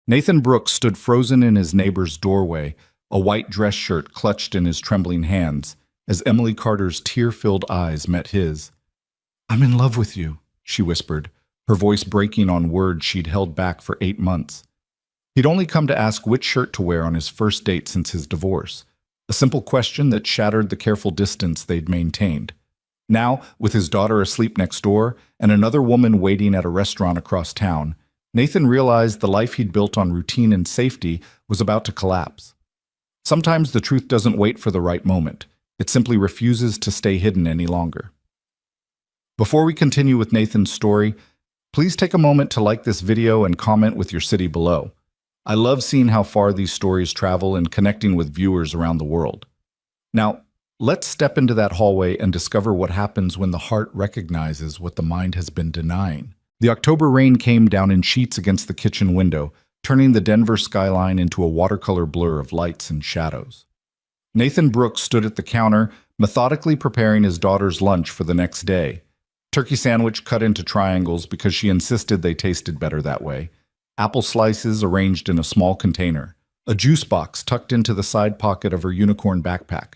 Nathan Brooks stood frozen in his neighbor's doorway, a white dress shirt clutched in his trembling hands, as Emily Carter's tear-filled eyes met his. "I'm in love with you," she whispered, her voice breaking on words she'd held back for 8 months. He'd only come to ask which shirt to wear on his first date since his divorce, a simple question that shattered the careful distance they'd maintained. Now, with his daughter asleep next door and another woman waiting at a restaurant across town, Nathan realized the life he'd built on routine and safety was about to collapse. Sometimes the truth doesn't wait for the right moment. It simply refuses to stay hidden any longer. Before we continue with Nathan's story, please take a moment to like this video and comment with your city below. I love seeing how far these stories travel and connecting with viewers around the world. Now, let's step into that hallway and discover what happens when the heart recognizes what the mind has been denying. The October rain came down in sheets against the kitchen window, turning the Denver skyline into a watercolor blur of lights and shadows. Nathan Brooks stood at the counter, methodically preparing his daughter's lunch for the next day. Turkey sandwich cut into triangles because she insisted they tasted better that way. Apple slices arranged in a small container. A juice box tucked into the side pocket of her unicorn backpack.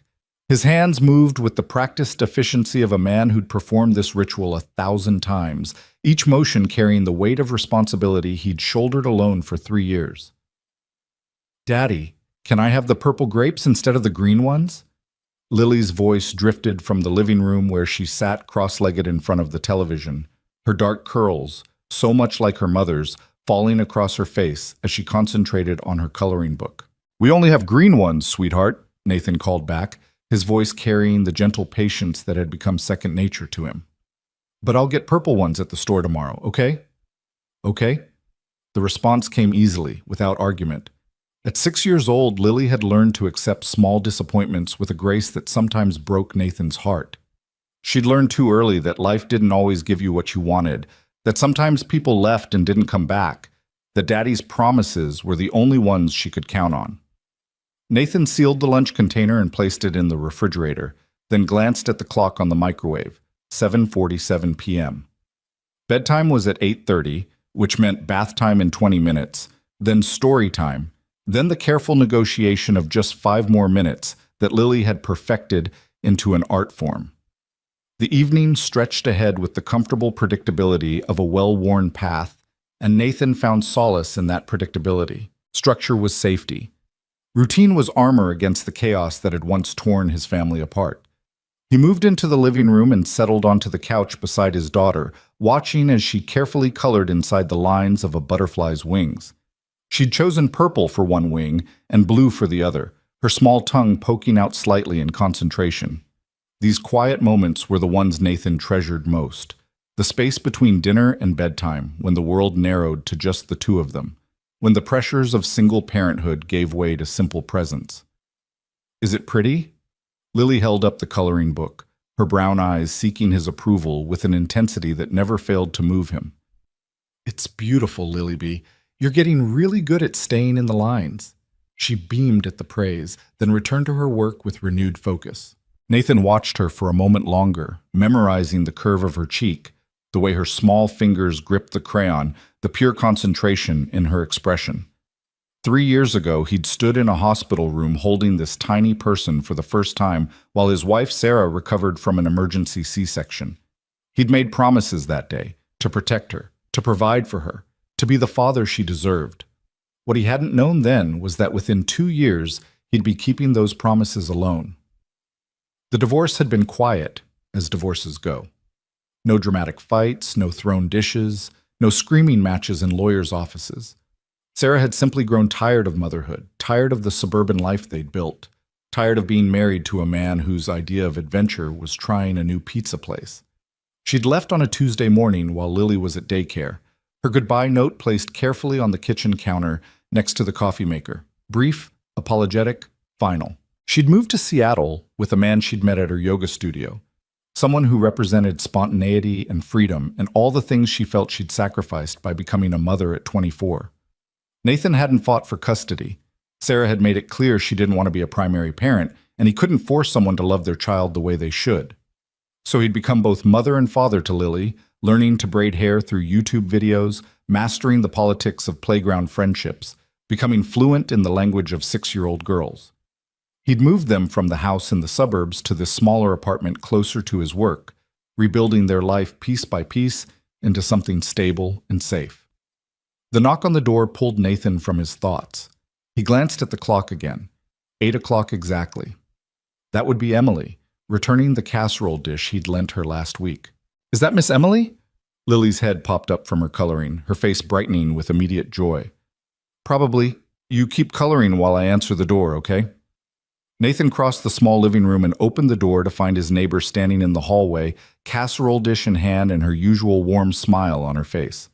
His hands moved with the practiced efficiency of a man who'd performed this ritual 1,000 times, each motion carrying the weight of responsibility he'd shouldered alone for 3 years. "Daddy, can I have the purple grapes instead of the green ones?" Lily's voice drifted from the living room where she sat cross-legged in front of the television, her dark curls, so much like her mother's, falling across her face as she concentrated on her coloring book. "We only have green ones, sweetheart," Nathan called back, his voice carrying the gentle patience that had become second nature to him. "But I'll get purple ones at the store tomorrow, okay?" "Okay?" The response came easily, without argument. At 6 years old, Lily had learned to accept small disappointments with a grace that sometimes broke Nathan's heart. She'd learned too early that life didn't always give you what you wanted, that sometimes people left and didn't come back, that Daddy's promises were the only ones she could count on. Nathan sealed the lunch container and placed it in the refrigerator, then glanced at the clock on the microwave, 7:47 p.m. Bedtime was at 8:30, which meant bath time in 20 minutes, then story time, then the careful negotiation of just 5 more minutes that Lily had perfected into an art form. The evening stretched ahead with the comfortable predictability of a well-worn path, and Nathan found solace in that predictability. Structure was safety. Routine was armor against the chaos that had once torn his family apart. He moved into the living room and settled onto the couch beside his daughter, watching as she carefully colored inside the lines of a butterfly's wings. She'd chosen purple for one wing and blue for the other, her small tongue poking out slightly in concentration. These quiet moments were the ones Nathan treasured most, the space between dinner and bedtime when the world narrowed to just the two of them, when the pressures of single parenthood gave way to simple presence. "Is it pretty?" Lily held up the coloring book, her brown eyes seeking his approval with an intensity that never failed to move him. "It's beautiful, Lilybee. You're getting really good at staying in the lines." She beamed at the praise, then returned to her work with renewed focus. Nathan watched her for a moment longer, memorizing the curve of her cheek, the way her small fingers gripped the crayon, the pure concentration in her expression. 3 years ago, he'd stood in a hospital room holding this tiny person for the first time while his wife Sarah recovered from an emergency C-section. He'd made promises that day, to protect her, to provide for her, to be the father she deserved. What he hadn't known then was that within 2 years, he'd be keeping those promises alone. The divorce had been quiet, as divorces go. No dramatic fights, no thrown dishes, no screaming matches in lawyers' offices. Sarah had simply grown tired of motherhood, tired of the suburban life they'd built, tired of being married to a man whose idea of adventure was trying a new pizza place. She'd left on a Tuesday morning while Lily was at daycare, her goodbye note placed carefully on the kitchen counter next to the coffee maker. Brief, apologetic, final. She'd moved to Seattle with a man she'd met at her yoga studio, someone who represented spontaneity and freedom and all the things she felt she'd sacrificed by becoming a mother at 24. Nathan hadn't fought for custody. Sarah had made it clear she didn't want to be a primary parent, and he couldn't force someone to love their child the way they should. So he'd become both mother and father to Lily, learning to braid hair through YouTube videos, mastering the politics of playground friendships, becoming fluent in the language of 6-year-old girls. He'd moved them from the house in the suburbs to this smaller apartment closer to his work, rebuilding their life piece by piece into something stable and safe. The knock on the door pulled Nathan from his thoughts. He glanced at the clock again. 8 o'clock exactly. That would be Emily, returning the casserole dish he'd lent her last week. "Is that Miss Emily?" Lily's head popped up from her coloring, her face brightening with immediate joy. "Probably. You keep coloring while I answer the door, okay?" Nathan crossed the small living room and opened the door to find his neighbor standing in the hallway, casserole dish in hand and her usual warm smile on her face.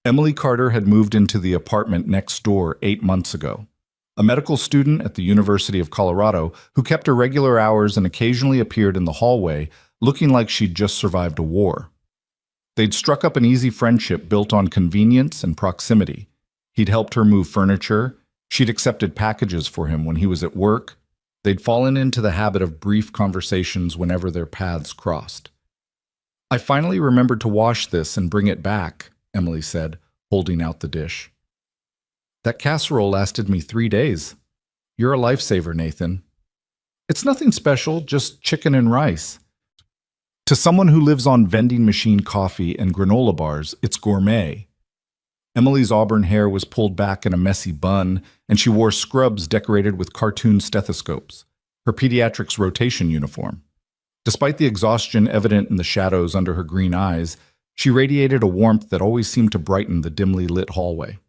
Emily Carter had moved into the apartment next door 8 months ago. A medical student at the University of Colorado who kept her regular hours and occasionally appeared in the hallway, looking like she'd just survived a war. They'd struck up an easy friendship built on convenience and proximity. He'd helped her move furniture. She'd accepted packages for him when he was at work. They'd fallen into the habit of brief conversations whenever their paths crossed. "I finally remembered to wash this and bring it back," Emily said, holding out the dish. "That casserole lasted me 3 days. You're a lifesaver, Nathan." "It's nothing special, just chicken and rice." To someone who lives on vending machine coffee and granola bars, it's gourmet. Emily's auburn hair was pulled back in a messy bun, and she wore scrubs decorated with cartoon stethoscopes, her pediatrics rotation uniform. Despite the exhaustion evident in the shadows under her green eyes, she radiated a warmth that always seemed to brighten the dimly lit hallway.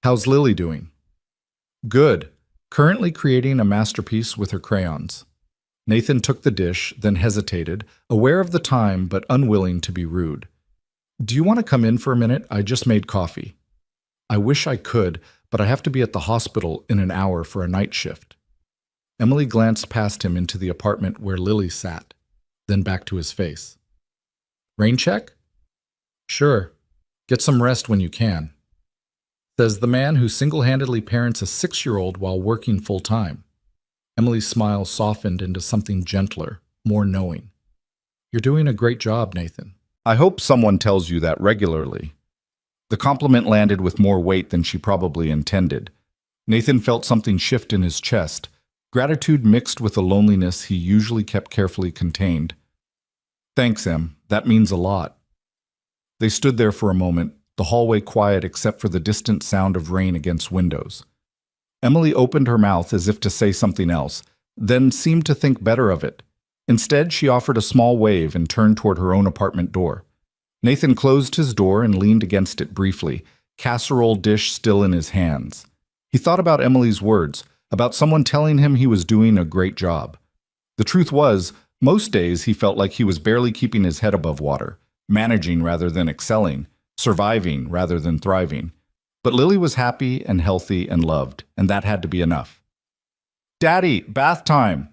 "How's Lily doing?" "Good. Currently creating a masterpiece with her crayons." Nathan took the dish, then hesitated, aware of the time but unwilling to be rude. "Do you want to come in for a minute? I just made coffee." "I wish I could, but I have to be at the hospital in an hour for a night shift." Emily glanced past him into the apartment where Lily sat, then back to his face. "Rain check?" "Sure. Get some rest when you can." Says the man who single-handedly parents a 6-year-old while working full-time. Emily's smile softened into something gentler, more knowing. "You're doing a great job, Nathan." "I hope someone tells you that regularly." The compliment landed with more weight than she probably intended. Nathan felt something shift in his chest, gratitude mixed with a loneliness he usually kept carefully contained. "Thanks, Em. That means a lot." They stood there for a moment, the hallway quiet except for the distant sound of rain against windows. Emily opened her mouth as if to say something else, then seemed to think better of it. Instead, she offered a small wave and turned toward her own apartment door. Nathan closed his door and leaned against it briefly, casserole dish still in his hands. He thought about Emily's words, about someone telling him he was doing a great job. The truth was, most days he felt like he was barely keeping his head above water, managing rather than excelling, surviving rather than thriving. But Lily was happy and healthy and loved, and that had to be enough. "Daddy, bath time!"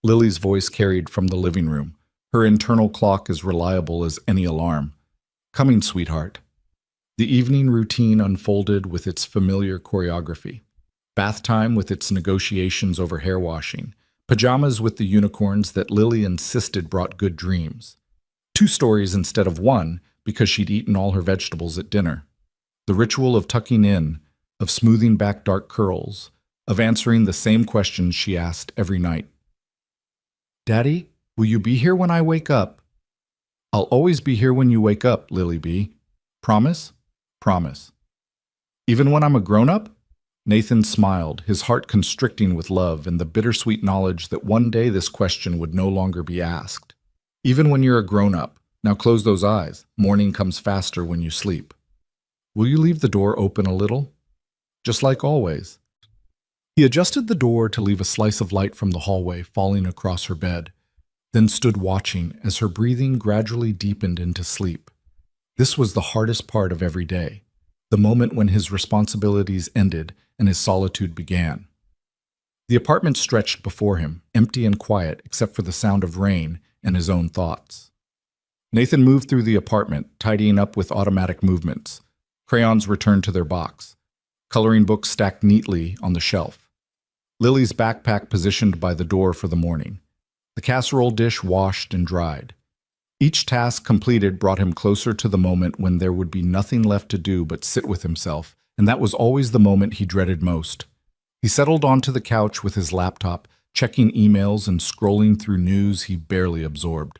Lily's voice carried from the living room, her internal clock as reliable as any alarm. "Coming, sweetheart." The evening routine unfolded with its familiar choreography. Bath time with its negotiations over hair washing. Pajamas with the unicorns that Lily insisted brought good dreams. 2 stories instead of 1 because she'd eaten all her vegetables at dinner. The ritual of tucking in, of smoothing back dark curls, of answering the same questions she asked every night. "Daddy, will you be here when I wake up?" "I'll always be here when you wake up, Lily B. Promise?" "Promise." "Even when I'm a grown-up?" Nathan smiled, his heart constricting with love and the bittersweet knowledge that one day this question would no longer be asked. "Even when you're a grown-up. Now close those eyes. Morning comes faster when you sleep." "Will you leave the door open a little?" "Just like always." He adjusted the door to leave a slice of light from the hallway falling across her bed, then stood watching as her breathing gradually deepened into sleep. This was the hardest part of every day, the moment when his responsibilities ended and his solitude began. The apartment stretched before him, empty and quiet except for the sound of rain and his own thoughts. Nathan moved through the apartment, tidying up with automatic movements. Crayons returned to their box. Coloring books stacked neatly on the shelf. Lily's backpack positioned by the door for the morning. The casserole dish washed and dried. Each task completed brought him closer to the moment when there would be nothing left to do but sit with himself and that was always the moment he dreaded most. He settled onto the couch with his laptop, checking emails and scrolling through news he barely absorbed.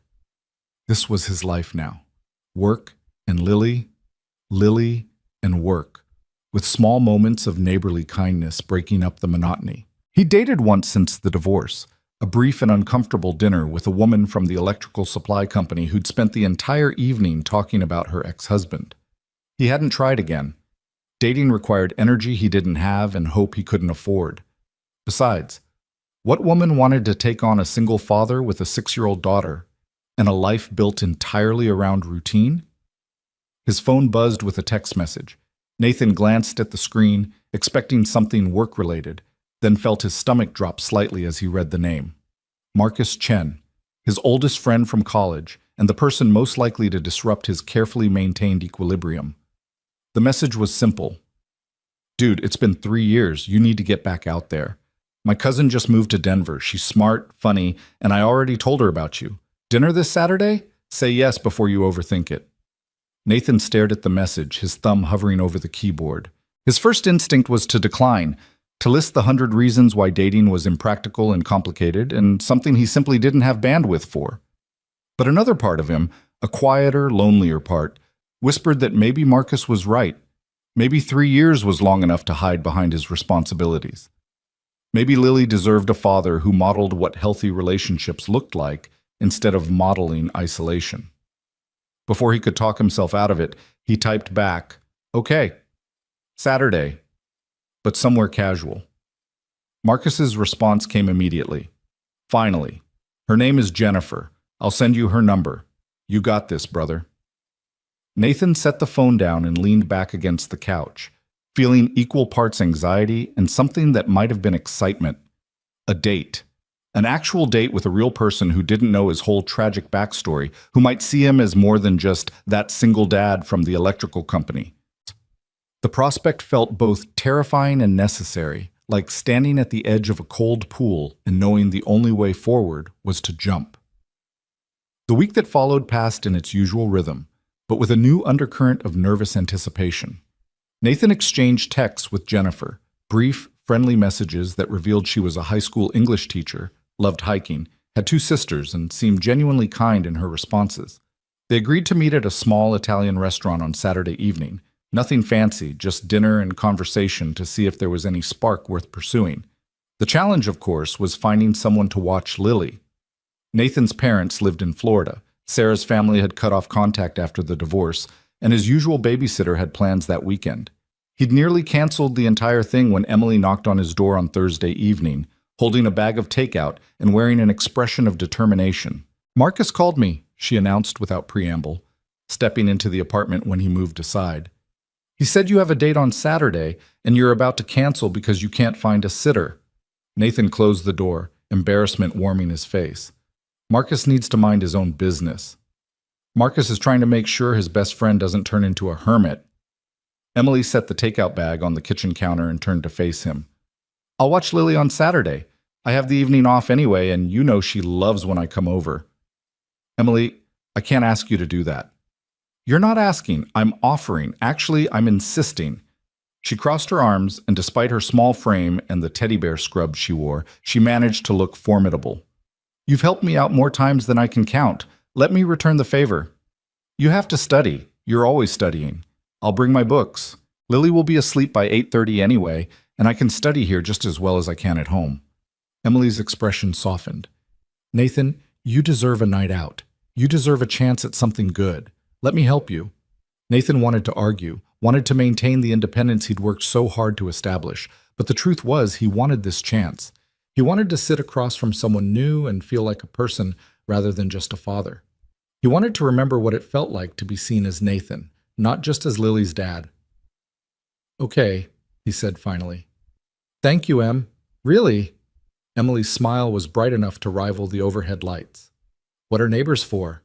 This was his life now. Work and Lily, Lily and work, with small moments of neighborly kindness breaking up the monotony. He dated once since the divorce, a brief and uncomfortable dinner with a woman from the electrical supply company who'd spent the entire evening talking about her ex-husband. He hadn't tried again. Dating required energy he didn't have and hope he couldn't afford. Besides, what woman wanted to take on a single father with a 6-year-old daughter and a life built entirely around routine? His phone buzzed with a text message. Nathan glanced at the screen, expecting something work-related, then felt his stomach drop slightly as he read the name. Marcus Chen, his oldest friend from college, and the person most likely to disrupt his carefully maintained equilibrium. The message was simple. Dude, it's been 3 years. You need to get back out there. My cousin just moved to Denver. She's smart, funny, and I already told her about you. Dinner this Saturday? Say yes before you overthink it. Nathan stared at the message, his thumb hovering over the keyboard. His first instinct was to decline, to list the 100 reasons why dating was impractical and complicated, and something he simply didn't have bandwidth for. But another part of him, a quieter, lonelier part, whispered that maybe Marcus was right. Maybe 3 years was long enough to hide behind his responsibilities. Maybe Lily deserved a father who modeled what healthy relationships looked like instead of modeling isolation. Before he could talk himself out of it, he typed back, "Okay, Saturday, but somewhere casual." Marcus's response came immediately. "Finally. Her name is Jennifer. I'll send you her number. You got this, brother." Nathan set the phone down and leaned back against the couch, feeling equal parts anxiety and something that might have been excitement. A date. An actual date with a real person who didn't know his whole tragic backstory, who might see him as more than just that single dad from the electrical company. The prospect felt both terrifying and necessary, like standing at the edge of a cold pool and knowing the only way forward was to jump. The week that followed passed in its usual rhythm, but with a new undercurrent of nervous anticipation. Nathan exchanged texts with Jennifer, brief, friendly messages that revealed she was a high school English teacher, loved hiking, had 2 sisters, and seemed genuinely kind in her responses. They agreed to meet at a small Italian restaurant on Saturday evening. Nothing fancy, just dinner and conversation to see if there was any spark worth pursuing. The challenge, of course, was finding someone to watch Lily. Nathan's parents lived in Florida. Sarah's family had cut off contact after the divorce, and his usual babysitter had plans that weekend. He'd nearly canceled the entire thing when Emily knocked on his door on Thursday evening, holding a bag of takeout and wearing an expression of determination. "Marcus called me," she announced without preamble, stepping into the apartment when he moved aside. "He said you have a date on Saturday and you're about to cancel because you can't find a sitter." Nathan closed the door, embarrassment warming his face. Marcus needs to mind his own business. Marcus is trying to make sure his best friend doesn't turn into a hermit. Emily set the takeout bag on the kitchen counter and turned to face him. "I'll watch Lily on Saturday. I have the evening off anyway, and you know she loves when I come over." "Emily, I can't ask you to do that." "You're not asking. I'm offering. Actually, I'm insisting." She crossed her arms, and despite her small frame and the teddy bear scrubs she wore, she managed to look formidable. "You've helped me out more times than I can count. Let me return the favor." "You have to study. You're always studying." "I'll bring my books. Lily will be asleep by 8:30 anyway, and I can study here just as well as I can at home." Emily's expression softened. "Nathan, you deserve a night out. You deserve a chance at something good. Let me help you." Nathan wanted to argue, wanted to maintain the independence he'd worked so hard to establish, but the truth was he wanted this chance. He wanted to sit across from someone new and feel like a person rather than just a father. He wanted to remember what it felt like to be seen as Nathan, not just as Lily's dad. "Okay," he said finally. "Thank you, Em. Really?" Emily's smile was bright enough to rival the overhead lights. "What are neighbors for?"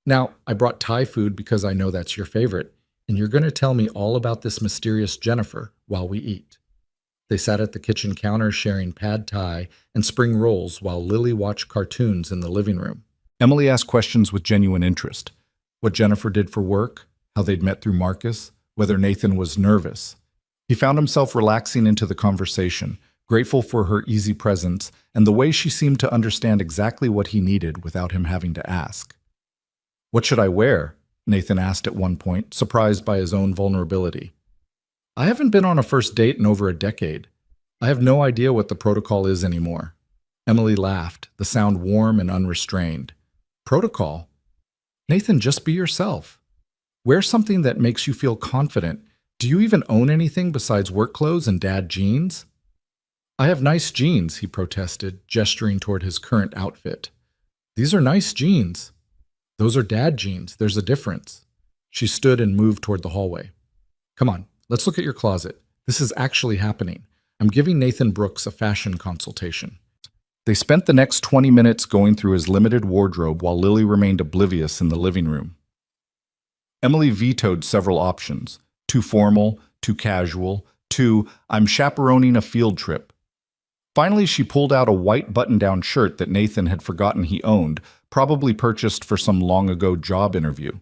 "Now, I brought Thai food because I know that's your favorite, and you're going to tell me all about this mysterious Jennifer while we eat." They sat at the kitchen counter sharing pad thai and spring rolls while Lily watched cartoons in the living room. Emily asked questions with genuine interest. What Jennifer did for work, how they'd met through Marcus, whether Nathan was nervous. He found himself relaxing into the conversation, grateful for her easy presence and the way she seemed to understand exactly what he needed without him having to ask. "What should I wear?" Nathan asked at one point, surprised by his own vulnerability. "I haven't been on a first date in over a decade. I have no idea what the protocol is anymore." Emily laughed, the sound warm and unrestrained. "Protocol? Nathan, just be yourself. Wear something that makes you feel confident. Do you even own anything besides work clothes and dad jeans?" "I have nice jeans," he protested, gesturing toward his current outfit. "These are nice jeans." "Those are dad jeans. There's a difference." She stood and moved toward the hallway. "Come on, let's look at your closet. This is actually happening. I'm giving Nathan Brooks a fashion consultation." They spent the next 20 minutes going through his limited wardrobe while Lily remained oblivious in the living room. Emily vetoed several options. Too formal, too casual, too, "I'm chaperoning a field trip." Finally, she pulled out a white button-down shirt that Nathan had forgotten he owned, probably purchased for some long-ago job interview.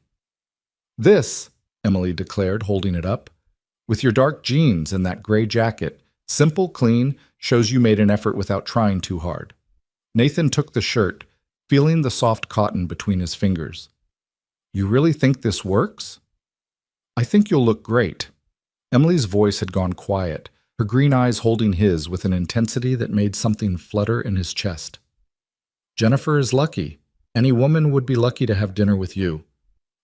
"This," Emily declared, holding it up, "with your dark jeans and that gray jacket, simple, clean, shows you made an effort without trying too hard." Nathan took the shirt, feeling the soft cotton between his fingers. "You really think this works?" "I think you'll look great." Emily's voice had gone quiet, her green eyes holding his with an intensity that made something flutter in his chest. "Jennifer is lucky. Any woman would be lucky to have dinner with you."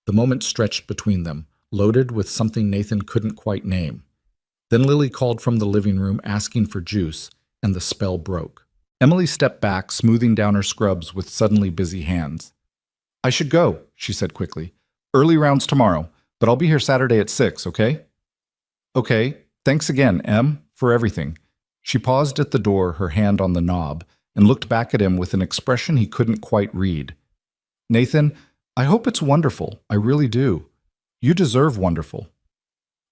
The moment stretched between them, loaded with something Nathan couldn't quite name. Then Lily called from the living room asking for juice, and the spell broke. Emily stepped back, smoothing down her scrubs with suddenly busy hands. "I should go," she said quickly. "Early rounds tomorrow, but I'll be here Saturday at 6, okay?" "Okay, thanks again, Em, for everything." She paused at the door, her hand on the knob, and looked back at him with an expression he couldn't quite read. "Nathan, I hope it's wonderful. I really do. You deserve wonderful."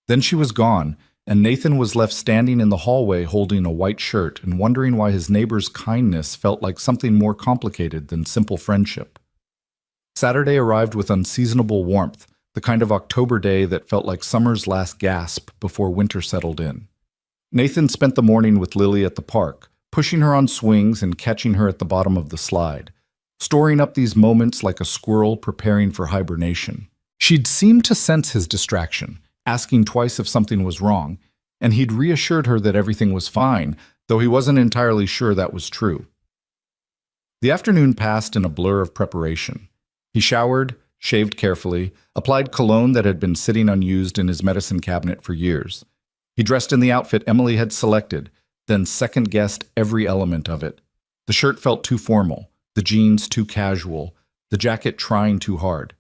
Then she was gone, and Nathan was left standing in the hallway holding a white shirt and wondering why his neighbor's kindness felt like something more complicated than simple friendship. Saturday arrived with unseasonable warmth, the kind of October day that felt like summer's last gasp before winter settled in. Nathan spent the morning with Lily at the park, pushing her on swings and catching her at the bottom of the slide, storing up these moments like a squirrel preparing for hibernation. She'd seemed to sense his distraction, asking twice if something was wrong, and he'd reassured her that everything was fine, though he wasn't entirely sure that was true. The afternoon passed in a blur of preparation. He showered, shaved carefully, applied cologne that had been sitting unused in his medicine cabinet for years. He dressed in the outfit Emily had selected, then second-guessed every element of it. The shirt felt too formal, the jeans too casual, the jacket trying too hard.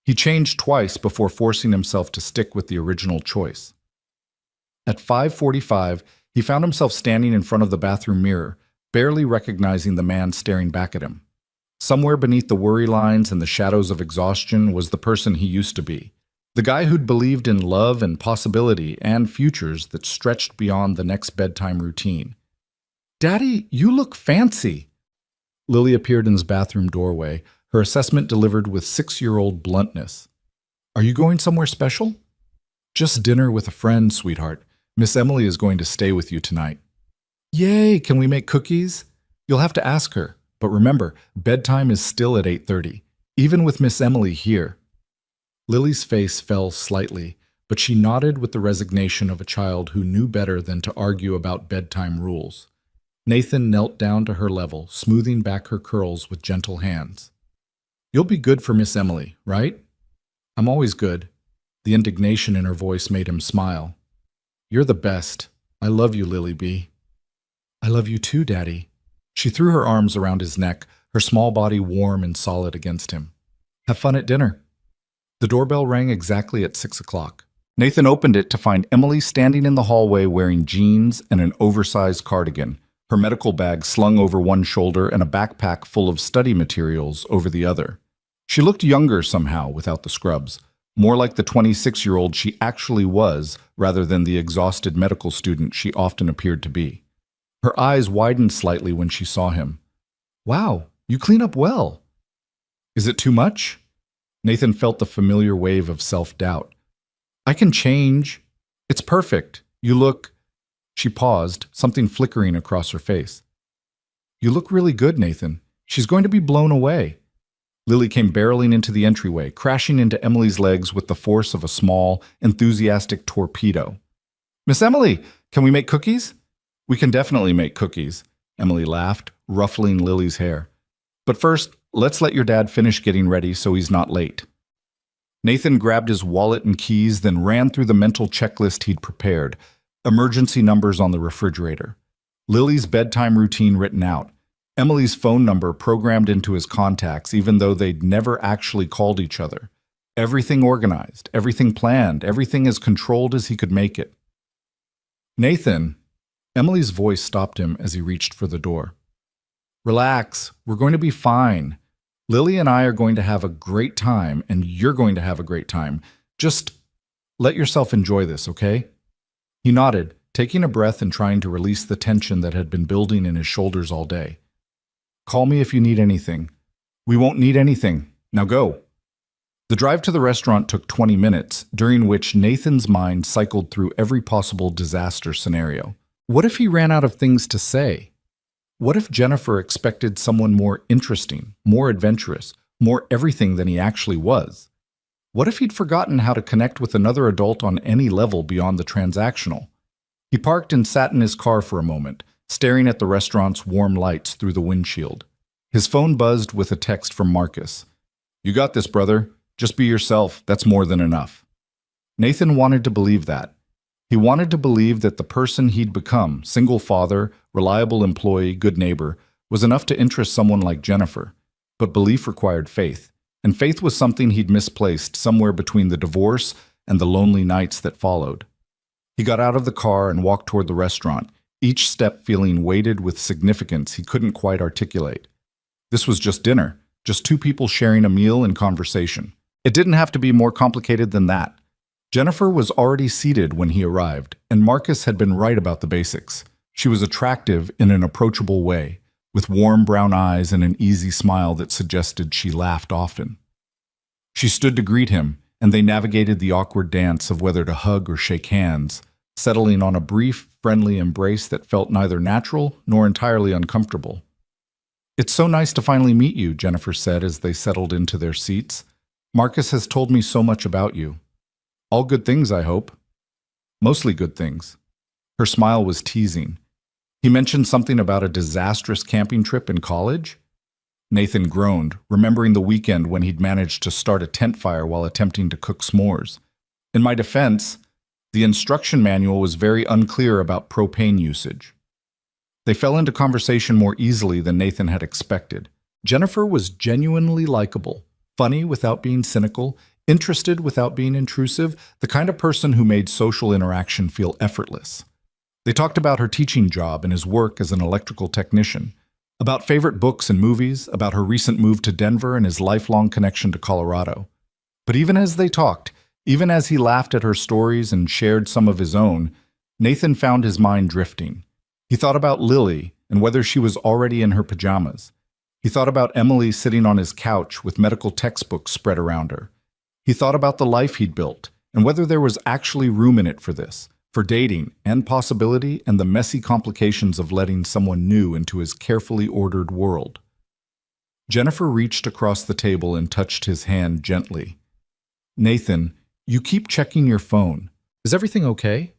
He changed twice before forcing himself to stick with the original choice. At 5:45, he found himself standing in front of the bathroom mirror, barely recognizing the man staring back at him. Somewhere beneath the worry lines and the shadows of exhaustion was the person he used to be, the guy who'd believed in love and possibility and futures that stretched beyond the next bedtime routine. "Daddy, you look fancy." Lily appeared in his bathroom doorway, her assessment delivered with 6-year-old bluntness. "Are you going somewhere special?" "Just dinner with a friend, sweetheart. Miss Emily is going to stay with you tonight." "Yay, can we make cookies?" "You'll have to ask her, but remember, bedtime is still at 8:30, even with Miss Emily here." Lily's face fell slightly, but she nodded with the resignation of a child who knew better than to argue about bedtime rules. Nathan knelt down to her level, smoothing back her curls with gentle hands. "You'll be good for Miss Emily, right?" "I'm always good." The indignation in her voice made him smile. "You're the best. I love you, Lily B." "I love you too, Daddy." She threw her arms around his neck, her small body warm and solid against him. "Have fun at dinner." The doorbell rang exactly at 6 o'clock. Nathan opened it to find Emily standing in the hallway wearing jeans and an oversized cardigan, her medical bag slung over one shoulder and a backpack full of study materials over the other. She looked younger somehow without the scrubs, more like the 26-year-old she actually was rather than the exhausted medical student she often appeared to be. Her eyes widened slightly when she saw him. "Wow, you clean up well." "Is it too much?" Nathan felt the familiar wave of self-doubt. "I can change. It's perfect. You look. She paused, something flickering across her face. You look really good, Nathan. She's going to be blown away. Lily came barreling into the entryway, crashing into Emily's legs with the force of a small, enthusiastic torpedo. Miss Emily, can we make cookies? We can definitely make cookies, Emily laughed, ruffling Lily's hair. But first, let's let your dad finish getting ready so he's not late. Nathan grabbed his wallet and keys, then ran through the mental checklist he'd prepared. Emergency numbers on the refrigerator. Lily's bedtime routine written out. Emily's phone number programmed into his contacts, even though they'd never actually called each other. Everything organized, everything planned, everything as controlled as he could make it. Nathan, Emily's voice stopped him as he reached for the door. Relax, we're going to be fine. Lily and I are going to have a great time, and you're going to have a great time. Just let yourself enjoy this, okay? He nodded, taking a breath and trying to release the tension that had been building in his shoulders all day. Call me if you need anything. We won't need anything. Now go. The drive to the restaurant took 20 minutes, during which Nathan's mind cycled through every possible disaster scenario. What if he ran out of things to say? What if Jennifer expected someone more interesting, more adventurous, more everything than he actually was? What if he'd forgotten how to connect with another adult on any level beyond the transactional? He parked and sat in his car for a moment, staring at the restaurant's warm lights through the windshield. His phone buzzed with a text from Marcus. You got this, brother. Just be yourself. That's more than enough. Nathan wanted to believe that. He wanted to believe that the person he'd become, single father, reliable employee, good neighbor, was enough to interest someone like Jennifer. But belief required faith, and faith was something he'd misplaced somewhere between the divorce and the lonely nights that followed. He got out of the car and walked toward the restaurant, each step feeling weighted with significance he couldn't quite articulate. This was just dinner, just two people sharing a meal and conversation. It didn't have to be more complicated than that. Jennifer was already seated when he arrived, and Marcus had been right about the basics. She was attractive in an approachable way, with warm brown eyes and an easy smile that suggested she laughed often. She stood to greet him, and they navigated the awkward dance of whether to hug or shake hands, settling on a brief, friendly embrace that felt neither natural nor entirely uncomfortable. It's so nice to finally meet you, Jennifer said as they settled into their seats. Marcus has told me so much about you. All good things, I hope. Mostly good things. Her smile was teasing. He mentioned something about a disastrous camping trip in college? Nathan groaned, remembering the weekend when he'd managed to start a tent fire while attempting to cook s'mores. In my defense, the instruction manual was very unclear about propane usage. They fell into conversation more easily than Nathan had expected. Jennifer was genuinely likable, funny without being cynical, interested without being intrusive, the kind of person who made social interaction feel effortless. They talked about her teaching job and his work as an electrical technician, about favorite books and movies, about her recent move to Denver and his lifelong connection to Colorado. But even as they talked, even as he laughed at her stories and shared some of his own, Nathan found his mind drifting. He thought about Lily and whether she was already in her pajamas. He thought about Emily sitting on his couch with medical textbooks spread around her. He thought about the life he'd built and whether there was actually room in it for this, for dating and possibility and the messy complications of letting someone new into his carefully ordered world. Jennifer reached across the table and touched his hand gently. Nathan, you keep checking your phone. Is everything okay?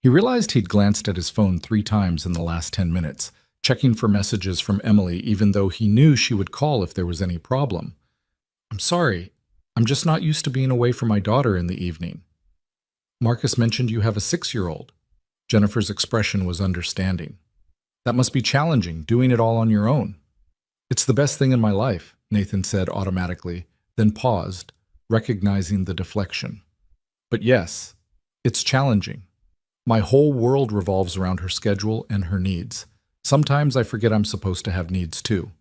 He realized he'd glanced at his phone 3 times in the last 10 minutes, checking for messages from Emily even though he knew she would call if there was any problem. I'm sorry. I'm just not used to being away from my daughter in the evening. Marcus mentioned you have a 6-year-old. Jennifer's expression was understanding. That must be challenging, doing it all on your own. It's the best thing in my life, Nathan said automatically, then paused, recognizing the deflection. But yes, it's challenging. My whole world revolves around her schedule and her needs. Sometimes I forget I'm supposed to have needs too.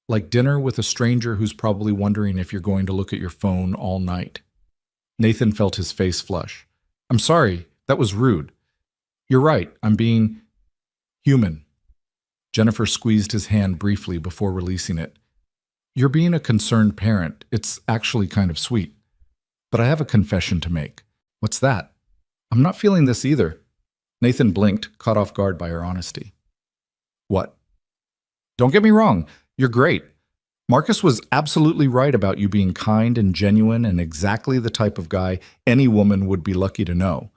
Like dinner with a stranger who's probably wondering if you're going to look at your phone all night. Nathan felt his face flush. I'm sorry, that was rude. You're right, I'm being human. Jennifer squeezed his hand briefly before releasing it. You're being a concerned parent. It's actually kind of sweet. But I have a confession to make. What's that? I'm not feeling this either. Nathan blinked, caught off guard by her honesty. What? Don't get me wrong, you're great. Marcus was absolutely right about you being kind and genuine and exactly the type of guy any woman would be lucky to know.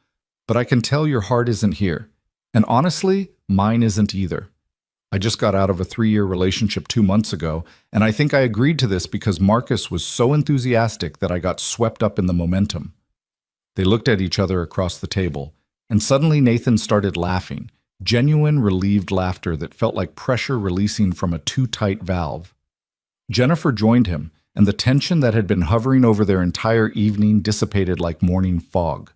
But I can tell your heart isn't here. And honestly, mine isn't either. I just got out of a 3-year relationship 2 months ago, and I think I agreed to this because Marcus was so enthusiastic that I got swept up in the momentum. They looked at each other across the table, and suddenly Nathan started laughing, genuine, relieved laughter that felt like pressure releasing from a too-tight valve. Jennifer joined him, and the tension that had been hovering over their entire evening dissipated like morning fog.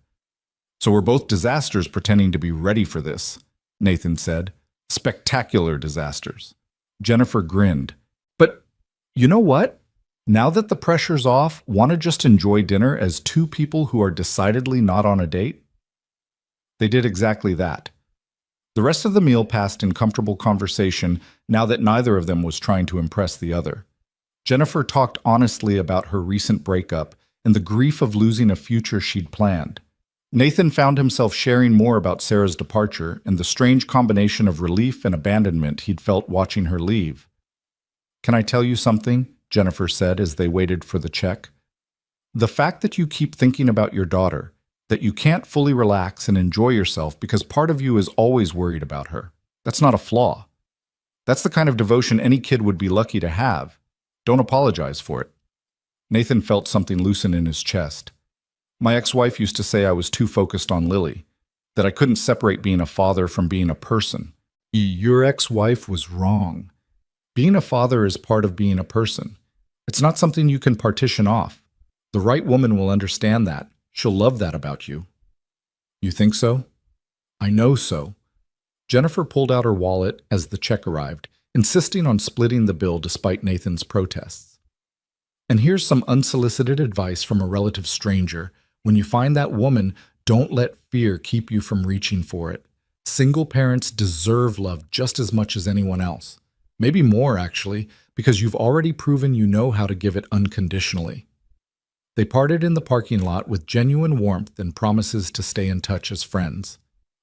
"So we're both disasters pretending to be ready for this," Nathan said. "Spectacular disasters." Jennifer grinned. "But you know what? Now that the pressure's off, want to just enjoy dinner as two people who are decidedly not on a date?" They did exactly that. The rest of the meal passed in comfortable conversation now that neither of them was trying to impress the other. Jennifer talked honestly about her recent breakup and the grief of losing a future she'd planned. Nathan found himself sharing more about Sarah's departure and the strange combination of relief and abandonment he'd felt watching her leave. "Can I tell you something?" Jennifer said as they waited for the check. "The fact that you keep thinking about your daughter, that you can't fully relax and enjoy yourself because part of you is always worried about her, that's not a flaw. That's the kind of devotion any kid would be lucky to have. Don't apologize for it." Nathan felt something loosen in his chest. "My ex-wife used to say I was too focused on Lily, that I couldn't separate being a father from being a person." Your ex-wife was wrong. Being a father is part of being a person. It's not something you can partition off. The right woman will understand that. She'll love that about you. You think so? I know so. Jennifer pulled out her wallet as the check arrived, insisting on splitting the bill despite Nathan's protests. "And here's some unsolicited advice from a relative stranger. When you find that woman, don't let fear keep you from reaching for it. Single parents deserve love just as much as anyone else. Maybe more, actually, because you've already proven you know how to give it unconditionally." They parted in the parking lot with genuine warmth and promises to stay in touch as friends.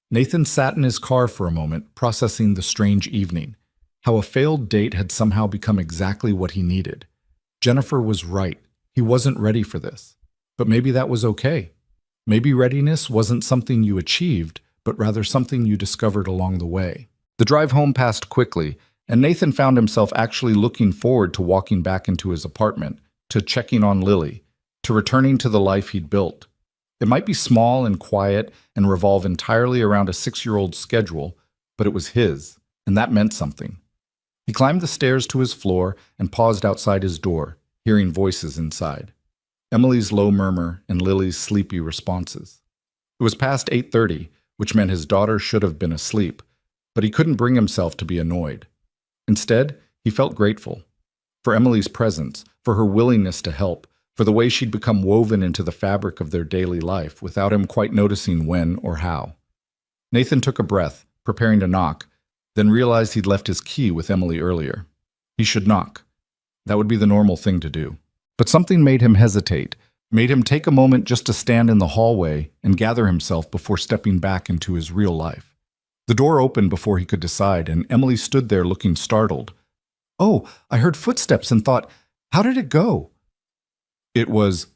Nathan sat in his car for a moment, processing the strange evening, how a failed date had somehow become exactly what he needed. Jennifer was right. He wasn't ready for this. But maybe that was okay. Maybe readiness wasn't something you achieved, but rather something you discovered along the way. The drive home passed quickly, and Nathan found himself actually looking forward to walking back into his apartment, to checking on Lily, to returning to the life he'd built. It might be small and quiet and revolve entirely around a 6-year-old's schedule, but it was his, and that meant something. He climbed the stairs to his floor and paused outside his door, hearing voices inside. Emily's low murmur and Lily's sleepy responses. It was past 8:30, which meant his daughter should have been asleep, but he couldn't bring himself to be annoyed. Instead, he felt grateful. For Emily's presence, for her willingness to help, for the way she'd become woven into the fabric of their daily life without him quite noticing when or how. Nathan took a breath, preparing to knock, then realized he'd left his key with Emily earlier. He should knock. That would be the normal thing to do. But something made him hesitate, made him take a moment just to stand in the hallway and gather himself before stepping back into his real life. The door opened before he could decide, and Emily stood there looking startled. "Oh, I heard footsteps and thought, how did it go?" It was,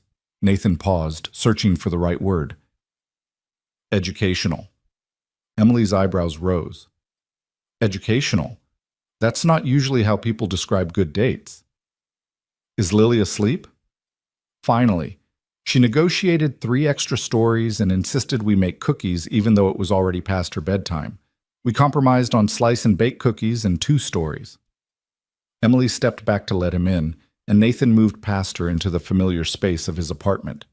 Nathan paused, searching for the right word. Educational. Emily's eyebrows rose. Educational? That's not usually how people describe good dates. Is Lily asleep? Finally, she negotiated 3 extra stories and insisted we make cookies even though it was already past her bedtime. We compromised on slice and bake cookies and 2 stories. Emily stepped back to let him in, and Nathan moved past her into the familiar space of his apartment.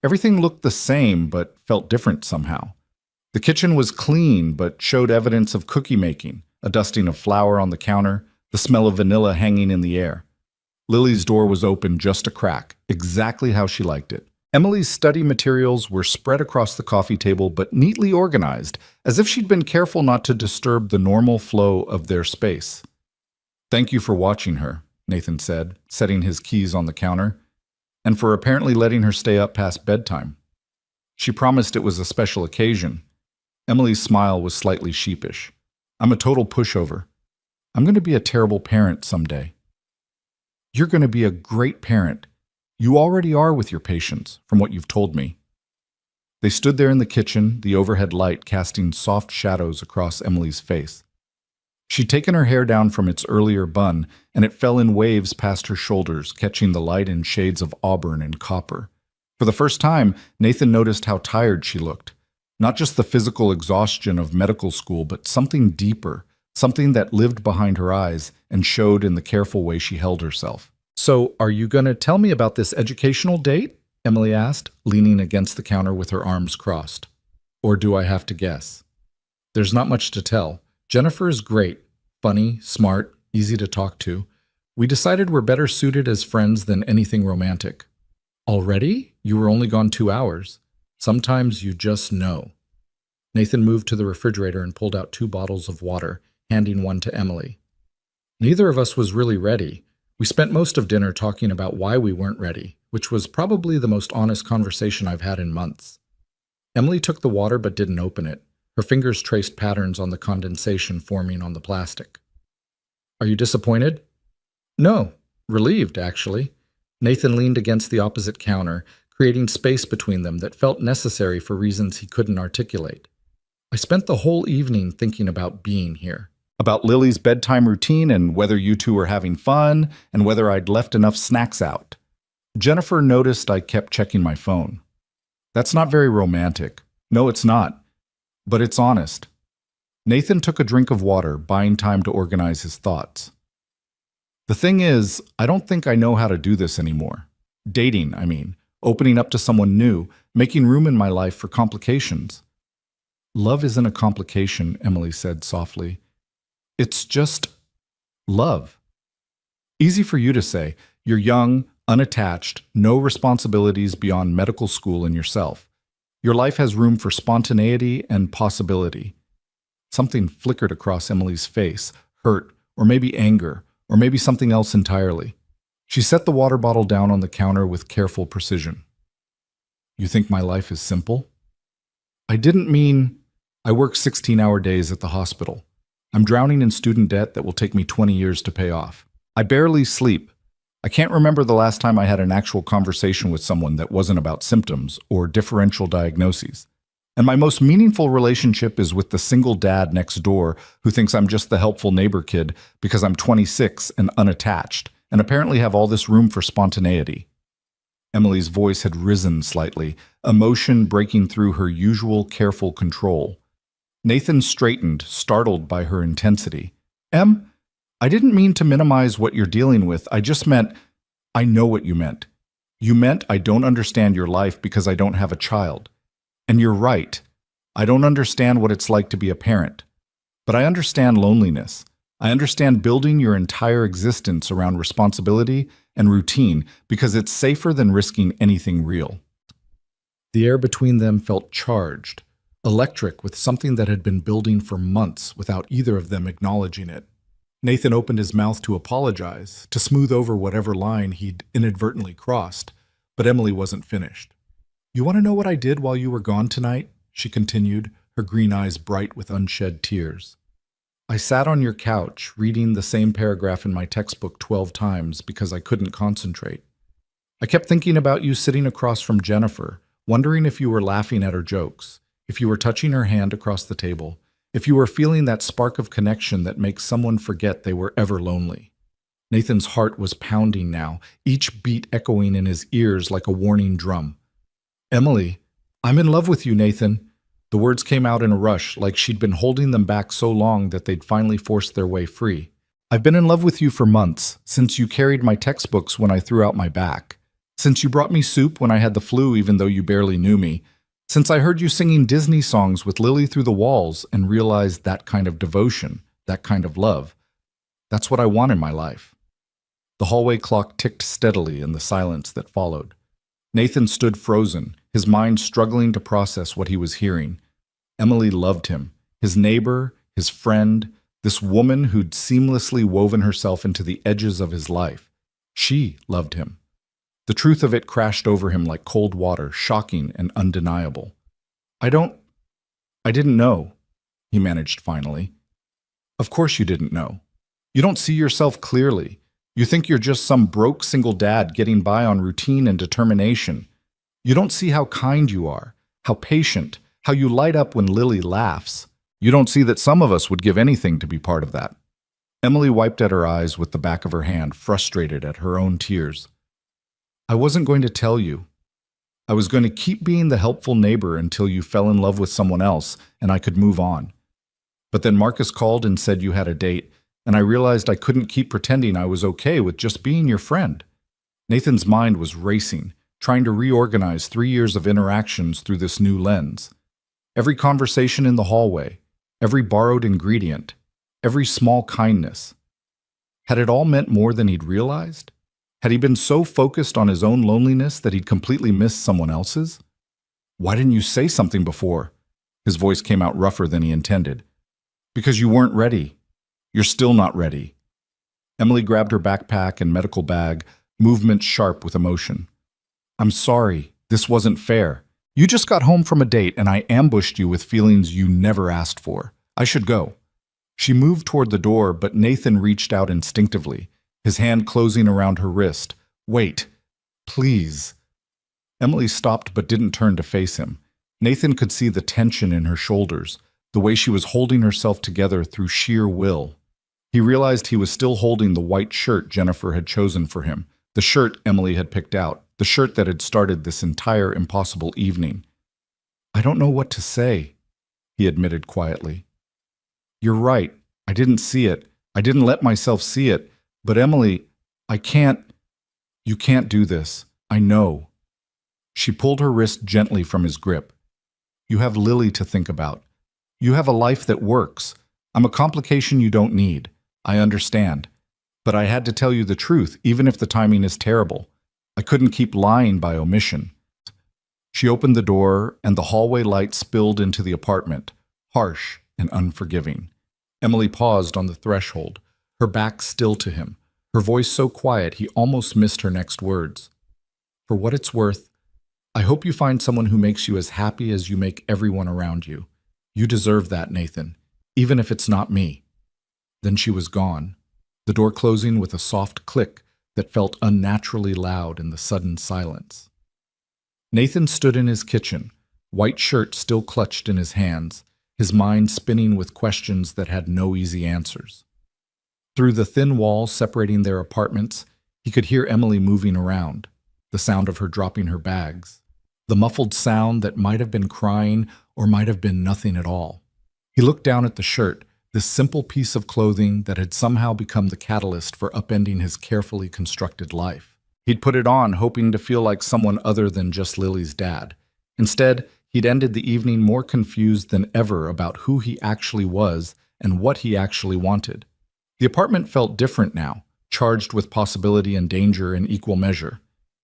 Everything looked the same but felt different somehow. The kitchen was clean but showed evidence of cookie making, a dusting of flour on the counter, the smell of vanilla hanging in the air. Lily's door was open just a crack, exactly how she liked it. Emily's study materials were spread across the coffee table but neatly organized, as if she'd been careful not to disturb the normal flow of their space. "Thank you for watching her," Nathan said, setting his keys on the counter, "and for apparently letting her stay up past bedtime." She promised it was a special occasion. Emily's smile was slightly sheepish. I'm a total pushover. I'm going to be a terrible parent someday. You're going to be a great parent. You already are with your patients, from what you've told me. They stood there in the kitchen, the overhead light casting soft shadows across Emily's face. She'd taken her hair down from its earlier bun, and it fell in waves past her shoulders, catching the light in shades of auburn and copper. For the first time, Nathan noticed how tired she looked. Not just the physical exhaustion of medical school, but something deeper, something that lived behind her eyes and showed in the careful way she held herself. "So, are you going to tell me about this educational date?" Emily asked, leaning against the counter with her arms crossed. "Or do I have to guess?" "There's not much to tell. Jennifer is great, funny, smart, easy to talk to. We decided we're better suited as friends than anything romantic." "Already? You were only gone 2 hours. Sometimes you just know." Nathan moved to the refrigerator and pulled out 2 bottles of water, handing one to Emily. "Neither of us was really ready. We spent most of dinner talking about why we weren't ready, which was probably the most honest conversation I've had in months." Emily took the water but didn't open it. Her fingers traced patterns on the condensation forming on the plastic. "Are you disappointed?" "No. Relieved, actually." Nathan leaned against the opposite counter, creating space between them that felt necessary for reasons he couldn't articulate. "I spent the whole evening thinking about being here. About Lily's bedtime routine and whether you two were having fun and whether I'd left enough snacks out. Jennifer noticed I kept checking my phone. That's not very romantic. No, it's not. But it's honest." Nathan took a drink of water, buying time to organize his thoughts. "The thing is, I don't think I know how to do this anymore. Dating, I mean. Opening up to someone new, making room in my life for complications." "Love isn't a complication," Emily said softly. "It's just love." "Easy for you to say. You're young, unattached, no responsibilities beyond medical school and yourself. Your life has room for spontaneity and possibility." Something flickered across Emily's face, hurt, or maybe anger, or maybe something else entirely. She set the water bottle down on the counter with careful precision. "You think my life is simple?" "I didn't mean I work 16-hour days at the hospital. I'm drowning in student debt that will take me 20 years to pay off. I barely sleep. I can't remember the last time I had an actual conversation with someone that wasn't about symptoms or differential diagnoses. And my most meaningful relationship is with the single dad next door who thinks I'm just the helpful neighbor kid because I'm 26 and unattached, and apparently have all this room for spontaneity." Emily's voice had risen slightly, emotion breaking through her usual careful control. Nathan straightened, startled by her intensity. "Em, I didn't mean to minimize what you're dealing with. I just meant, I know what you meant. You meant I don't understand your life because I don't have a child. And you're right. I don't understand what it's like to be a parent. But I understand loneliness. I understand building your entire existence around responsibility and routine because it's safer than risking anything real." The air between them felt charged, electric with something that had been building for months without either of them acknowledging it. Nathan opened his mouth to apologize, to smooth over whatever line he'd inadvertently crossed, but Emily wasn't finished. "You want to know what I did while you were gone tonight?" she continued, her green eyes bright with unshed tears. "I sat on your couch, reading the same paragraph in my textbook 12 times because I couldn't concentrate. I kept thinking about you sitting across from Jennifer, wondering if you were laughing at her jokes, if you were touching her hand across the table, if you were feeling that spark of connection that makes someone forget they were ever lonely." Nathan's heart was pounding now, each beat echoing in his ears like a warning drum. "Emily, I'm in love with you, Nathan." The words came out in a rush, like she'd been holding them back so long that they'd finally forced their way free. "I've been in love with you for months, since you carried my textbooks when I threw out my back. Since you brought me soup when I had the flu even though you barely knew me. Since I heard you singing Disney songs with Lily through the walls and realized that kind of devotion, that kind of love. That's what I want in my life." The hallway clock ticked steadily in the silence that followed. Nathan stood frozen, his mind struggling to process what he was hearing. Emily loved him, his neighbor, his friend, this woman who'd seamlessly woven herself into the edges of his life. She loved him. The truth of it crashed over him like cold water, shocking and undeniable. I don't, I didn't know, he managed finally. Of course you didn't know. You don't see yourself clearly. You think you're just some broke single dad getting by on routine and determination. You don't see how kind you are, how patient, how you light up when Lily laughs. You don't see that some of us would give anything to be part of that. Emily wiped at her eyes with the back of her hand, frustrated at her own tears. I wasn't going to tell you. I was going to keep being the helpful neighbor until you fell in love with someone else and I could move on. But then Marcus called and said you had a date, and I realized I couldn't keep pretending I was okay with just being your friend. Nathan's mind was racing, trying to reorganize 3 years of interactions through this new lens. Every conversation in the hallway, every borrowed ingredient, every small kindness. Had it all meant more than he'd realized? Had he been so focused on his own loneliness that he'd completely missed someone else's? Why didn't you say something before? His voice came out rougher than he intended. Because you weren't ready. You're still not ready. Emily grabbed her backpack and medical bag, movements sharp with emotion. I'm sorry. This wasn't fair. You just got home from a date and I ambushed you with feelings you never asked for. I should go. She moved toward the door, but Nathan reached out instinctively, his hand closing around her wrist. Wait. Please. Emily stopped but didn't turn to face him. Nathan could see the tension in her shoulders, the way she was holding herself together through sheer will. He realized he was still holding the white shirt Jennifer had chosen for him, the shirt Emily had picked out, the shirt that had started this entire impossible evening. I don't know what to say, he admitted quietly. You're right. I didn't see it. I didn't let myself see it. But Emily, I can't. You can't do this. I know. She pulled her wrist gently from his grip. You have Lily to think about. You have a life that works. I'm a complication you don't need. I understand. But I had to tell you the truth, even if the timing is terrible. I couldn't keep lying by omission. She opened the door, and the hallway light spilled into the apartment, harsh and unforgiving. Emily paused on the threshold, her back still to him, her voice so quiet he almost missed her next words. For what it's worth, I hope you find someone who makes you as happy as you make everyone around you. You deserve that, Nathan, even if it's not me. Then she was gone, the door closing with a soft click that felt unnaturally loud in the sudden silence. Nathan stood in his kitchen, white shirt still clutched in his hands, his mind spinning with questions that had no easy answers. Through the thin wall separating their apartments, he could hear Emily moving around, the sound of her dropping her bags, the muffled sound that might have been crying or might have been nothing at all. He looked down at the shirt, this simple piece of clothing that had somehow become the catalyst for upending his carefully constructed life. He'd put it on hoping to feel like someone other than just Lily's dad. Instead, he'd ended the evening more confused than ever about who he actually was and what he actually wanted. The apartment felt different now, charged with possibility and danger in equal measure.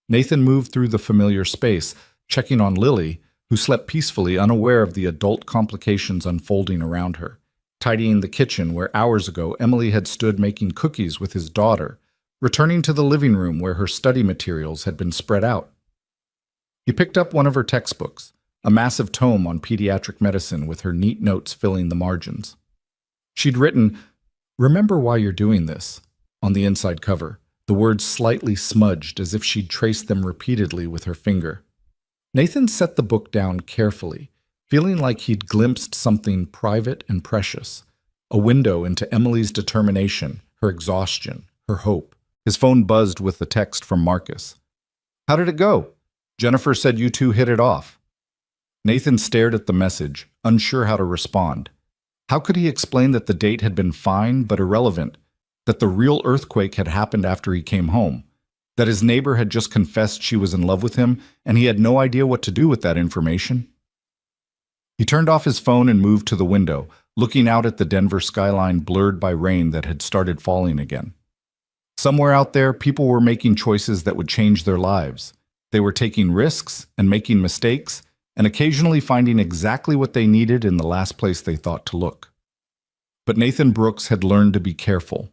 Nathan moved through the familiar space, checking on Lily, who slept peacefully, unaware of the adult complications unfolding around her, tidying the kitchen where hours ago Emily had stood making cookies with his daughter, returning to the living room where her study materials had been spread out. He picked up one of her textbooks, a massive tome on pediatric medicine with her neat notes filling the margins. She'd written, "Remember why you're doing this," on the inside cover, the words slightly smudged as if she'd traced them repeatedly with her finger. Nathan set the book down carefully, feeling like he'd glimpsed something private and precious, a window into Emily's determination, her exhaustion, her hope. His phone buzzed with the text from Marcus. "How did it go? Jennifer said you two hit it off." Nathan stared at the message, unsure how to respond. How could he explain that the date had been fine but irrelevant, that the real earthquake had happened after he came home, that his neighbor had just confessed she was in love with him and he had no idea what to do with that information? He turned off his phone and moved to the window, looking out at the Denver skyline blurred by rain that had started falling again. Somewhere out there, people were making choices that would change their lives. They were taking risks and making mistakes, and occasionally finding exactly what they needed in the last place they thought to look. But Nathan Brooks had learned to be careful.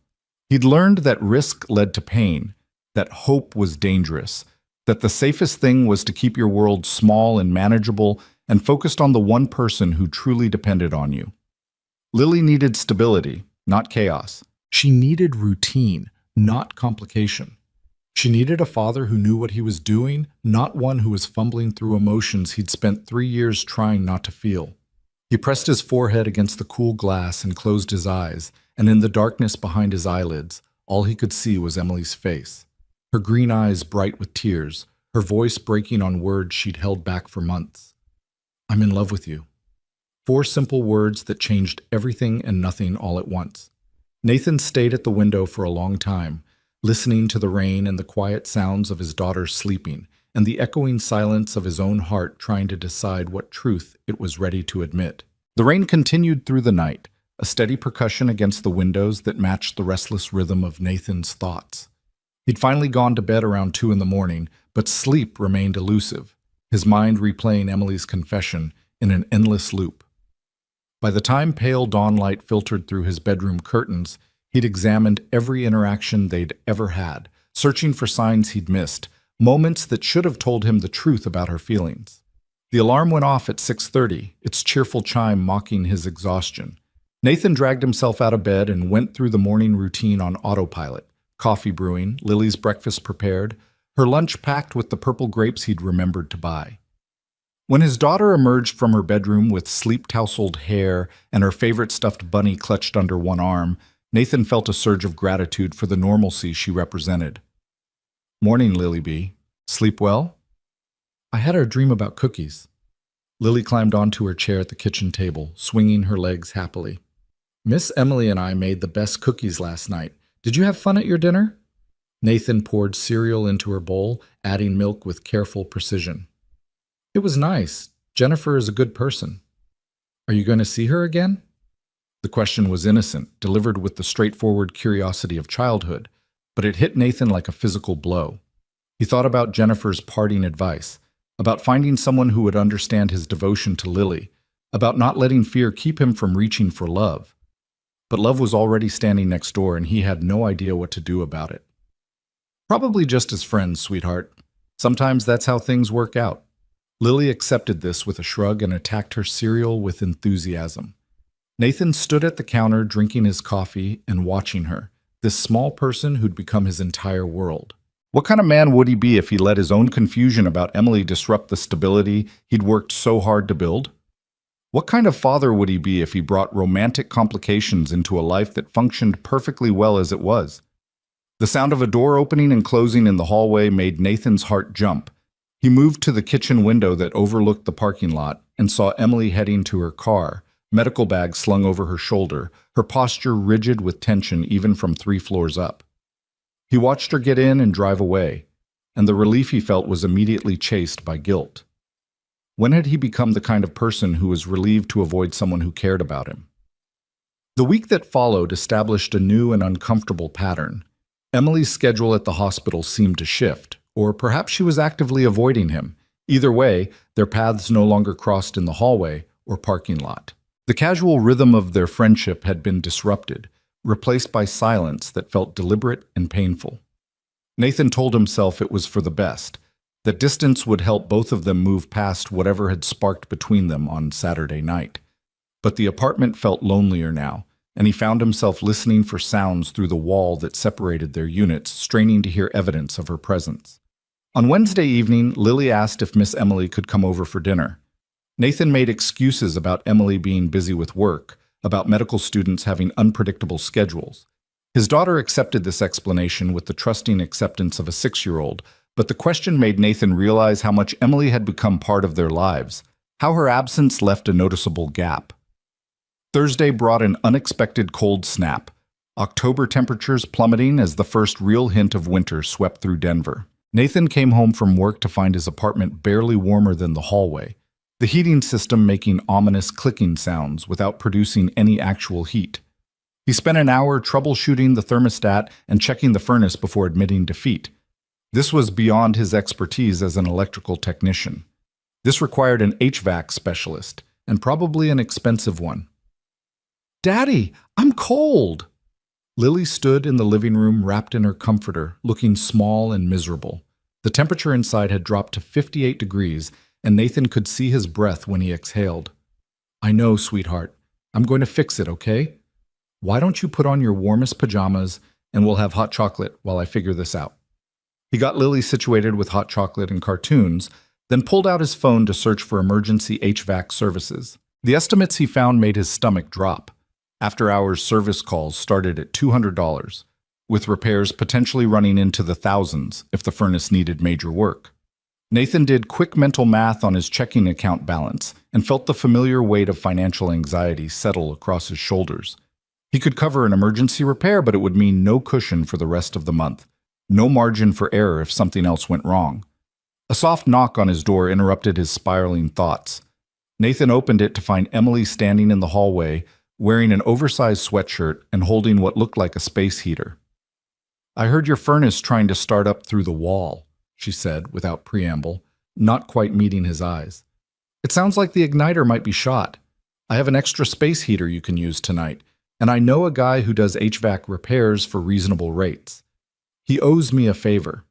He'd learned that risk led to pain, that hope was dangerous, that the safest thing was to keep your world small and manageable and focused on the one person who truly depended on you. Lily needed stability, not chaos. She needed routine, not complication. She needed a father who knew what he was doing, not one who was fumbling through emotions he'd spent 3 years trying not to feel. He pressed his forehead against the cool glass and closed his eyes, and in the darkness behind his eyelids, all he could see was Emily's face. Her green eyes bright with tears, her voice breaking on words she'd held back for months. "I'm in love with you." 4 simple words that changed everything and nothing all at once. Nathan stayed at the window for a long time, listening to the rain and the quiet sounds of his daughter sleeping, and the echoing silence of his own heart trying to decide what truth it was ready to admit. The rain continued through the night, a steady percussion against the windows that matched the restless rhythm of Nathan's thoughts. He'd finally gone to bed around 2 in the morning, but sleep remained elusive, his mind replaying Emily's confession in an endless loop. By the time pale dawnlight filtered through his bedroom curtains, he'd examined every interaction they'd ever had, searching for signs he'd missed, moments that should have told him the truth about her feelings. The alarm went off at 6:30, its cheerful chime mocking his exhaustion. Nathan dragged himself out of bed and went through the morning routine on autopilot, coffee brewing, Lily's breakfast prepared, her lunch packed with the purple grapes he'd remembered to buy. When his daughter emerged from her bedroom with sleep-tousled hair and her favorite stuffed bunny clutched under one arm, Nathan felt a surge of gratitude for the normalcy she represented. "Morning, Lily B. Sleep well?" "I had a dream about cookies." Lily climbed onto her chair at the kitchen table, swinging her legs happily. "Miss Emily and I made the best cookies last night. Did you have fun at your dinner?" Nathan poured cereal into her bowl, adding milk with careful precision. "It was nice. Jennifer is a good person." "Are you going to see her again?" The question was innocent, delivered with the straightforward curiosity of childhood, but it hit Nathan like a physical blow. He thought about Jennifer's parting advice, about finding someone who would understand his devotion to Lily, about not letting fear keep him from reaching for love. But love was already standing next door, and he had no idea what to do about it. "Probably just as friends, sweetheart. Sometimes that's how things work out." Lily accepted this with a shrug and attacked her cereal with enthusiasm. Nathan stood at the counter drinking his coffee and watching her, this small person who'd become his entire world. What kind of man would he be if he let his own confusion about Emily disrupt the stability he'd worked so hard to build? What kind of father would he be if he brought romantic complications into a life that functioned perfectly well as it was? The sound of a door opening and closing in the hallway made Nathan's heart jump. He moved to the kitchen window that overlooked the parking lot and saw Emily heading to her car, medical bag slung over her shoulder, her posture rigid with tension even from 3 floors up. He watched her get in and drive away, and the relief he felt was immediately chased by guilt. When had he become the kind of person who was relieved to avoid someone who cared about him? The week that followed established a new and uncomfortable pattern. Emily's schedule at the hospital seemed to shift, or perhaps she was actively avoiding him. Either way, their paths no longer crossed in the hallway or parking lot. The casual rhythm of their friendship had been disrupted, replaced by silence that felt deliberate and painful. Nathan told himself it was for the best, that distance would help both of them move past whatever had sparked between them on Saturday night. But the apartment felt lonelier now, and he found himself listening for sounds through the wall that separated their units, straining to hear evidence of her presence. On Wednesday evening, Lily asked if Miss Emily could come over for dinner. Nathan made excuses about Emily being busy with work, about medical students having unpredictable schedules. His daughter accepted this explanation with the trusting acceptance of a 6-year-old, but the question made Nathan realize how much Emily had become part of their lives, how her absence left a noticeable gap. Thursday brought an unexpected cold snap, October temperatures plummeting as the first real hint of winter swept through Denver. Nathan came home from work to find his apartment barely warmer than the hallway, the heating system making ominous clicking sounds without producing any actual heat. He spent an hour troubleshooting the thermostat and checking the furnace before admitting defeat. This was beyond his expertise as an electrical technician. This required an HVAC specialist, and probably an expensive one. "Daddy, I'm cold!" Lily stood in the living room wrapped in her comforter, looking small and miserable. The temperature inside had dropped to 58 degrees, and Nathan could see his breath when he exhaled. I know, sweetheart. I'm going to fix it, okay? Why don't you put on your warmest pajamas and we'll have hot chocolate while I figure this out? He got Lily situated with hot chocolate and cartoons, then pulled out his phone to search for emergency HVAC services. The estimates he found made his stomach drop. After-hours service calls started at $200, with repairs potentially running into the thousands if the furnace needed major work. Nathan did quick mental math on his checking account balance and felt the familiar weight of financial anxiety settle across his shoulders. He could cover an emergency repair, but it would mean no cushion for the rest of the month, no margin for error if something else went wrong. A soft knock on his door interrupted his spiraling thoughts. Nathan opened it to find Emily standing in the hallway, wearing an oversized sweatshirt and holding what looked like a space heater. I heard your furnace trying to start up through the wall, she said without preamble, not quite meeting his eyes. It sounds like the igniter might be shot. I have an extra space heater you can use tonight, and I know a guy who does HVAC repairs for reasonable rates. He owes me a favor.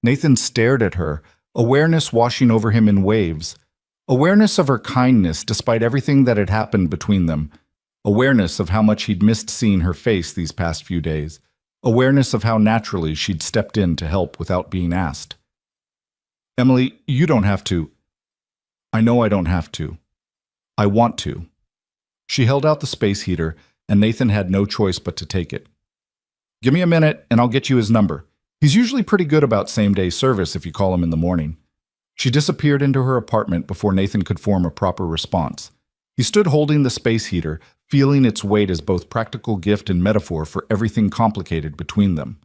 Nathan stared at her, awareness washing over him in waves. Awareness of her kindness despite everything that had happened between them. Awareness of how much he'd missed seeing her face these past few days. Awareness of how naturally she'd stepped in to help without being asked. Emily, you don't have to. I know I don't have to. I want to. She held out the space heater, and Nathan had no choice but to take it. Give me a minute, and I'll get you his number. He's usually pretty good about same-day service if you call him in the morning. She disappeared into her apartment before Nathan could form a proper response. He stood holding the space heater, feeling its weight as both practical gift and metaphor for everything complicated between them.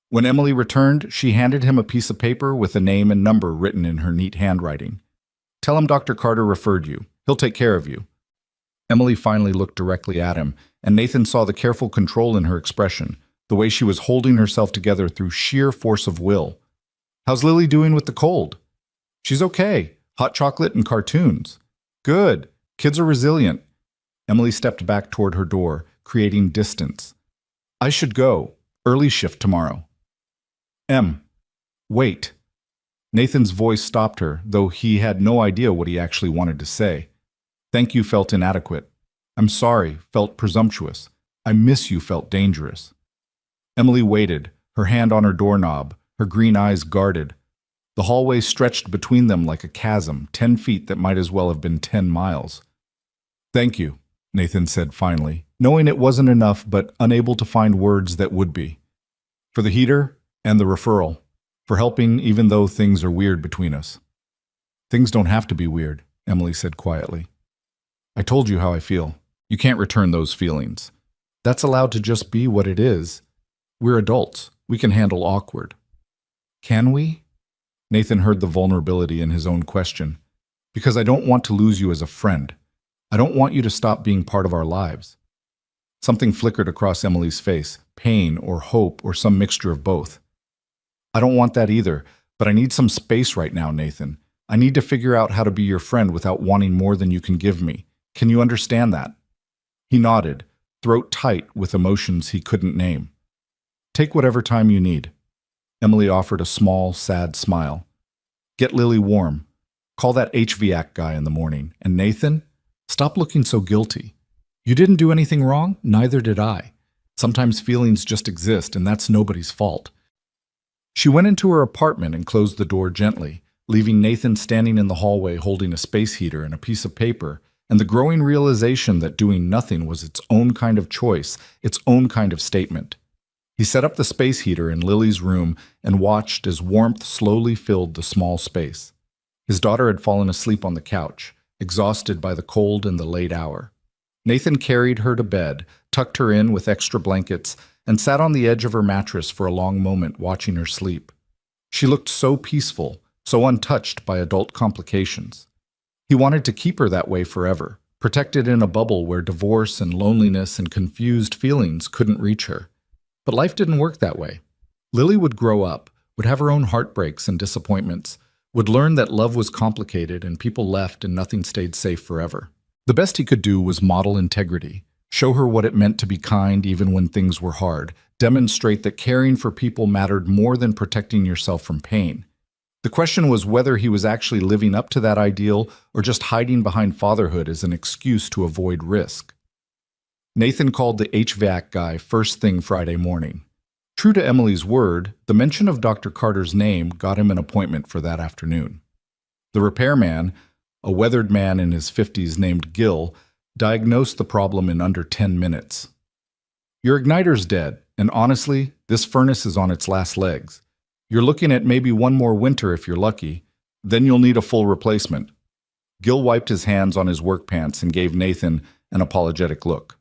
When Emily returned, she handed him a piece of paper with a name and number written in her neat handwriting. Tell him Dr. Carter referred you. He'll take care of you. Emily finally looked directly at him, and Nathan saw the careful control in her expression, the way she was holding herself together through sheer force of will. How's Lily doing with the cold? She's okay. Hot chocolate and cartoons. Good. Kids are resilient. Emily stepped back toward her door, creating distance. I should go. Early shift tomorrow. Wait. Nathan's voice stopped her, though he had no idea what he actually wanted to say. Thank you felt inadequate. I'm sorry felt presumptuous. I miss you felt dangerous. Emily waited, her hand on her doorknob, her green eyes guarded. The hallway stretched between them like a chasm, 10 feet that might as well have been 10 miles. Thank you, Nathan said finally, knowing it wasn't enough but unable to find words that would be. For the heater and the referral, for helping even though things are weird between us. Things don't have to be weird, Emily said quietly. I told you how I feel. You can't return those feelings. That's allowed to just be what it is. We're adults. We can handle awkward. Can we? Nathan heard the vulnerability in his own question. Because I don't want to lose you as a friend. I don't want you to stop being part of our lives. Something flickered across Emily's face, pain or hope or some mixture of both. I don't want that either, but I need some space right now, Nathan. I need to figure out how to be your friend without wanting more than you can give me. Can you understand that? He nodded, throat tight with emotions he couldn't name. Take whatever time you need. Emily offered a small, sad smile. Get Lily warm. Call that HVAC guy in the morning. And Nathan, stop looking so guilty. You didn't do anything wrong, neither did I. Sometimes feelings just exist, and that's nobody's fault. She went into her apartment and closed the door gently, leaving Nathan standing in the hallway holding a space heater and a piece of paper, and the growing realization that doing nothing was its own kind of choice, its own kind of statement. He set up the space heater in Lily's room and watched as warmth slowly filled the small space. His daughter had fallen asleep on the couch, exhausted by the cold and the late hour. Nathan carried her to bed, tucked her in with extra blankets, and sat on the edge of her mattress for a long moment watching her sleep. She looked so peaceful, so untouched by adult complications. He wanted to keep her that way forever, protected in a bubble where divorce and loneliness and confused feelings couldn't reach her. But life didn't work that way. Lily would grow up, would have her own heartbreaks and disappointments, would learn that love was complicated and people left and nothing stayed safe forever. The best he could do was model integrity, show her what it meant to be kind even when things were hard, demonstrate that caring for people mattered more than protecting yourself from pain. The question was whether he was actually living up to that ideal or just hiding behind fatherhood as an excuse to avoid risk. Nathan called the HVAC guy first thing Friday morning. True to Emily's word, the mention of Dr. Carter's name got him an appointment for that afternoon. The repairman, a weathered man in his 50s named Gil, diagnosed the problem in under 10 minutes. Your igniter's dead, and honestly, this furnace is on its last legs. You're looking at maybe one more winter if you're lucky. Then you'll need a full replacement. Gil wiped his hands on his work pants and gave Nathan an apologetic look.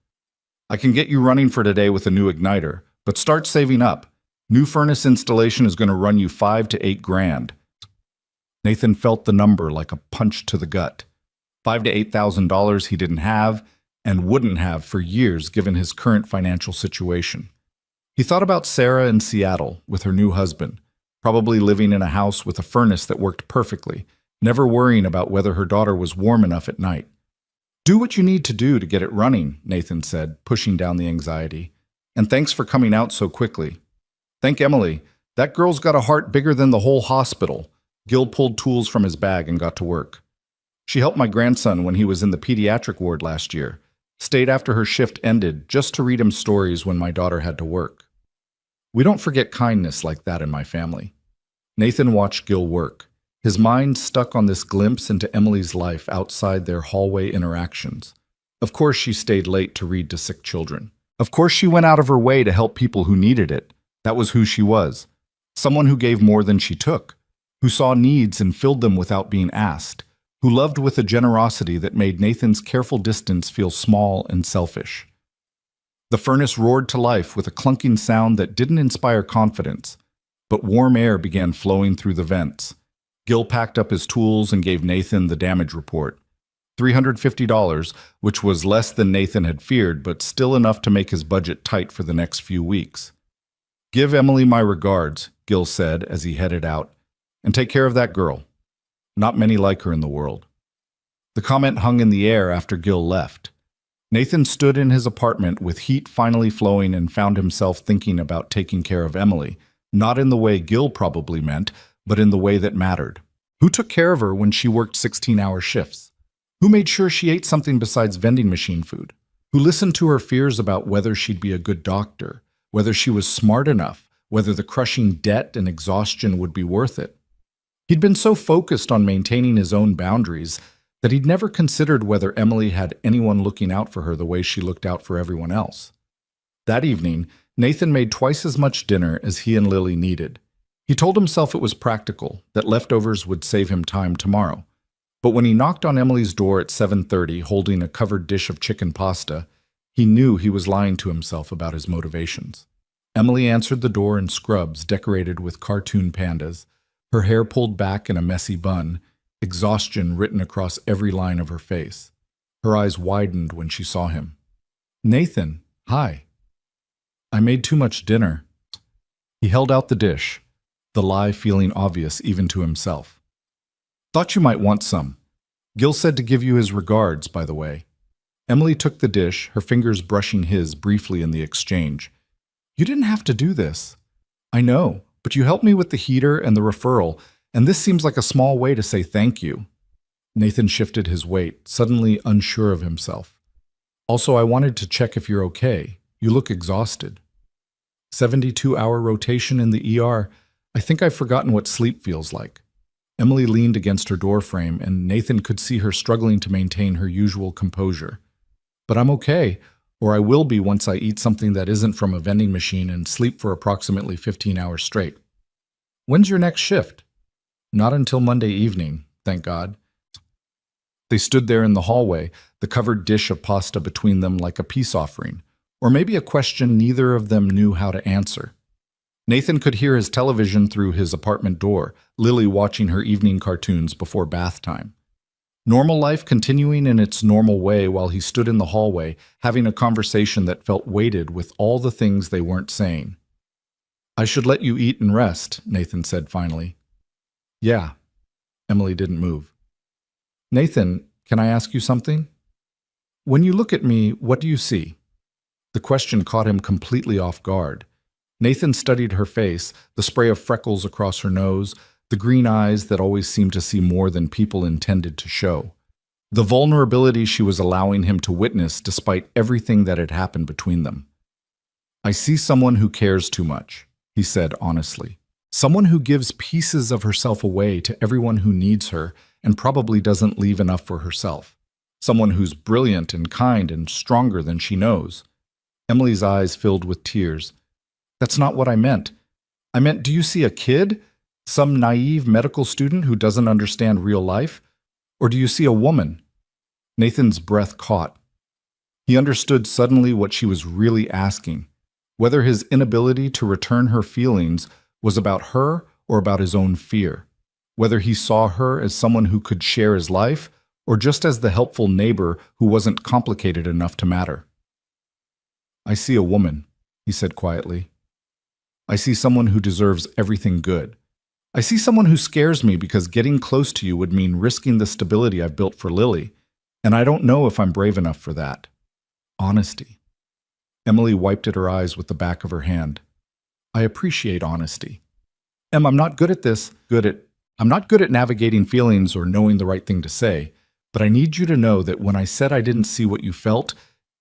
I can get you running for today with a new igniter, but start saving up. New furnace installation is going to run you $5 to $8 grand. Nathan felt the number like a punch to the gut. $5,000 to $8,000 he didn't have and wouldn't have for years given his current financial situation. He thought about Sarah in Seattle with her new husband, probably living in a house with a furnace that worked perfectly, never worrying about whether her daughter was warm enough at night. Do what you need to do to get it running, Nathan said, pushing down the anxiety. And thanks for coming out so quickly. Thank Emily. That girl's got a heart bigger than the whole hospital. Gil pulled tools from his bag and got to work. She helped my grandson when he was in the pediatric ward last year. Stayed after her shift ended just to read him stories when my daughter had to work. We don't forget kindness like that in my family. Nathan watched Gil work, his mind stuck on this glimpse into Emily's life outside their hallway interactions. Of course she stayed late to read to sick children. Of course she went out of her way to help people who needed it. That was who she was. Someone who gave more than she took, who saw needs and filled them without being asked, who loved with a generosity that made Nathan's careful distance feel small and selfish. The furnace roared to life with a clunking sound that didn't inspire confidence, but warm air began flowing through the vents. Gil packed up his tools and gave Nathan the damage report. $350, which was less than Nathan had feared, but still enough to make his budget tight for the next few weeks. Give Emily my regards, Gil said as he headed out, and take care of that girl. Not many like her in the world. The comment hung in the air after Gil left. Nathan stood in his apartment with heat finally flowing and found himself thinking about taking care of Emily, not in the way Gil probably meant, but in the way that mattered. Who took care of her when she worked 16-hour shifts? Who made sure she ate something besides vending machine food? Who listened to her fears about whether she'd be a good doctor, whether she was smart enough, whether the crushing debt and exhaustion would be worth it? He'd been so focused on maintaining his own boundaries that he'd never considered whether Emily had anyone looking out for her the way she looked out for everyone else. That evening, Nathan made twice as much dinner as he and Lily needed. He told himself it was practical, that leftovers would save him time tomorrow. But when he knocked on Emily's door at 7:30 holding a covered dish of chicken pasta, he knew he was lying to himself about his motivations. Emily answered the door in scrubs decorated with cartoon pandas, her hair pulled back in a messy bun, exhaustion written across every line of her face. Her eyes widened when she saw him. Nathan, hi. I made too much dinner. He held out the dish, the lie feeling obvious even to himself. Thought you might want some. Gil said to give you his regards, by the way. Emily took the dish, her fingers brushing his briefly in the exchange. You didn't have to do this. I know, but you helped me with the heater and the referral, and this seems like a small way to say thank you. Nathan shifted his weight, suddenly unsure of himself. Also, I wanted to check if you're okay. You look exhausted. 72-hour rotation in the ER. I think I've forgotten what sleep feels like. Emily leaned against her doorframe, and Nathan could see her struggling to maintain her usual composure. But I'm okay, or I will be once I eat something that isn't from a vending machine and sleep for approximately 15 hours straight. When's your next shift? Not until Monday evening, thank God. They stood there in the hallway, the covered dish of pasta between them like a peace offering, or maybe a question neither of them knew how to answer. Nathan could hear his television through his apartment door, Lily watching her evening cartoons before bath time. Normal life continuing in its normal way while he stood in the hallway, having a conversation that felt weighted with all the things they weren't saying. I should let you eat and rest, Nathan said finally. Yeah. Emily didn't move. Nathan, can I ask you something? When you look at me, what do you see? The question caught him completely off guard. Nathan studied her face, the spray of freckles across her nose, the green eyes that always seemed to see more than people intended to show, the vulnerability she was allowing him to witness despite everything that had happened between them. "I see someone who cares too much," he said honestly. "Someone who gives pieces of herself away to everyone who needs her and probably doesn't leave enough for herself. Someone who's brilliant and kind and stronger than she knows." Emily's eyes filled with tears. "That's not what I meant. I meant, do you see a kid? Some naive medical student who doesn't understand real life? Or do you see a woman?" Nathan's breath caught. He understood suddenly what she was really asking, whether his inability to return her feelings was about her or about his own fear, whether he saw her as someone who could share his life or just as the helpful neighbor who wasn't complicated enough to matter. "I see a woman," he said quietly. "I see someone who deserves everything good. I see someone who scares me because getting close to you would mean risking the stability I've built for Lily, and I don't know if I'm brave enough for that. Honesty." Emily wiped at her eyes with the back of her hand. "I appreciate honesty. I'm not good at this, I'm not good at navigating feelings or knowing the right thing to say, but I need you to know that when I said I didn't see what you felt,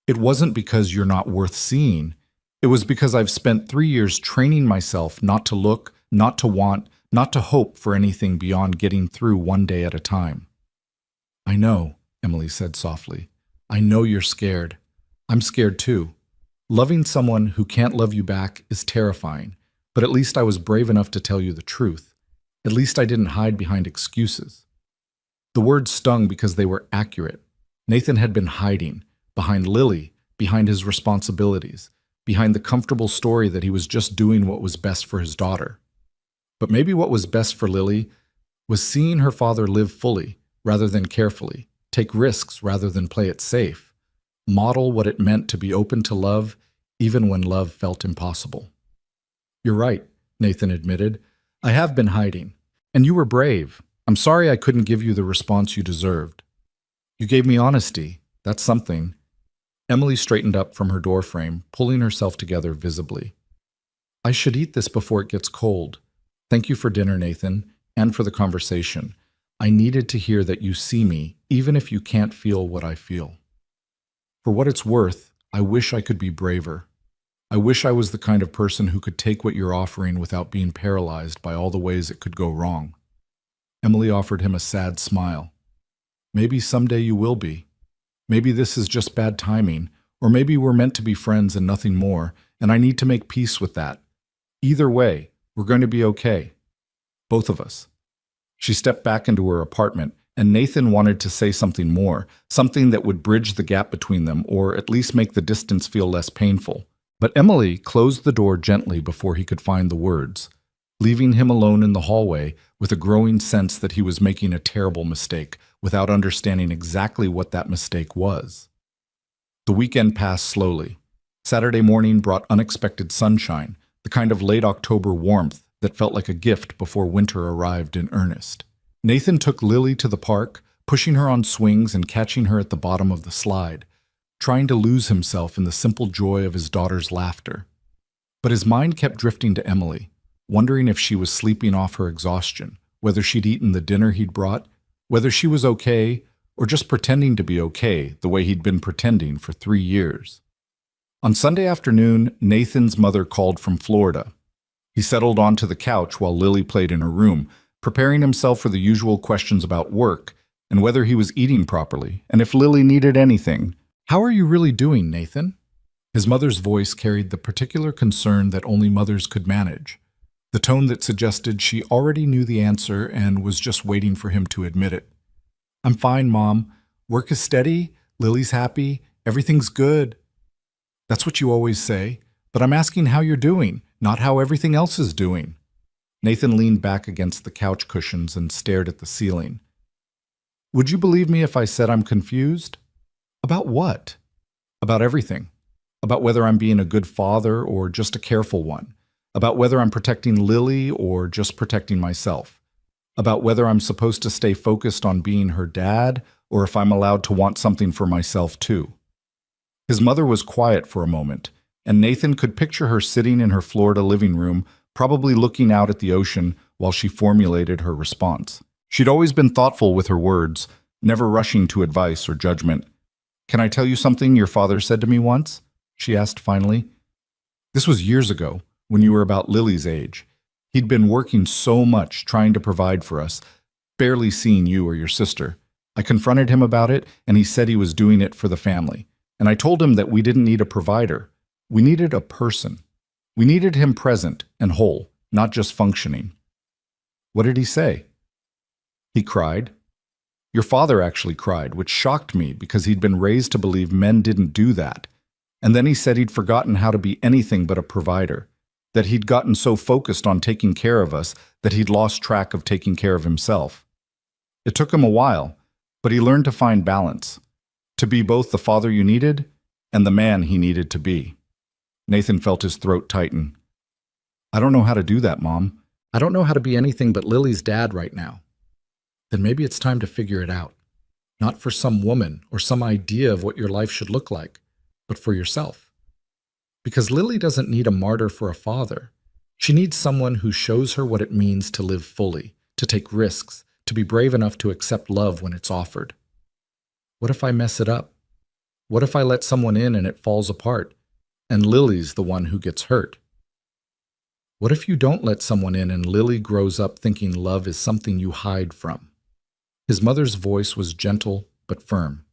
it wasn't because you're not worth seeing. It was because I've spent 3 years training myself not to look, not to want, not to hope for anything beyond getting through one day at a time." "I know," Emily said softly. "I know you're scared. I'm scared too. Loving someone who can't love you back is terrifying, but at least I was brave enough to tell you the truth. At least I didn't hide behind excuses." The words stung because they were accurate. Nathan had been hiding, behind Lily, behind his responsibilities, behind the comfortable story that he was just doing what was best for his daughter. But maybe what was best for Lily was seeing her father live fully rather than carefully, take risks rather than play it safe, model what it meant to be open to love even when love felt impossible. "You're right," Nathan admitted. "I have been hiding. And you were brave. I'm sorry I couldn't give you the response you deserved. You gave me honesty. That's something." Emily straightened up from her doorframe, pulling herself together visibly. "I should eat this before it gets cold. Thank you for dinner, Nathan, and for the conversation. I needed to hear that you see me, even if you can't feel what I feel. For what it's worth, I wish I could be braver. I wish I was the kind of person who could take what you're offering without being paralyzed by all the ways it could go wrong." Emily offered him a sad smile. "Maybe someday you will be. Maybe this is just bad timing, or maybe we're meant to be friends and nothing more, and I need to make peace with that. Either way, we're going to be okay. Both of us." She stepped back into her apartment, and Nathan wanted to say something more, something that would bridge the gap between them or at least make the distance feel less painful. But Emily closed the door gently before he could find the words, leaving him alone in the hallway with a growing sense that he was making a terrible mistake without understanding exactly what that mistake was. The weekend passed slowly. Saturday morning brought unexpected sunshine, the kind of late October warmth that felt like a gift before winter arrived in earnest. Nathan took Lily to the park, pushing her on swings and catching her at the bottom of the slide, trying to lose himself in the simple joy of his daughter's laughter. But his mind kept drifting to Emily, wondering if she was sleeping off her exhaustion, whether she'd eaten the dinner he'd brought, whether she was okay, or just pretending to be okay the way he'd been pretending for 3 years. On Sunday afternoon, Nathan's mother called from Florida. He settled onto the couch while Lily played in her room, preparing himself for the usual questions about work and whether he was eating properly, and if Lily needed anything. "How are you really doing, Nathan?" His mother's voice carried the particular concern that only mothers could manage, the tone that suggested she already knew the answer and was just waiting for him to admit it. "I'm fine, Mom. Work is steady, Lily's happy, everything's good." "That's what you always say, but I'm asking how you're doing, not how everything else is doing." Nathan leaned back against the couch cushions and stared at the ceiling. "Would you believe me if I said I'm confused?" "About what?" "About everything. About whether I'm being a good father or just a careful one. About whether I'm protecting Lily or just protecting myself. About whether I'm supposed to stay focused on being her dad or if I'm allowed to want something for myself too." His mother was quiet for a moment, and Nathan could picture her sitting in her Florida living room, probably looking out at the ocean while she formulated her response. She'd always been thoughtful with her words, never rushing to advice or judgment. "Can I tell you something your father said to me once?" she asked finally. "This was years ago, when you were about Lily's age. He'd been working so much trying to provide for us, barely seeing you or your sister. I confronted him about it, and he said he was doing it for the family. And I told him that we didn't need a provider. We needed a person. We needed him present and whole, not just functioning." "What did he say?" "He cried. Your father actually cried, which shocked me because he'd been raised to believe men didn't do that. And then he said he'd forgotten how to be anything but a provider, that he'd gotten so focused on taking care of us that he'd lost track of taking care of himself. It took him a while, but he learned to find balance, to be both the father you needed and the man he needed to be." Nathan felt his throat tighten. "I don't know how to do that, Mom. I don't know how to be anything but Lily's dad right now." "Then maybe it's time to figure it out. Not for some woman or some idea of what your life should look like, but for yourself. Because Lily doesn't need a martyr for a father. She needs someone who shows her what it means to live fully, to take risks, to be brave enough to accept love when it's offered. What if I mess it up? What if I let someone in and it falls apart, and Lily's the one who gets hurt? What if you don't let someone in and Lily grows up thinking love is something you hide from?" His mother's voice was gentle but firm.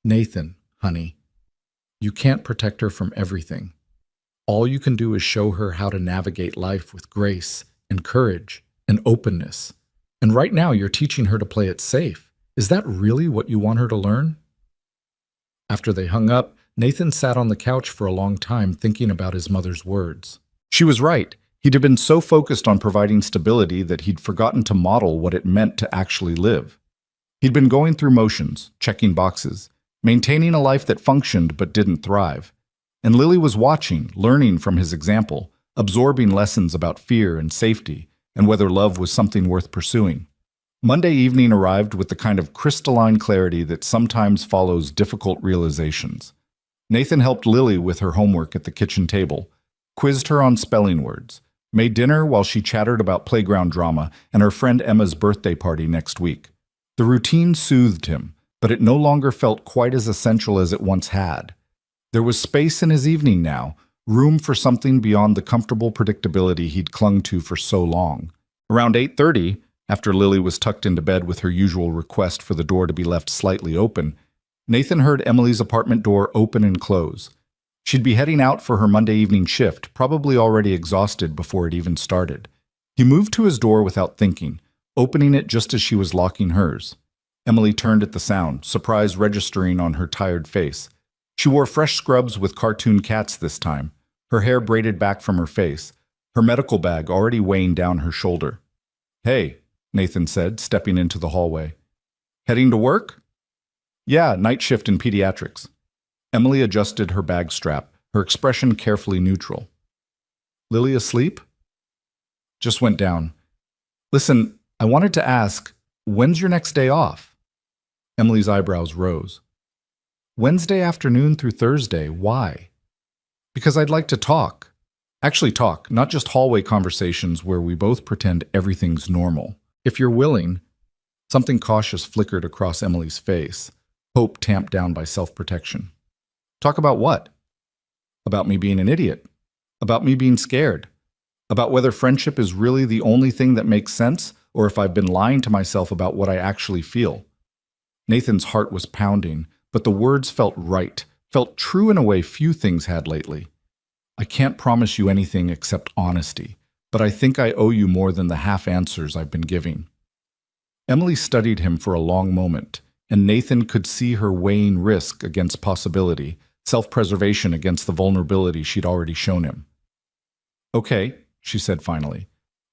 "Nathan, honey, you can't protect her from everything. All you can do is show her how to navigate life with grace and courage and openness. And right now you're teaching her to play it safe. Is that really what you want her to learn?" After they hung up, Nathan sat on the couch for a long time thinking about his mother's words. She was right. He'd been so focused on providing stability that he'd forgotten to model what it meant to actually live. He'd been going through motions, checking boxes, maintaining a life that functioned but didn't thrive. And Lily was watching, learning from his example, absorbing lessons about fear and safety, and whether love was something worth pursuing. Monday evening arrived with the kind of crystalline clarity that sometimes follows difficult realizations. Nathan helped Lily with her homework at the kitchen table, quizzed her on spelling words, made dinner while she chattered about playground drama and her friend Emma's birthday party next week. The routine soothed him, but it no longer felt quite as essential as it once had. There was space in his evening now, room for something beyond the comfortable predictability he'd clung to for so long. Around 8:30, after Lily was tucked into bed with her usual request for the door to be left slightly open, Nathan heard Emily's apartment door open and close. She'd be heading out for her Monday evening shift, probably already exhausted before it even started. He moved to his door without thinking, opening it just as she was locking hers. Emily turned at the sound, surprise registering on her tired face. She wore fresh scrubs with cartoon cats this time, her hair braided back from her face, her medical bag already weighing down her shoulder. "Hey," Nathan said, stepping into the hallway. "Heading to work?" "Yeah, night shift in pediatrics." Emily adjusted her bag strap, her expression carefully neutral. "Lily asleep?" "Just went down. Listen, I wanted to ask, when's your next day off?" Emily's eyebrows rose. "Wednesday afternoon through Thursday. Why?" "Because I'd like to talk. Actually talk, not just hallway conversations where we both pretend everything's normal. If you're willing." Something cautious flickered across Emily's face, hope tamped down by self-protection. "Talk about what?" "About me being an idiot. About me being scared. About whether friendship is really the only thing that makes sense, or if I've been lying to myself about what I actually feel." Nathan's heart was pounding, but the words felt right, felt true in a way few things had lately. "I can't promise you anything except honesty, but I think I owe you more than the half answers I've been giving." Emily studied him for a long moment, and Nathan could see her weighing risk against possibility, self-preservation against the vulnerability she'd already shown him. "Okay," she said finally.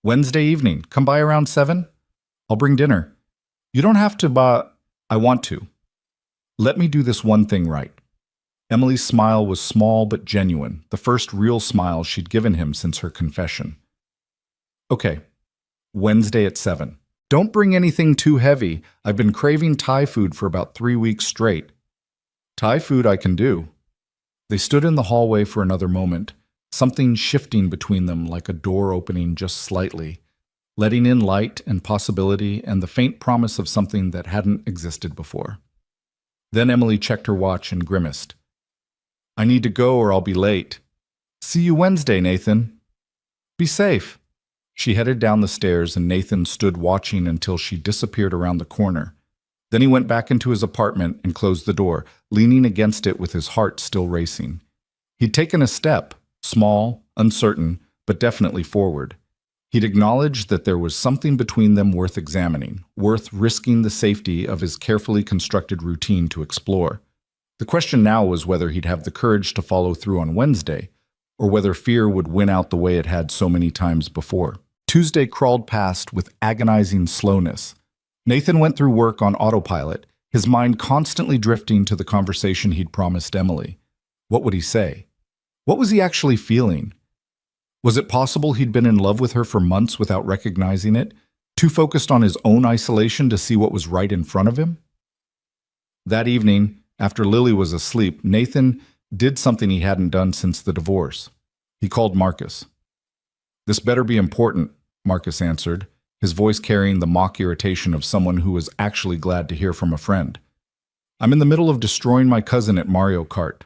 "Wednesday evening, come by around 7? I'll bring dinner. You don't have to, but I want to. Let me do this one thing right." Emily's smile was small but genuine, the first real smile she'd given him since her confession. "Okay, Wednesday at 7. Don't bring anything too heavy. I've been craving Thai food for about 3 weeks straight." "Thai food I can do." They stood in the hallway for another moment, something shifting between them like a door opening just slightly, letting in light and possibility and the faint promise of something that hadn't existed before. Then Emily checked her watch and grimaced. "I need to go or I'll be late." "See you Wednesday, Nathan." "Be safe." She headed down the stairs and Nathan stood watching until she disappeared around the corner. Then he went back into his apartment and closed the door, leaning against it with his heart still racing. He'd taken a step, small, uncertain, but definitely forward. He'd acknowledged that there was something between them worth examining, worth risking the safety of his carefully constructed routine to explore. The question now was whether he'd have the courage to follow through on Wednesday, or whether fear would win out the way it had so many times before. Tuesday crawled past with agonizing slowness. Nathan went through work on autopilot, his mind constantly drifting to the conversation he'd promised Emily. What would he say? What was he actually feeling? Was it possible he'd been in love with her for months without recognizing it, too focused on his own isolation to see what was right in front of him? That evening, after Lily was asleep, Nathan did something he hadn't done since the divorce. He called Marcus. "This better be important," Marcus answered, his voice carrying the mock irritation of someone who was actually glad to hear from a friend. "I'm in the middle of destroying my cousin at Mario Kart."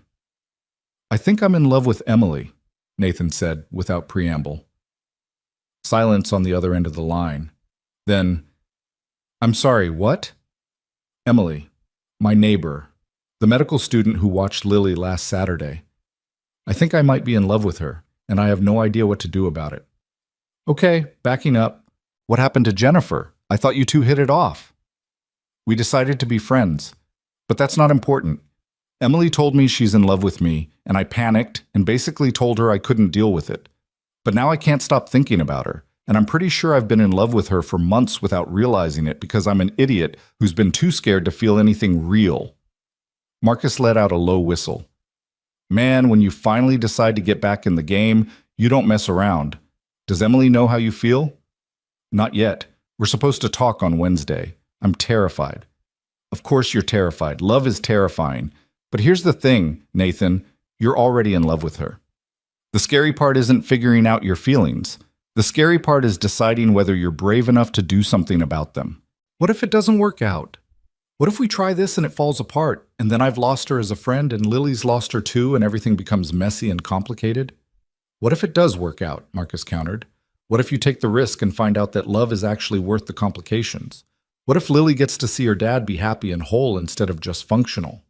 "I think I'm in love with Emily," Nathan said without preamble. Silence on the other end of the line. Then, "I'm sorry, what?" "Emily, my neighbor, the medical student who watched Lily last Saturday. I think I might be in love with her, and I have no idea what to do about it." "Okay, backing up. What happened to Jennifer? I thought you two hit it off." "We decided to be friends, but that's not important. Emily told me she's in love with me, and I panicked and basically told her I couldn't deal with it. But now I can't stop thinking about her, and I'm pretty sure I've been in love with her for months without realizing it because I'm an idiot who's been too scared to feel anything real." Marcus let out a low whistle. "Man, when you finally decide to get back in the game, you don't mess around. Does Emily know how you feel?" "Not yet. We're supposed to talk on Wednesday. I'm terrified." "Of course you're terrified. Love is terrifying. But here's the thing, Nathan, you're already in love with her. The scary part isn't figuring out your feelings. The scary part is deciding whether you're brave enough to do something about them. What if it doesn't work out? What if we try this and it falls apart, and then I've lost her as a friend and Lily's lost her too and everything becomes messy and complicated? What if it does work out?" Marcus countered. "What if you take the risk and find out that love is actually worth the complications? What if Lily gets to see her dad be happy and whole instead of just functional?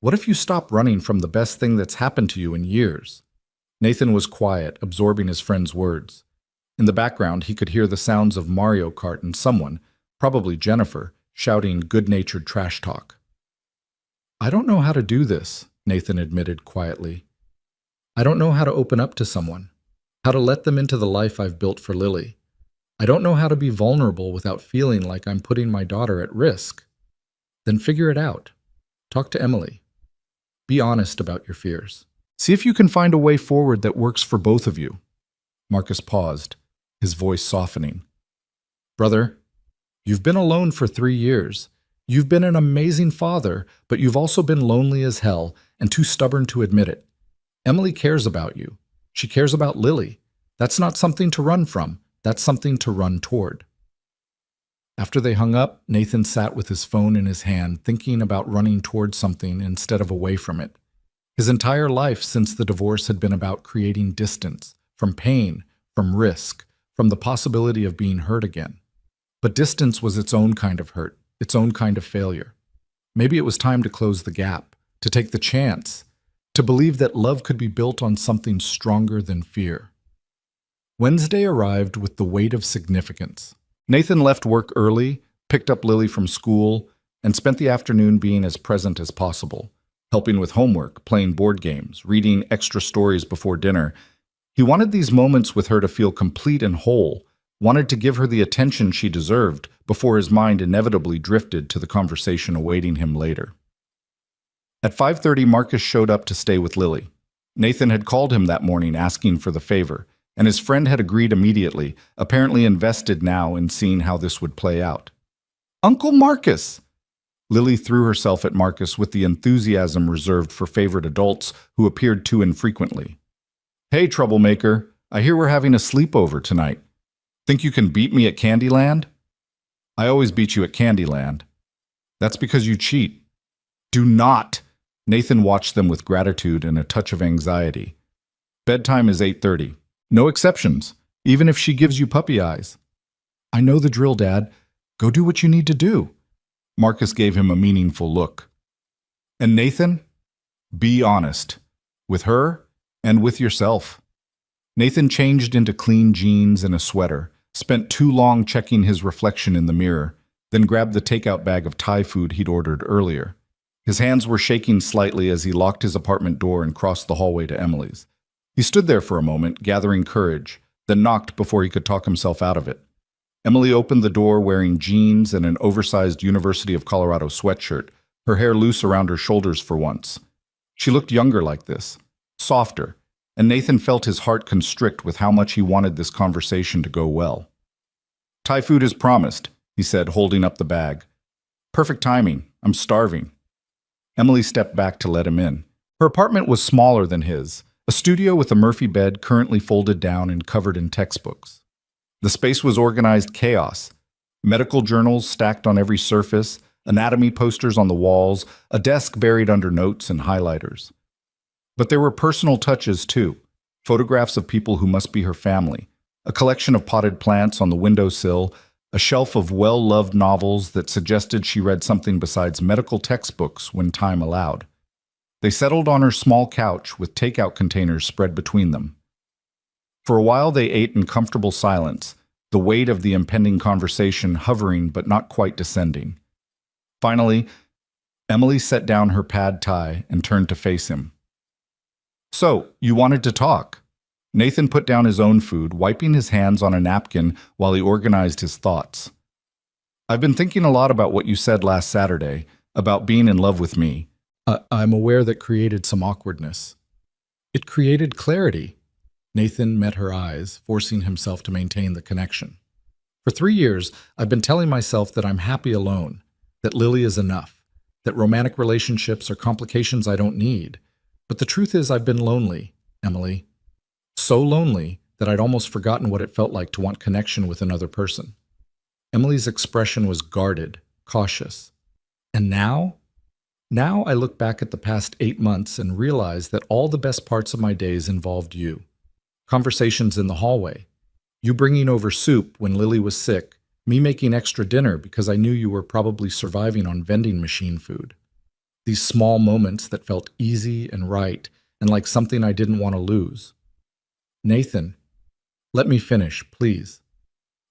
What if you stop running from the best thing that's happened to you in years?" Nathan was quiet, absorbing his friend's words. In the background, he could hear the sounds of Mario Kart and someone, probably Jennifer, shouting good-natured trash talk. "I don't know how to do this," Nathan admitted quietly. "I don't know how to open up to someone, how to let them into the life I've built for Lily. I don't know how to be vulnerable without feeling like I'm putting my daughter at risk." "Then figure it out. Talk to Emily. Be honest about your fears. See if you can find a way forward that works for both of you." Marcus paused, his voice softening. "Brother, you've been alone for 3 years. You've been an amazing father, but you've also been lonely as hell and too stubborn to admit it. Emily cares about you. She cares about Lily. That's not something to run from. That's something to run toward." After they hung up, Nathan sat with his phone in his hand, thinking about running toward something instead of away from it. His entire life since the divorce had been about creating distance, from pain, from risk, from the possibility of being hurt again. But distance was its own kind of hurt, its own kind of failure. Maybe it was time to close the gap, to take the chance, to believe that love could be built on something stronger than fear. Wednesday arrived with the weight of significance. Nathan left work early, picked up Lily from school, and spent the afternoon being as present as possible, helping with homework, playing board games, reading extra stories before dinner. He wanted these moments with her to feel complete and whole, wanted to give her the attention she deserved before his mind inevitably drifted to the conversation awaiting him later. At 5:30, Marcus showed up to stay with Lily. Nathan had called him that morning asking for the favor, and his friend had agreed immediately, apparently invested now in seeing how this would play out. "Uncle Marcus!" Lily threw herself at Marcus with the enthusiasm reserved for favorite adults who appeared too infrequently. Hey, troublemaker, I hear we're having a sleepover tonight. Think you can beat me at Candyland? I always beat you at Candyland. That's because you cheat. Do not. Nathan watched them with gratitude and a touch of anxiety. Bedtime is 8:30. No exceptions, even if she gives you puppy eyes. I know the drill, Dad. Go do what you need to do. Marcus gave him a meaningful look. And Nathan, be honest. With her and with yourself. Nathan changed into clean jeans and a sweater, spent too long checking his reflection in the mirror, then grabbed the takeout bag of Thai food he'd ordered earlier. His hands were shaking slightly as he locked his apartment door and crossed the hallway to Emily's. He stood there for a moment, gathering courage, then knocked before he could talk himself out of it. Emily opened the door wearing jeans and an oversized University of Colorado sweatshirt, her hair loose around her shoulders for once. She looked younger like this, softer, and Nathan felt his heart constrict with how much he wanted this conversation to go well. Thai food as promised, he said, holding up the bag. Perfect timing. I'm starving. Emily stepped back to let him in. Her apartment was smaller than his, a studio with a Murphy bed currently folded down and covered in textbooks. The space was organized chaos. Medical journals stacked on every surface, anatomy posters on the walls, a desk buried under notes and highlighters. But there were personal touches too. Photographs of people who must be her family, a collection of potted plants on the windowsill, a shelf of well-loved novels that suggested she read something besides medical textbooks when time allowed. They settled on her small couch with takeout containers spread between them. For a while they ate in comfortable silence, the weight of the impending conversation hovering but not quite descending. Finally, Emily set down her pad thai and turned to face him. So, you wanted to talk? Nathan put down his own food, wiping his hands on a napkin while he organized his thoughts. I've been thinking a lot about what you said last Saturday, about being in love with me. I'm aware that created some awkwardness. It created clarity. Nathan met her eyes, forcing himself to maintain the connection. For 3 years, I've been telling myself that I'm happy alone, that Lily is enough, that romantic relationships are complications I don't need. But the truth is I've been lonely, Emily. So lonely that I'd almost forgotten what it felt like to want connection with another person. Emily's expression was guarded, cautious. And now? Now I look back at the past 8 months and realize that all the best parts of my days involved you. Conversations in the hallway. You bringing over soup when Lily was sick. Me making extra dinner because I knew you were probably surviving on vending machine food. These small moments that felt easy and right and like something I didn't want to lose. Nathan, let me finish, please.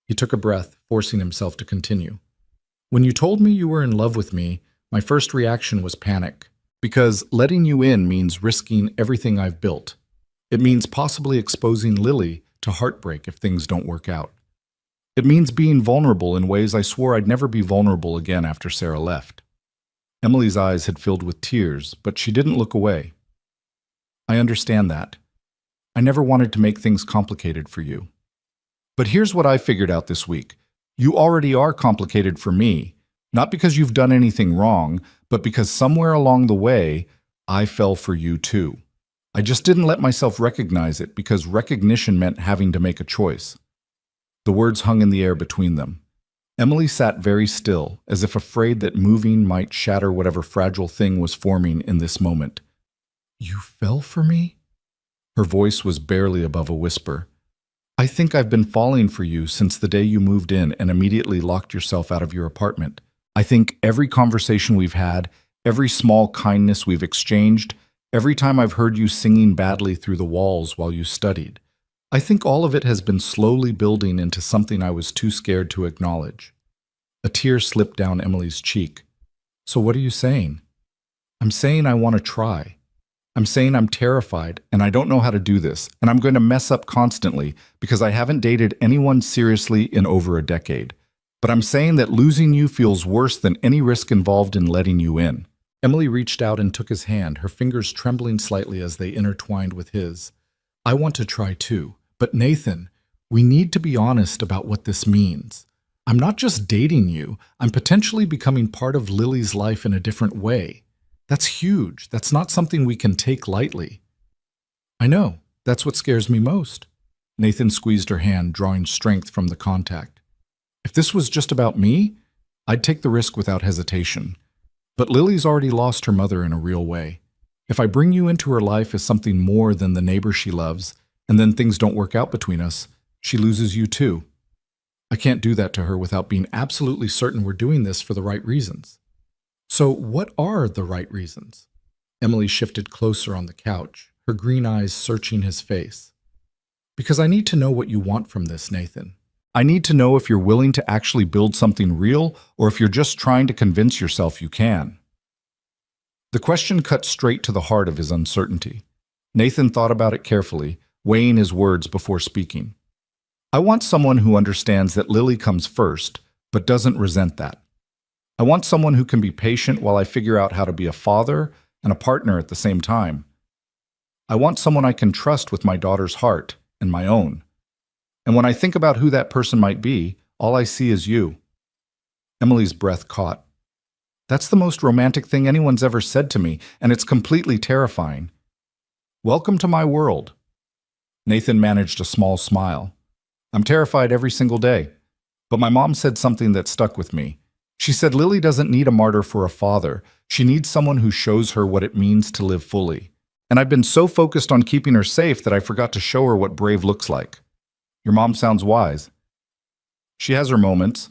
He took a breath, forcing himself to continue. When you told me you were in love with me, my first reaction was panic, because letting you in means risking everything I've built. It means possibly exposing Lily to heartbreak if things don't work out. It means being vulnerable in ways I swore I'd never be vulnerable again after Sarah left. Emily's eyes had filled with tears, but she didn't look away. I understand that. I never wanted to make things complicated for you. But here's what I figured out this week. You already are complicated for me, not because you've done anything wrong, but because somewhere along the way, I fell for you too. I just didn't let myself recognize it because recognition meant having to make a choice. The words hung in the air between them. Emily sat very still, as if afraid that moving might shatter whatever fragile thing was forming in this moment. You fell for me? Her voice was barely above a whisper. I think I've been falling for you since the day you moved in and immediately locked yourself out of your apartment. I think every conversation we've had, every small kindness we've exchanged, every time I've heard you singing badly through the walls while you studied, I think all of it has been slowly building into something I was too scared to acknowledge. A tear slipped down Emily's cheek. So what are you saying? I'm saying I want to try. I'm saying I'm terrified and I don't know how to do this, and I'm going to mess up constantly because I haven't dated anyone seriously in over a decade. But I'm saying that losing you feels worse than any risk involved in letting you in. Emily reached out and took his hand, her fingers trembling slightly as they intertwined with his. I want to try too. But Nathan, we need to be honest about what this means. I'm not just dating you, I'm potentially becoming part of Lily's life in a different way. That's huge. That's not something we can take lightly. I know, That's what scares me most. Nathan squeezed her hand, drawing strength from the contact. If this was just about me, I'd take the risk without hesitation. But Lily's already lost her mother in a real way. If I bring you into her life as something more than the neighbor she loves, and then things don't work out between us, she loses you too. I can't do that to her without being absolutely certain we're doing this for the right reasons. So what are the right reasons? Emily shifted closer on the couch, her green eyes searching his face. Because I need to know what you want from this, Nathan. I need to know if you're willing to actually build something real or if you're just trying to convince yourself you can. The question cut straight to the heart of his uncertainty. Nathan thought about it carefully, weighing his words before speaking. I want someone who understands that Lily comes first, but doesn't resent that. I want someone who can be patient while I figure out how to be a father and a partner at the same time. I want someone I can trust with my daughter's heart and my own. And when I think about who that person might be, all I see is you. Emily's breath caught. That's the most romantic thing anyone's ever said to me, and it's completely terrifying. Welcome to my world. Nathan managed a small smile. I'm terrified every single day. But my mom said something that stuck with me. She said Lily doesn't need a martyr for a father. She needs someone who shows her what it means to live fully. And I've been so focused on keeping her safe that I forgot to show her what brave looks like. Your mom sounds wise. She has her moments.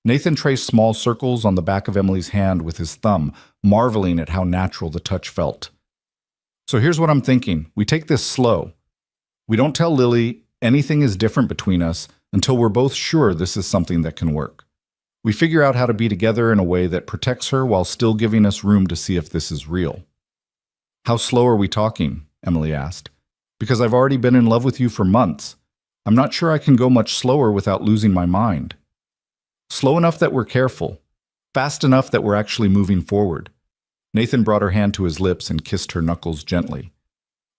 Nathan traced small circles on the back of Emily's hand with his thumb, marveling at how natural the touch felt. So here's what I'm thinking. We take this slow. We don't tell Lily anything is different between us until we're both sure this is something that can work. We figure out how to be together in a way that protects her while still giving us room to see if this is real. How slow are we talking? Emily asked. Because I've already been in love with you for months. I'm not sure I can go much slower without losing my mind. Slow enough that we're careful. Fast enough that we're actually moving forward. Nathan brought her hand to his lips and kissed her knuckles gently.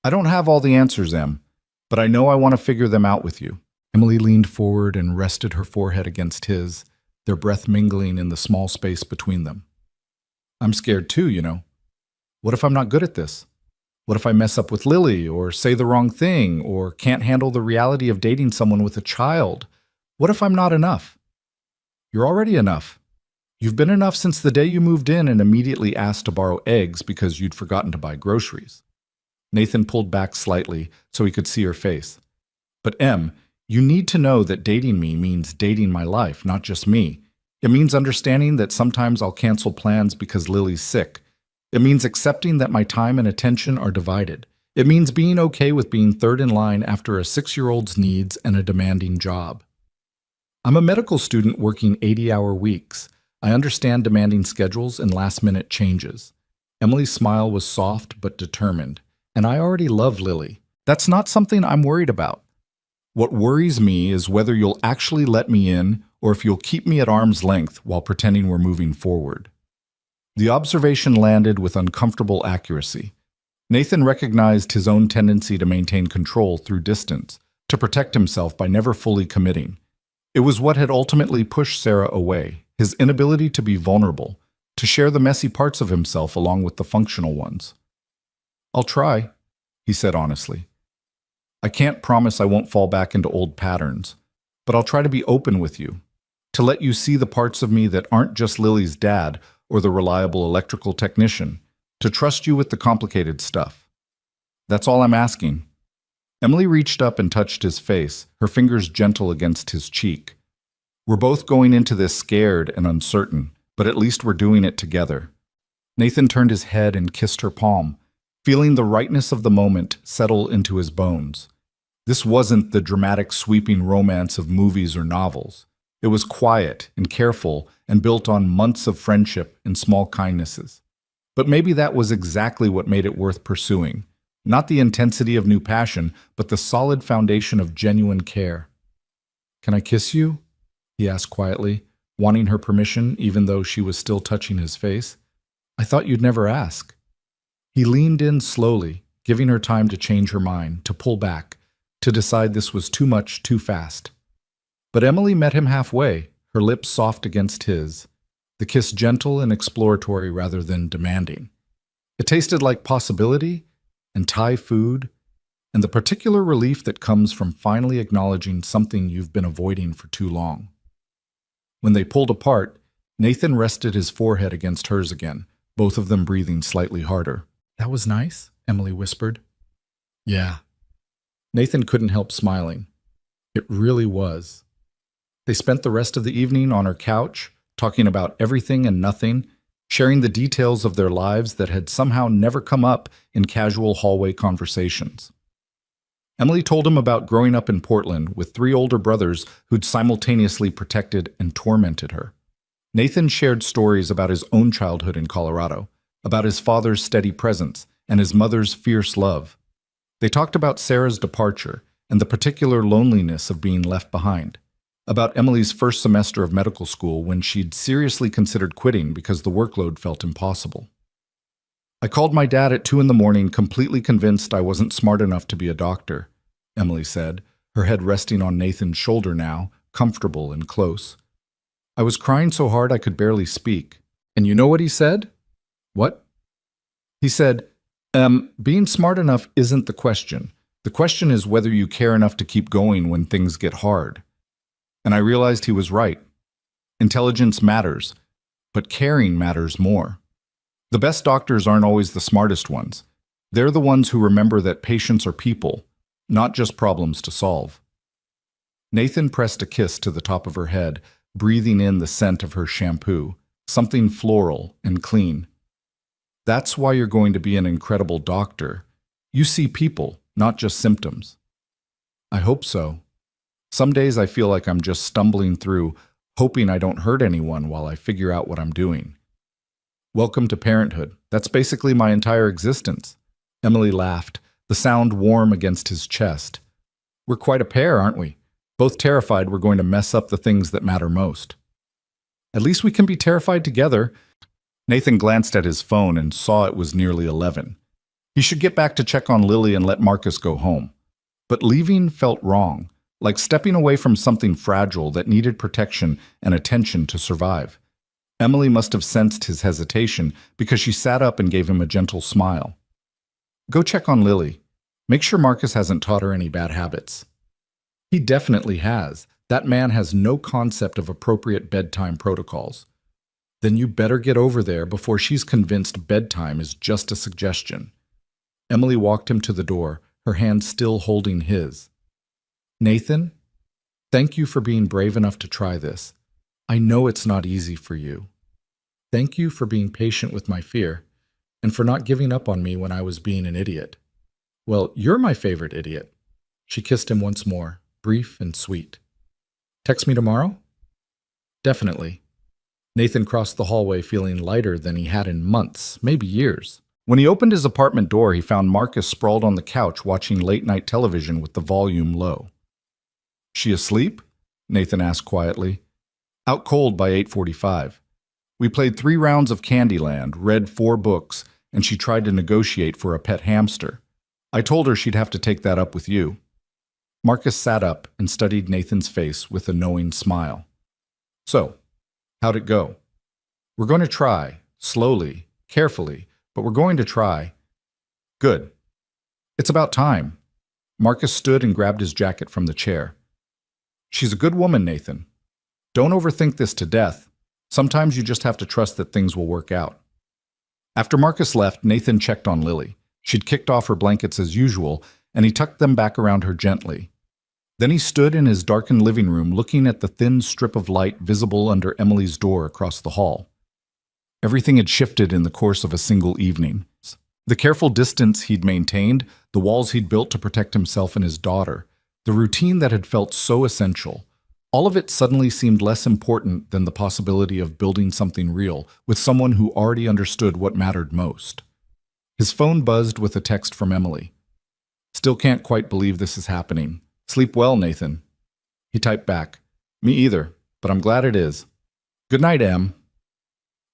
I don't have all the answers, Em, but I know I want to figure them out with you. Emily leaned forward and rested her forehead against his, their breath mingling in the small space between them. I'm scared too, you know. What if I'm not good at this? What if I mess up with Lily, or say the wrong thing, or can't handle the reality of dating someone with a child? What if I'm not enough? You're already enough. You've been enough since the day you moved in and immediately asked to borrow eggs because you'd forgotten to buy groceries. Nathan pulled back slightly so he could see her face. But Em, you need to know that dating me means dating my life, not just me. It means understanding that sometimes I'll cancel plans because Lily's sick. It means accepting that my time and attention are divided. It means being okay with being third in line after a 6-year-old's needs and a demanding job. I'm a medical student working 80-hour weeks. I understand demanding schedules and last-minute changes. Emily's smile was soft but determined, and I already love Lily. That's not something I'm worried about. What worries me is whether you'll actually let me in or if you'll keep me at arm's length while pretending we're moving forward. The observation landed with uncomfortable accuracy. Nathan recognized his own tendency to maintain control through distance, to protect himself by never fully committing. It was what had ultimately pushed Sarah away, his inability to be vulnerable, to share the messy parts of himself along with the functional ones. I'll try, he said honestly. I can't promise I won't fall back into old patterns, but I'll try to be open with you, to let you see the parts of me that aren't just Lily's dad or the reliable electrical technician, to trust you with the complicated stuff. That's all I'm asking. Emily reached up and touched his face, her fingers gentle against his cheek. We're both going into this scared and uncertain, but at least we're doing it together. Nathan turned his head and kissed her palm, feeling the rightness of the moment settle into his bones. This wasn't the dramatic, sweeping romance of movies or novels. It was quiet and careful and built on months of friendship and small kindnesses. But maybe that was exactly what made it worth pursuing. Not the intensity of new passion, but the solid foundation of genuine care. Can I kiss you? He asked quietly, wanting her permission even though she was still touching his face. I thought you'd never ask. He leaned in slowly, giving her time to change her mind, to pull back, to decide this was too much too fast. But Emily met him halfway, her lips soft against his, the kiss gentle and exploratory rather than demanding. It tasted like possibility and Thai food and the particular relief that comes from finally acknowledging something you've been avoiding for too long. When they pulled apart, Nathan rested his forehead against hers again, both of them breathing slightly harder. "That was nice," Emily whispered. "Yeah." Nathan couldn't help smiling. It really was. They spent the rest of the evening on her couch, talking about everything and nothing, sharing the details of their lives that had somehow never come up in casual hallway conversations. Emily told him about growing up in Portland with 3 older brothers who'd simultaneously protected and tormented her. Nathan shared stories about his own childhood in Colorado, about his father's steady presence and his mother's fierce love. They talked about Sarah's departure and the particular loneliness of being left behind, about Emily's first semester of medical school when she'd seriously considered quitting because the workload felt impossible. "I called my dad at 2 in the morning, completely convinced I wasn't smart enough to be a doctor," Emily said, her head resting on Nathan's shoulder now, comfortable and close. "I was crying so hard I could barely speak. And you know what he said?" "What?" "He said, being smart enough isn't the question. The question is whether you care enough to keep going when things get hard." And I realized he was right. Intelligence matters, but caring matters more. The best doctors aren't always the smartest ones. They're the ones who remember that patients are people, not just problems to solve. Nathan pressed a kiss to the top of her head, breathing in the scent of her shampoo, something floral and clean. "That's why you're going to be an incredible doctor. You see people, not just symptoms." "I hope so. Some days I feel like I'm just stumbling through, hoping I don't hurt anyone while I figure out what I'm doing." "Welcome to parenthood. That's basically my entire existence." Emily laughed, the sound warm against his chest. "We're quite a pair, aren't we? Both terrified we're going to mess up the things that matter most." "At least we can be terrified together." Nathan glanced at his phone and saw it was nearly 11. He should get back to check on Lily and let Marcus go home. But leaving felt wrong, like stepping away from something fragile that needed protection and attention to survive. Emily must have sensed his hesitation because she sat up and gave him a gentle smile. "Go check on Lily. Make sure Marcus hasn't taught her any bad habits." "He definitely has. That man has no concept of appropriate bedtime protocols." "Then you better get over there before she's convinced bedtime is just a suggestion." Emily walked him to the door, her hand still holding his. "Nathan, thank you for being brave enough to try this. I know it's not easy for you. Thank you for being patient with my fear, and for not giving up on me when I was being an idiot. Well, you're my favorite idiot." She kissed him once more, brief and sweet. "Text me tomorrow?" "Definitely." Nathan crossed the hallway feeling lighter than he had in months, maybe years. When he opened his apartment door, he found Marcus sprawled on the couch watching late-night television with the volume low. "She asleep?" Nathan asked quietly. "Out cold by 8:45. We played 3 rounds of Candyland, read 4 books, and she tried to negotiate for a pet hamster. I told her she'd have to take that up with you." Marcus sat up and studied Nathan's face with a knowing smile. "So, how'd it go?" "We're going to try, slowly, carefully, but we're going to try." "Good. It's about time." Marcus stood and grabbed his jacket from the chair. "She's a good woman, Nathan. Don't overthink this to death. Sometimes you just have to trust that things will work out." After Marcus left, Nathan checked on Lily. She'd kicked off her blankets as usual, and he tucked them back around her gently. Then he stood in his darkened living room looking at the thin strip of light visible under Emily's door across the hall. Everything had shifted in the course of a single evening. The careful distance he'd maintained, the walls he'd built to protect himself and his daughter, the routine that had felt so essential, all of it suddenly seemed less important than the possibility of building something real with someone who already understood what mattered most. His phone buzzed with a text from Emily. "Still can't quite believe this is happening. Sleep well, Nathan." He typed back, "Me either, but I'm glad it is. Good night, Em."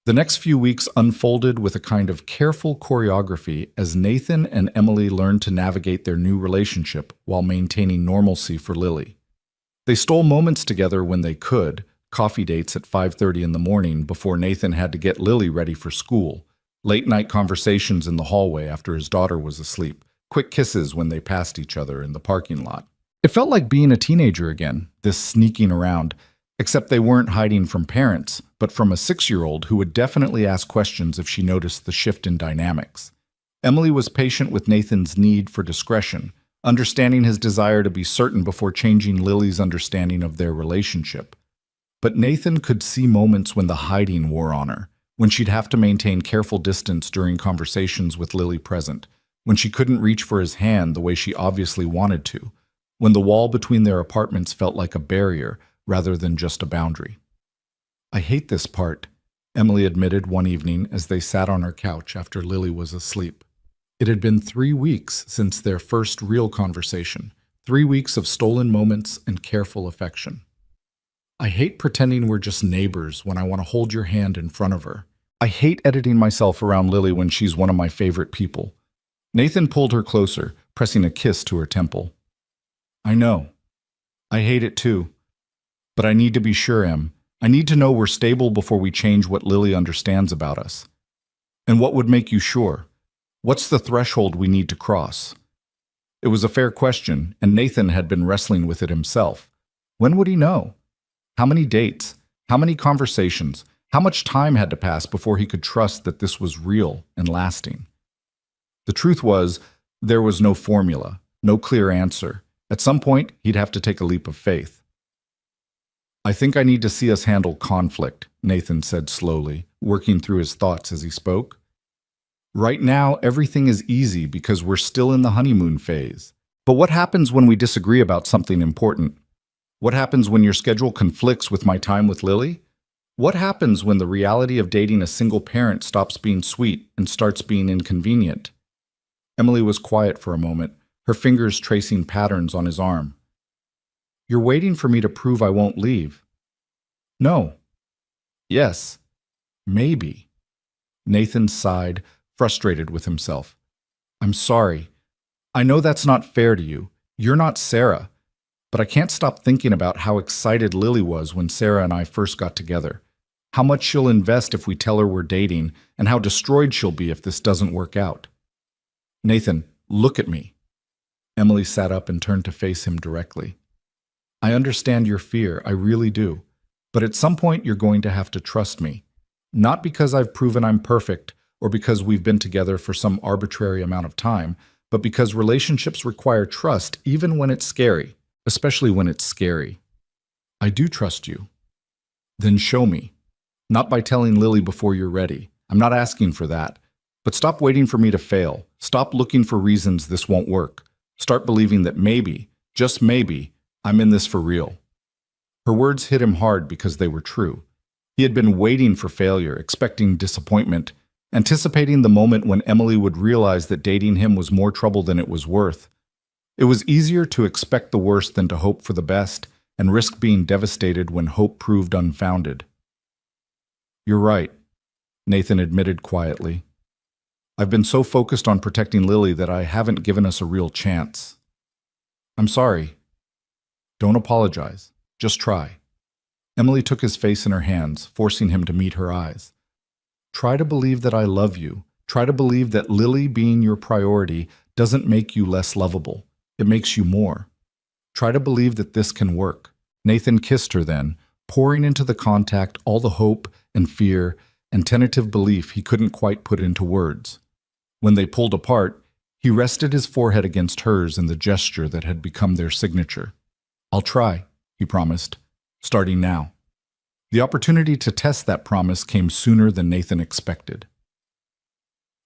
The next few weeks unfolded with a kind of careful choreography as Nathan and Emily learned to navigate their new relationship while maintaining normalcy for Lily. They stole moments together when they could, coffee dates at 5:30 in the morning before Nathan had to get Lily ready for school, late-night conversations in the hallway after his daughter was asleep, quick kisses when they passed each other in the parking lot. It felt like being a teenager again, this sneaking around, except they weren't hiding from parents, but from a 6-year-old who would definitely ask questions if she noticed the shift in dynamics. Emily was patient with Nathan's need for discretion, understanding his desire to be certain before changing Lily's understanding of their relationship. But Nathan could see moments when the hiding wore on her, when she'd have to maintain careful distance during conversations with Lily present, when she couldn't reach for his hand the way she obviously wanted to, when the wall between their apartments felt like a barrier rather than just a boundary. "I hate this part," Emily admitted one evening as they sat on her couch after Lily was asleep. It had been 3 weeks since their first real conversation, 3 weeks of stolen moments and careful affection. "I hate pretending we're just neighbors when I want to hold your hand in front of her. I hate editing myself around Lily when she's one of my favorite people." Nathan pulled her closer, pressing a kiss to her temple. "I know. I hate it too. But I need to be sure, Em. I need to know we're stable before we change what Lily understands about us. And what would make you sure? What's the threshold we need to cross?" It was a fair question, and Nathan had been wrestling with it himself. When would he know? How many dates? How many conversations? How much time had to pass before he could trust that this was real and lasting? The truth was, there was no formula, no clear answer. At some point, he'd have to take a leap of faith. "I think I need to see us handle conflict," Nathan said slowly, working through his thoughts as he spoke. "Right now, everything is easy because we're still in the honeymoon phase. But what happens when we disagree about something important? What happens when your schedule conflicts with my time with Lily? What happens when the reality of dating a single parent stops being sweet and starts being inconvenient?" Emily was quiet for a moment, her fingers tracing patterns on his arm. "You're waiting for me to prove I won't leave." "No." "Yes. Maybe." Nathan sighed, frustrated with himself. "I'm sorry. I know that's not fair to you. You're not Sarah. But I can't stop thinking about how excited Lily was when Sarah and I first got together. How much she'll invest if we tell her we're dating, and how destroyed she'll be if this doesn't work out." "Nathan, look at me." Emily sat up and turned to face him directly. "I understand your fear, I really do. But at some point you're going to have to trust me. Not because I've proven I'm perfect, or because we've been together for some arbitrary amount of time, but because relationships require trust even when it's scary, especially when it's scary. I do trust you." "Then show me. Not by telling Lily before you're ready. I'm not asking for that. But stop waiting for me to fail. Stop looking for reasons this won't work. Start believing that maybe, just maybe, I'm in this for real." Her words hit him hard because they were true. He had been waiting for failure, expecting disappointment, anticipating the moment when Emily would realize that dating him was more trouble than it was worth. It was easier to expect the worst than to hope for the best, and risk being devastated when hope proved unfounded. "You're right," Nathan admitted quietly. "I've been so focused on protecting Lily that I haven't given us a real chance. I'm sorry." "Don't apologize. Just try." Emily took his face in her hands, forcing him to meet her eyes. "Try to believe that I love you. Try to believe that Lily being your priority doesn't make you less lovable. It makes you more. Try to believe that this can work." Nathan kissed her then, pouring into the contact all the hope and fear and tentative belief he couldn't quite put into words. When they pulled apart, he rested his forehead against hers in the gesture that had become their signature. "I'll try," he promised, "starting now." The opportunity to test that promise came sooner than Nathan expected.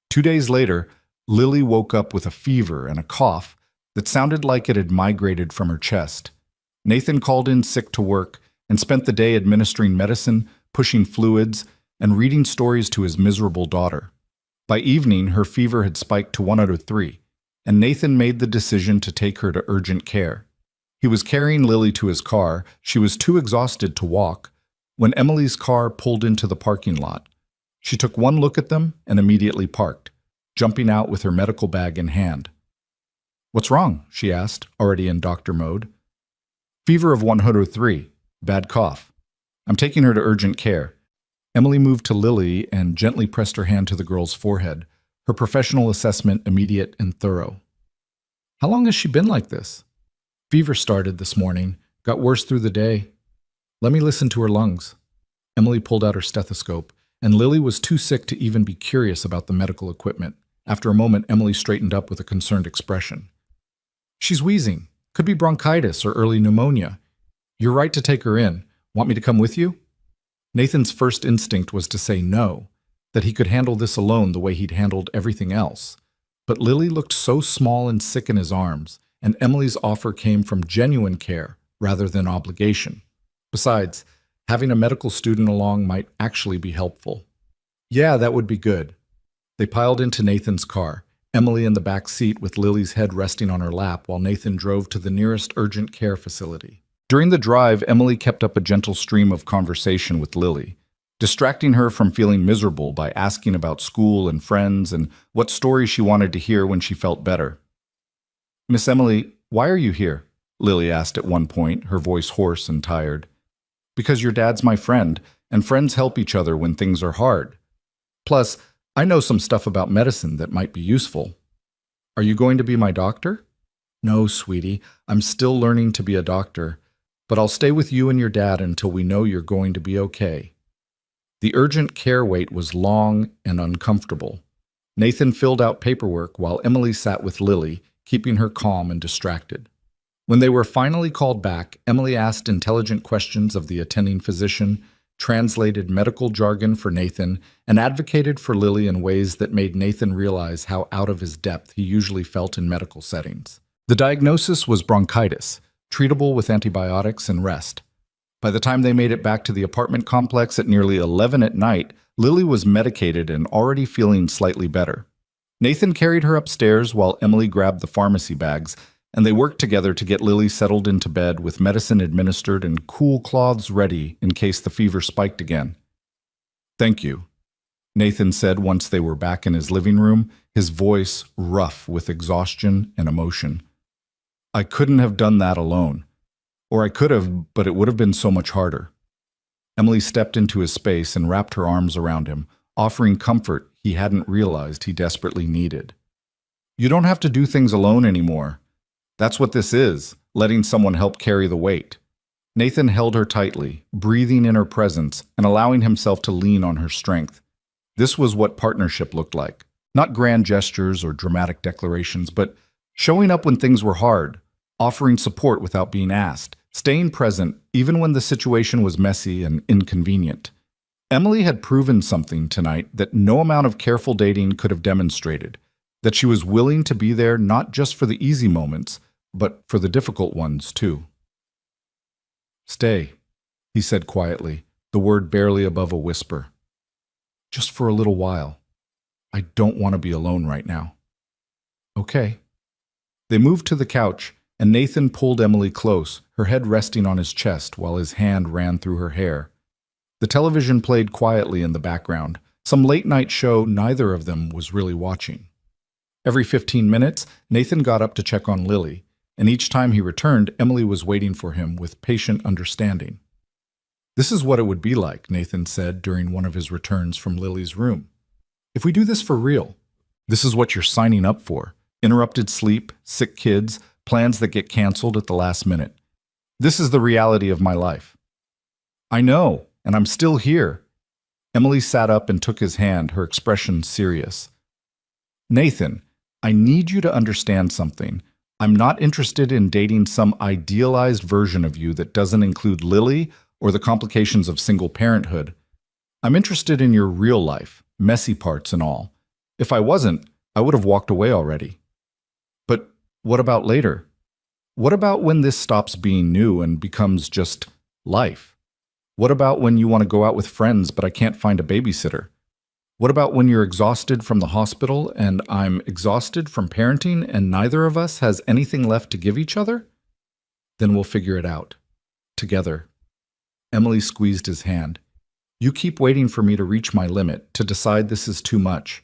2 days later, Lily woke up with a fever and a cough that sounded like it had migrated from her chest. Nathan called in sick to work and spent the day administering medicine, pushing fluids, and reading stories to his miserable daughter. By evening, her fever had spiked to 103, and Nathan made the decision to take her to urgent care. He was carrying Lily to his car. She was too exhausted to walk when Emily's car pulled into the parking lot. She took one look at them and immediately parked, jumping out with her medical bag in hand. "What's wrong?" she asked, already in doctor mode. "Fever of 103, bad cough. I'm taking her to urgent care." Emily moved to Lily and gently pressed her hand to the girl's forehead, her professional assessment immediate and thorough. How long has she been like this? Fever started this morning, got worse through the day. Let me listen to her lungs. Emily pulled out her stethoscope, and Lily was too sick to even be curious about the medical equipment. After a moment, Emily straightened up with a concerned expression. She's wheezing. Could be bronchitis or early pneumonia. You're right to take her in. Want me to come with you? Nathan's first instinct was to say no, that he could handle this alone the way he'd handled everything else. But Lily looked so small and sick in his arms, and Emily's offer came from genuine care rather than obligation. Besides, having a medical student along might actually be helpful. Yeah, that would be good. They piled into Nathan's car, Emily in the back seat with Lily's head resting on her lap while Nathan drove to the nearest urgent care facility. During the drive, Emily kept up a gentle stream of conversation with Lily, distracting her from feeling miserable by asking about school and friends and what story she wanted to hear when she felt better. Miss Emily, why are you here? Lily asked at one point, her voice hoarse and tired. Because your dad's my friend, and friends help each other when things are hard. Plus, I know some stuff about medicine that might be useful. Are you going to be my doctor? No, sweetie, I'm still learning to be a doctor, but I'll stay with you and your dad until we know you're going to be okay. The urgent care wait was long and uncomfortable. Nathan filled out paperwork while Emily sat with Lily, keeping her calm and distracted. When they were finally called back, Emily asked intelligent questions of the attending physician, translated medical jargon for Nathan, and advocated for Lily in ways that made Nathan realize how out of his depth he usually felt in medical settings. The diagnosis was bronchitis, treatable with antibiotics and rest. By the time they made it back to the apartment complex at nearly 11 at night, Lily was medicated and already feeling slightly better. Nathan carried her upstairs while Emily grabbed the pharmacy bags, and they worked together to get Lily settled into bed with medicine administered and cool cloths ready in case the fever spiked again. Thank you, Nathan said once they were back in his living room, his voice rough with exhaustion and emotion. I couldn't have done that alone. Or I could have, but it would have been so much harder. Emily stepped into his space and wrapped her arms around him, offering comfort he hadn't realized he desperately needed. You don't have to do things alone anymore. That's what this is, letting someone help carry the weight. Nathan held her tightly, breathing in her presence and allowing himself to lean on her strength. This was what partnership looked like. Not grand gestures or dramatic declarations, but showing up when things were hard, offering support without being asked, staying present even when the situation was messy and inconvenient. Emily had proven something tonight that no amount of careful dating could have demonstrated, that she was willing to be there not just for the easy moments, but for the difficult ones too. Stay, he said quietly, the word barely above a whisper. Just for a little while. I don't want to be alone right now. Okay. They moved to the couch, and Nathan pulled Emily close, her head resting on his chest while his hand ran through her hair. The television played quietly in the background, some late-night show neither of them was really watching. Every 15 minutes, Nathan got up to check on Lily, and each time he returned, Emily was waiting for him with patient understanding. This is what it would be like, Nathan said during one of his returns from Lily's room. If we do this for real, this is what you're signing up for. Interrupted sleep, sick kids, plans that get canceled at the last minute. This is the reality of my life. I know, and I'm still here. Emily sat up and took his hand, her expression serious. Nathan, I need you to understand something. I'm not interested in dating some idealized version of you that doesn't include Lily or the complications of single parenthood. I'm interested in your real life, messy parts and all. If I wasn't, I would have walked away already. But what about later? What about when this stops being new and becomes just life? What about when you want to go out with friends but I can't find a babysitter? What about when you're exhausted from the hospital and I'm exhausted from parenting and neither of us has anything left to give each other? Then we'll figure it out. Together. Emily squeezed his hand. You keep waiting for me to reach my limit, to decide this is too much.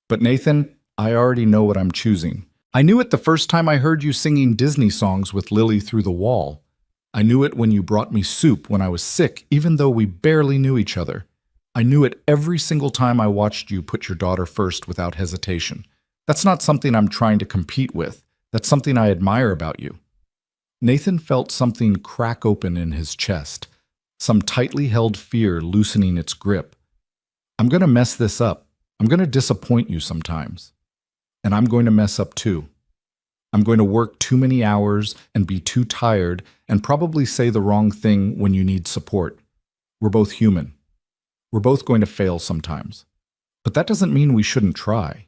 But Nathan, I already know what I'm choosing. I knew it the first time I heard you singing Disney songs with Lily through the wall. I knew it when you brought me soup when I was sick, even though we barely knew each other. I knew it every single time I watched you put your daughter first without hesitation. That's not something I'm trying to compete with. That's something I admire about you." Nathan felt something crack open in his chest, some tightly held fear loosening its grip. "I'm going to mess this up. I'm going to disappoint you sometimes. And I'm going to mess up too. I'm going to work too many hours and be too tired and probably say the wrong thing when you need support. We're both human. We're both going to fail sometimes. But that doesn't mean we shouldn't try."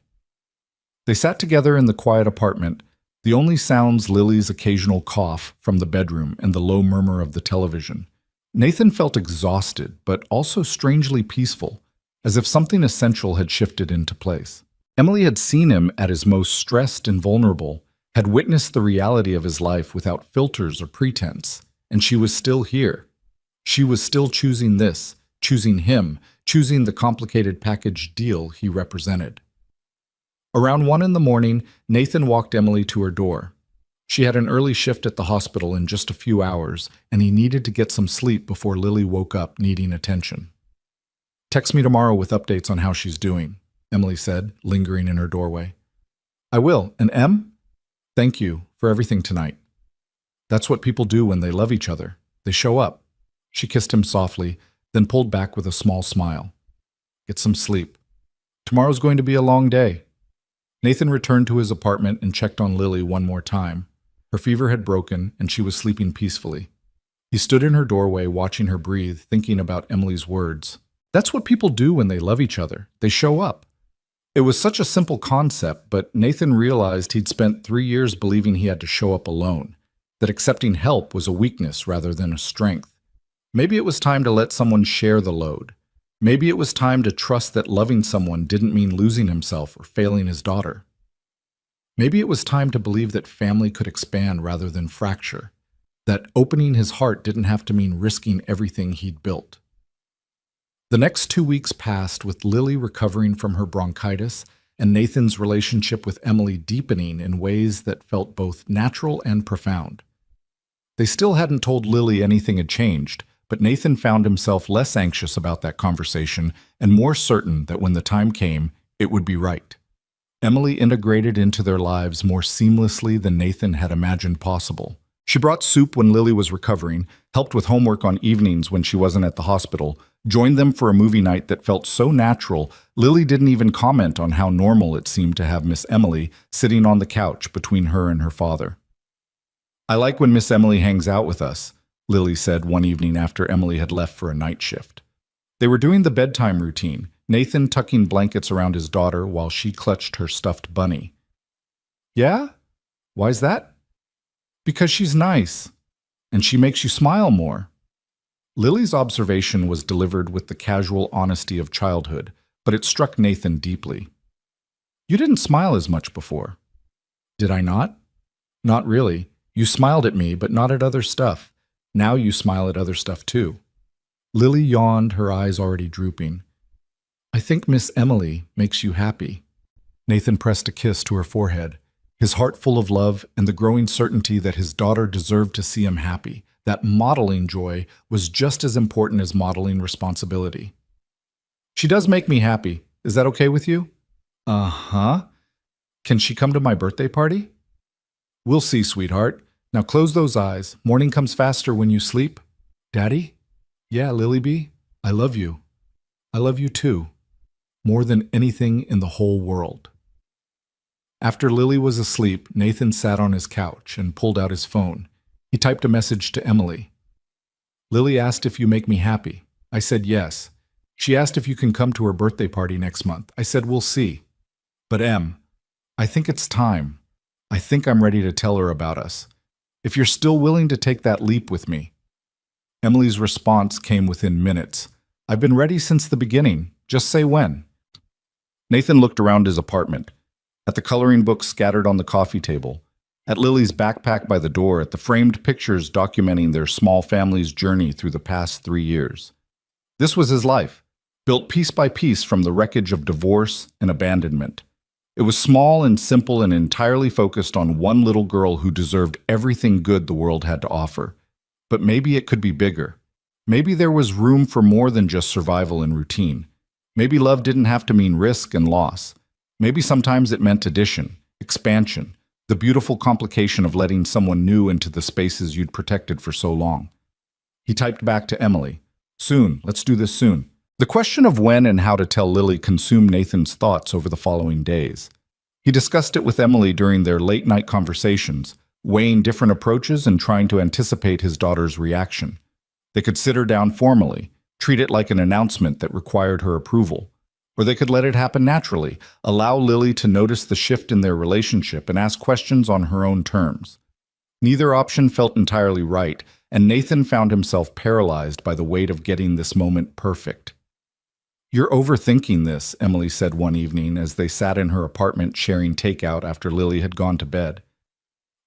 They sat together in the quiet apartment, the only sounds Lily's occasional cough from the bedroom and the low murmur of the television. Nathan felt exhausted, but also strangely peaceful, as if something essential had shifted into place. Emily had seen him at his most stressed and vulnerable, had witnessed the reality of his life without filters or pretense, and she was still here. She was still choosing this, choosing him, choosing the complicated package deal he represented. Around 1 in the morning, Nathan walked Emily to her door. She had an early shift at the hospital in just a few hours, and he needed to get some sleep before Lily woke up needing attention. "Text me tomorrow with updates on how she's doing," Emily said, lingering in her doorway. "I will. And Em? Thank you for everything tonight." That's what people do when they love each other. They show up. She kissed him softly, then pulled back with a small smile. "Get some sleep. Tomorrow's going to be a long day." Nathan returned to his apartment and checked on Lily one more time. Her fever had broken, and she was sleeping peacefully. He stood in her doorway, watching her breathe, thinking about Emily's words. That's what people do when they love each other. They show up. It was such a simple concept, but Nathan realized he'd spent 3 years believing he had to show up alone, that accepting help was a weakness rather than a strength. Maybe it was time to let someone share the load. Maybe it was time to trust that loving someone didn't mean losing himself or failing his daughter. Maybe it was time to believe that family could expand rather than fracture, that opening his heart didn't have to mean risking everything he'd built. The next 2 weeks passed with Lily recovering from her bronchitis and Nathan's relationship with Emily deepening in ways that felt both natural and profound. They still hadn't told Lily anything had changed, but Nathan found himself less anxious about that conversation and more certain that when the time came, it would be right. Emily integrated into their lives more seamlessly than Nathan had imagined possible. She brought soup when Lily was recovering, helped with homework on evenings when she wasn't at the hospital, joined them for a movie night that felt so natural, Lily didn't even comment on how normal it seemed to have Miss Emily sitting on the couch between her and her father. "I like when Miss Emily hangs out with us," Lily said one evening after Emily had left for a night shift. They were doing the bedtime routine, Nathan tucking blankets around his daughter while she clutched her stuffed bunny. "Yeah? Why's that?" "Because she's nice, and she makes you smile more." Lily's observation was delivered with the casual honesty of childhood, but it struck Nathan deeply. "You didn't smile as much before." "Did I not?" "Not really. You smiled at me, but not at other stuff. Now you smile at other stuff too." Lily yawned, her eyes already drooping. "I think Miss Emily makes you happy." Nathan pressed a kiss to her forehead, his heart full of love and the growing certainty that his daughter deserved to see him happy, that modeling joy was just as important as modeling responsibility. "She does make me happy. Is that okay with you?" "Uh-huh. Can she come to my birthday party?" "We'll see, sweetheart. Now close those eyes. Morning comes faster when you sleep." "Daddy?" "Yeah, Lily B. I love you. I love you too. More than anything in the whole world." After Lily was asleep, Nathan sat on his couch and pulled out his phone. He typed a message to Emily. "Lily asked if you make me happy. I said yes. She asked if you can come to her birthday party next month. I said we'll see. But Em, I think it's time. I think I'm ready to tell her about us. If you're still willing to take that leap with me." Emily's response came within minutes. "I've been ready since the beginning. Just say when." Nathan looked around his apartment, at the coloring books scattered on the coffee table, at Lily's backpack by the door, at the framed pictures documenting their small family's journey through the past 3 years. This was his life, built piece by piece from the wreckage of divorce and abandonment. It was small and simple and entirely focused on one little girl who deserved everything good the world had to offer. But maybe it could be bigger. Maybe there was room for more than just survival and routine. Maybe love didn't have to mean risk and loss. Maybe sometimes it meant addition, expansion, The beautiful complication of letting someone new into the spaces you'd protected for so long. He typed back to Emily, "Soon, let's do this soon." The question of when and how to tell Lily consumed Nathan's thoughts over the following days. He discussed it with Emily during their late-night conversations, weighing different approaches and trying to anticipate his daughter's reaction. They could sit her down formally, treat it like an announcement that required her approval. Or they could let it happen naturally, allow Lily to notice the shift in their relationship and ask questions on her own terms. Neither option felt entirely right, and Nathan found himself paralyzed by the weight of getting this moment perfect. "You're overthinking this," Emily said one evening as they sat in her apartment sharing takeout after Lily had gone to bed.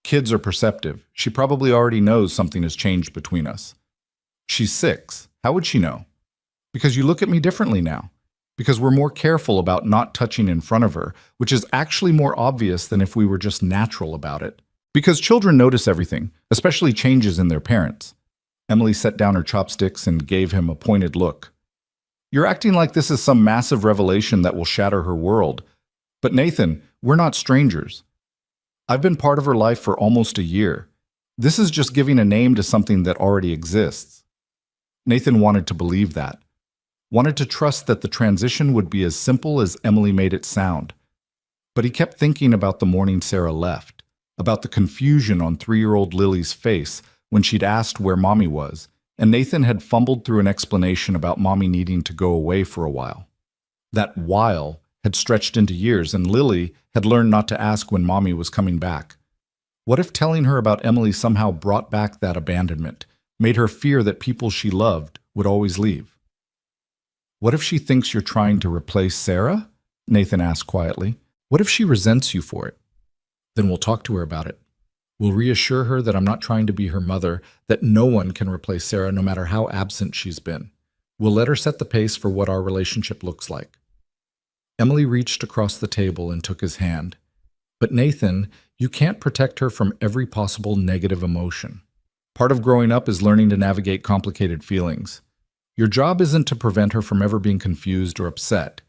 "Kids are perceptive. She probably already knows something has changed between us." "She's 6. How would she know?" "Because you look at me differently now. Because we're more careful about not touching in front of her, which is actually more obvious than if we were just natural about it. Because children notice everything, especially changes in their parents." Emily set down her chopsticks and gave him a pointed look. "You're acting like this is some massive revelation that will shatter her world. But Nathan, we're not strangers. I've been part of her life for almost a year. This is just giving a name to something that already exists." Nathan wanted to believe that. Wanted to trust that the transition would be as simple as Emily made it sound. But he kept thinking about the morning Sarah left, about the confusion on 3-year-old Lily's face when she'd asked where Mommy was, and Nathan had fumbled through an explanation about Mommy needing to go away for a while. That while had stretched into years, and Lily had learned not to ask when Mommy was coming back. What if telling her about Emily somehow brought back that abandonment, made her fear that people she loved would always leave? "What if she thinks you're trying to replace Sarah?" Nathan asked quietly. "What if she resents you for it?" "Then we'll talk to her about it. We'll reassure her that I'm not trying to be her mother, that no one can replace Sarah no matter how absent she's been. We'll let her set the pace for what our relationship looks like." Emily reached across the table and took his hand. "But Nathan, you can't protect her from every possible negative emotion. Part of growing up is learning to navigate complicated feelings. Your job isn't to prevent her from ever being confused or upset.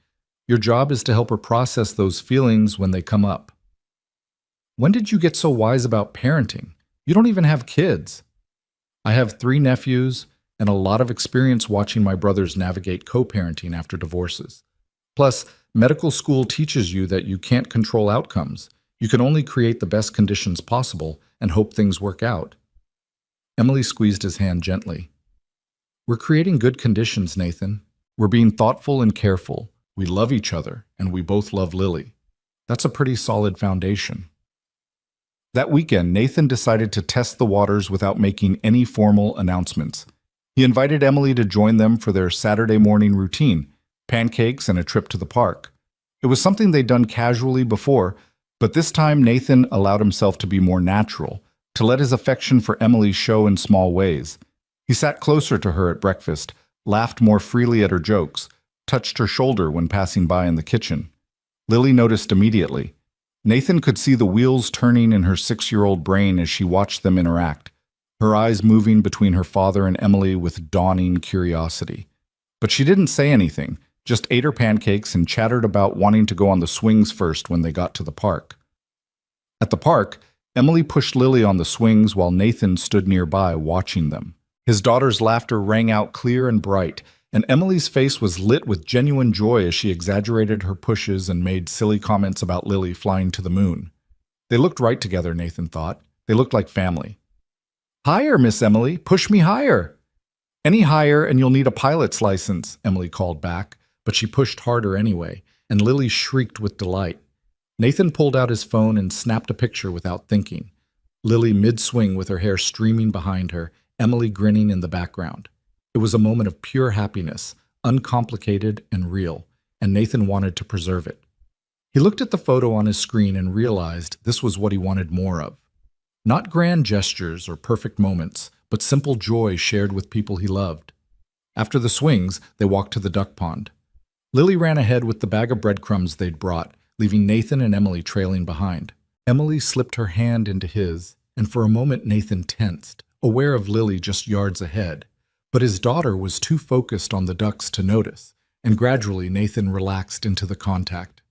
Your job is to help her process those feelings when they come up." "When did you get so wise about parenting? You don't even have kids." "I have 3 nephews and a lot of experience watching my brothers navigate co-parenting after divorces. Plus, medical school teaches you that you can't control outcomes. You can only create the best conditions possible and hope things work out." Emily squeezed his hand gently. "We're creating good conditions, Nathan. We're being thoughtful and careful. We love each other, and we both love Lily. That's a pretty solid foundation." That weekend, Nathan decided to test the waters without making any formal announcements. He invited Emily to join them for their Saturday morning routine, pancakes and a trip to the park. It was something they'd done casually before, but this time Nathan allowed himself to be more natural, to let his affection for Emily show in small ways. He sat closer to her at breakfast, laughed more freely at her jokes, touched her shoulder when passing by in the kitchen. Lily noticed immediately. Nathan could see the wheels turning in her 6-year-old brain as she watched them interact, her eyes moving between her father and Emily with dawning curiosity. But she didn't say anything, just ate her pancakes and chattered about wanting to go on the swings first when they got to the park. At the park, Emily pushed Lily on the swings while Nathan stood nearby watching them. His daughter's laughter rang out clear and bright, and Emily's face was lit with genuine joy as she exaggerated her pushes and made silly comments about Lily flying to the moon. They looked right together, Nathan thought. They looked like family. "Higher, Miss Emily. Push me higher." "Any higher and you'll need a pilot's license," Emily called back, but she pushed harder anyway, and Lily shrieked with delight. Nathan pulled out his phone and snapped a picture without thinking. Lily mid-swing with her hair streaming behind her, Emily grinning in the background. It was a moment of pure happiness, uncomplicated and real, and Nathan wanted to preserve it. He looked at the photo on his screen and realized this was what he wanted more of. Not grand gestures or perfect moments, but simple joy shared with people he loved. After the swings, they walked to the duck pond. Lily ran ahead with the bag of breadcrumbs they'd brought, leaving Nathan and Emily trailing behind. Emily slipped her hand into his, and for a moment Nathan tensed, aware of Lily just yards ahead. But his daughter was too focused on the ducks to notice, and gradually Nathan relaxed into the contact.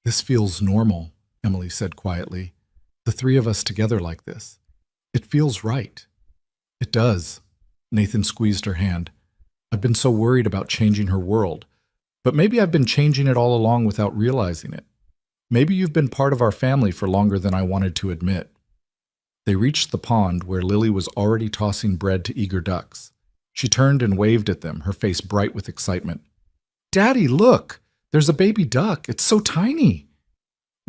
"This feels normal," Emily said quietly. The three of us together like this. It feels right. It does. Nathan squeezed her hand. I've been so worried about changing her world, but maybe I've been changing it all along without realizing it. Maybe you've been part of our family for longer than I wanted to admit. They reached the pond where Lily was already tossing bread to eager ducks. She turned and waved at them, her face bright with excitement. Daddy, look! There's a baby duck. It's so tiny.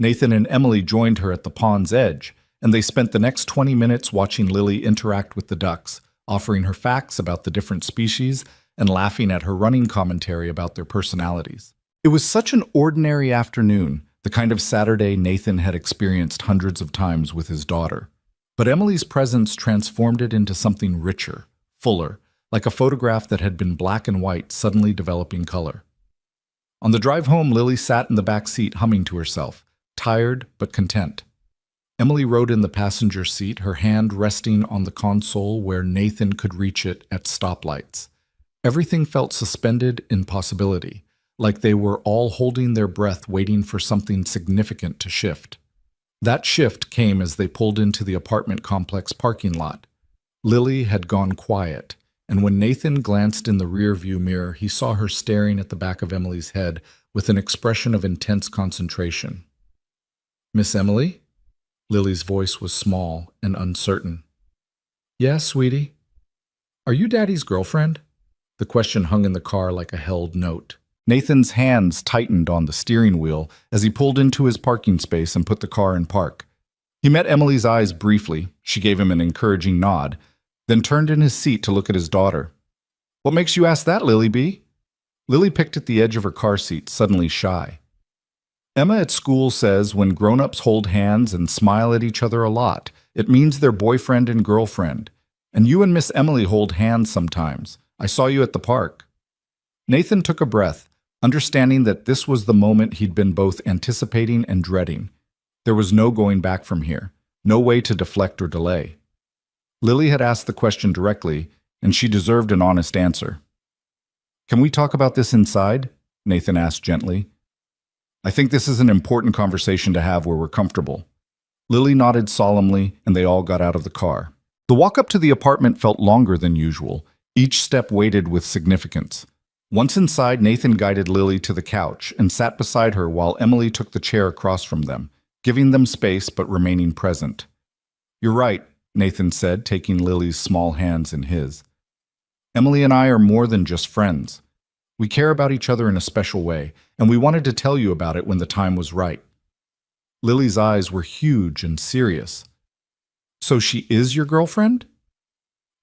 Nathan and Emily joined her at the pond's edge, and they spent the next 20 minutes watching Lily interact with the ducks, offering her facts about the different species and laughing at her running commentary about their personalities. It was such an ordinary afternoon, the kind of Saturday Nathan had experienced hundreds of times with his daughter. But Emily's presence transformed it into something richer, fuller, like a photograph that had been black and white suddenly developing color. On the drive home, Lily sat in the back seat humming to herself, tired but content. Emily rode in the passenger seat, her hand resting on the console where Nathan could reach it at stoplights. Everything felt suspended in possibility, like they were all holding their breath waiting for something significant to shift. That shift came as they pulled into the apartment complex parking lot. Lily had gone quiet, and when Nathan glanced in the rearview mirror, he saw her staring at the back of Emily's head with an expression of intense concentration. Miss Emily? Lily's voice was small and uncertain. Yes, sweetie. Are you Daddy's girlfriend? The question hung in the car like a held note. Nathan's hands tightened on the steering wheel as he pulled into his parking space and put the car in park. He met Emily's eyes briefly. She gave him an encouraging nod, then turned in his seat to look at his daughter. What makes you ask that, Lily B? Lily picked at the edge of her car seat, suddenly shy. Emma at school says when grown-ups hold hands and smile at each other a lot, it means they're boyfriend and girlfriend. And you and Miss Emily hold hands sometimes. I saw you at the park. Nathan took a breath, understanding that this was the moment he'd been both anticipating and dreading. There was no going back from here, no way to deflect or delay. Lily had asked the question directly, and she deserved an honest answer. Can we talk about this inside? Nathan asked gently. I think this is an important conversation to have where we're comfortable. Lily nodded solemnly, and they all got out of the car. The walk up to the apartment felt longer than usual, each step weighted with significance. Once inside, Nathan guided Lily to the couch and sat beside her while Emily took the chair across from them, giving them space but remaining present. You're right, Nathan said, taking Lily's small hands in his. Emily and I are more than just friends. We care about each other in a special way, and we wanted to tell you about it when the time was right. Lily's eyes were huge and serious. So she is your girlfriend?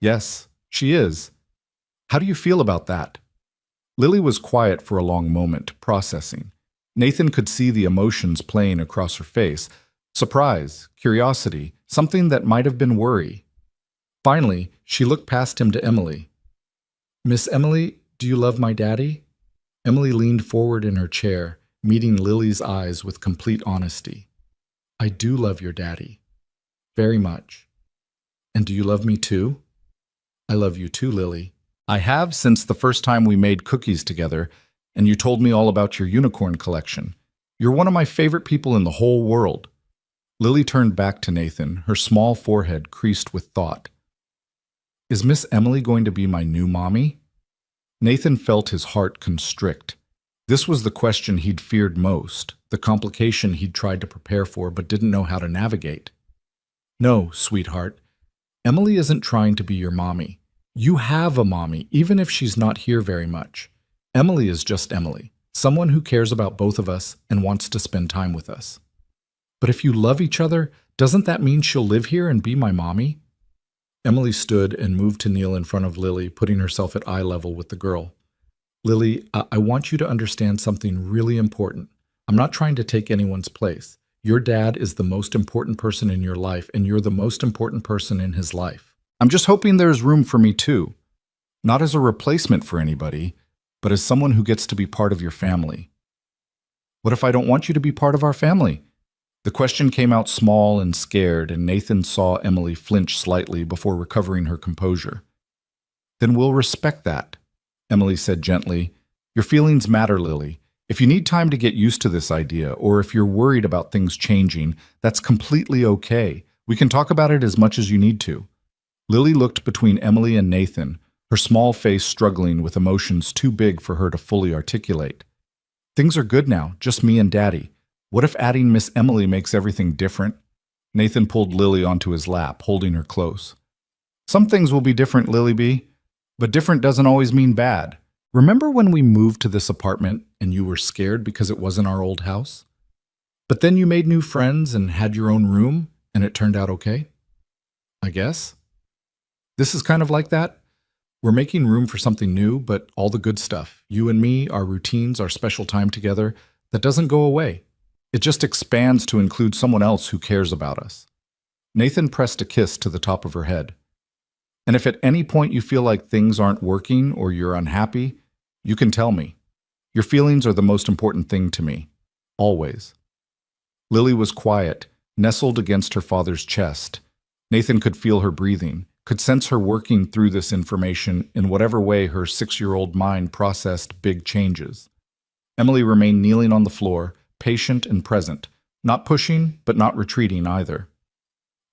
Yes, she is. How do you feel about that? Lily was quiet for a long moment, processing. Nathan could see the emotions playing across her face. Surprise, curiosity, something that might have been worry. Finally, she looked past him to Emily. Miss Emily, do you love my daddy? Emily leaned forward in her chair, meeting Lily's eyes with complete honesty. I do love your daddy. Very much. And do you love me too? I love you too, Lily. I have since the first time we made cookies together, and you told me all about your unicorn collection. You're one of my favorite people in the whole world. Lily turned back to Nathan, her small forehead creased with thought. Is Miss Emily going to be my new mommy? Nathan felt his heart constrict. This was the question he'd feared most, the complication he'd tried to prepare for but didn't know how to navigate. No, sweetheart. Emily isn't trying to be your mommy. You have a mommy, even if she's not here very much. Emily is just Emily, someone who cares about both of us and wants to spend time with us. But if you love each other, doesn't that mean she'll live here and be my mommy? Emily stood and moved to kneel in front of Lily, putting herself at eye level with the girl. Lily, I want you to understand something really important. I'm not trying to take anyone's place. Your dad is the most important person in your life, and you're the most important person in his life. I'm just hoping there's room for me too. Not as a replacement for anybody, but as someone who gets to be part of your family. What if I don't want you to be part of our family? The question came out small and scared, and Nathan saw Emily flinch slightly before recovering her composure. Then we'll respect that, Emily said gently. Your feelings matter, Lily, If you need time to get used to this idea, or if you're worried about things changing, that's completely okay. We can talk about it as much as you need to. Lily looked between Emily and Nathan, her small face struggling with emotions too big for her to fully articulate. Things are good now, just me and Daddy. What if adding Miss Emily makes everything different? Nathan pulled Lily onto his lap, holding her close. Some things will be different, Lily B, but different doesn't always mean bad. Remember when we moved to this apartment and you were scared because it wasn't our old house? But then you made new friends and had your own room, and it turned out okay? I guess. This is kind of like that. We're making room for something new, but all the good stuff. You and me, our routines, our special time together, that doesn't go away. It just expands to include someone else who cares about us. Nathan pressed a kiss to the top of her head. And if at any point you feel like things aren't working or you're unhappy, you can tell me. Your feelings are the most important thing to me. Always. Lily was quiet, nestled against her father's chest. Nathan could feel her breathing, could sense her working through this information in whatever way her 6-year-old mind processed big changes. Emily remained kneeling on the floor, patient and present, not pushing but not retreating either.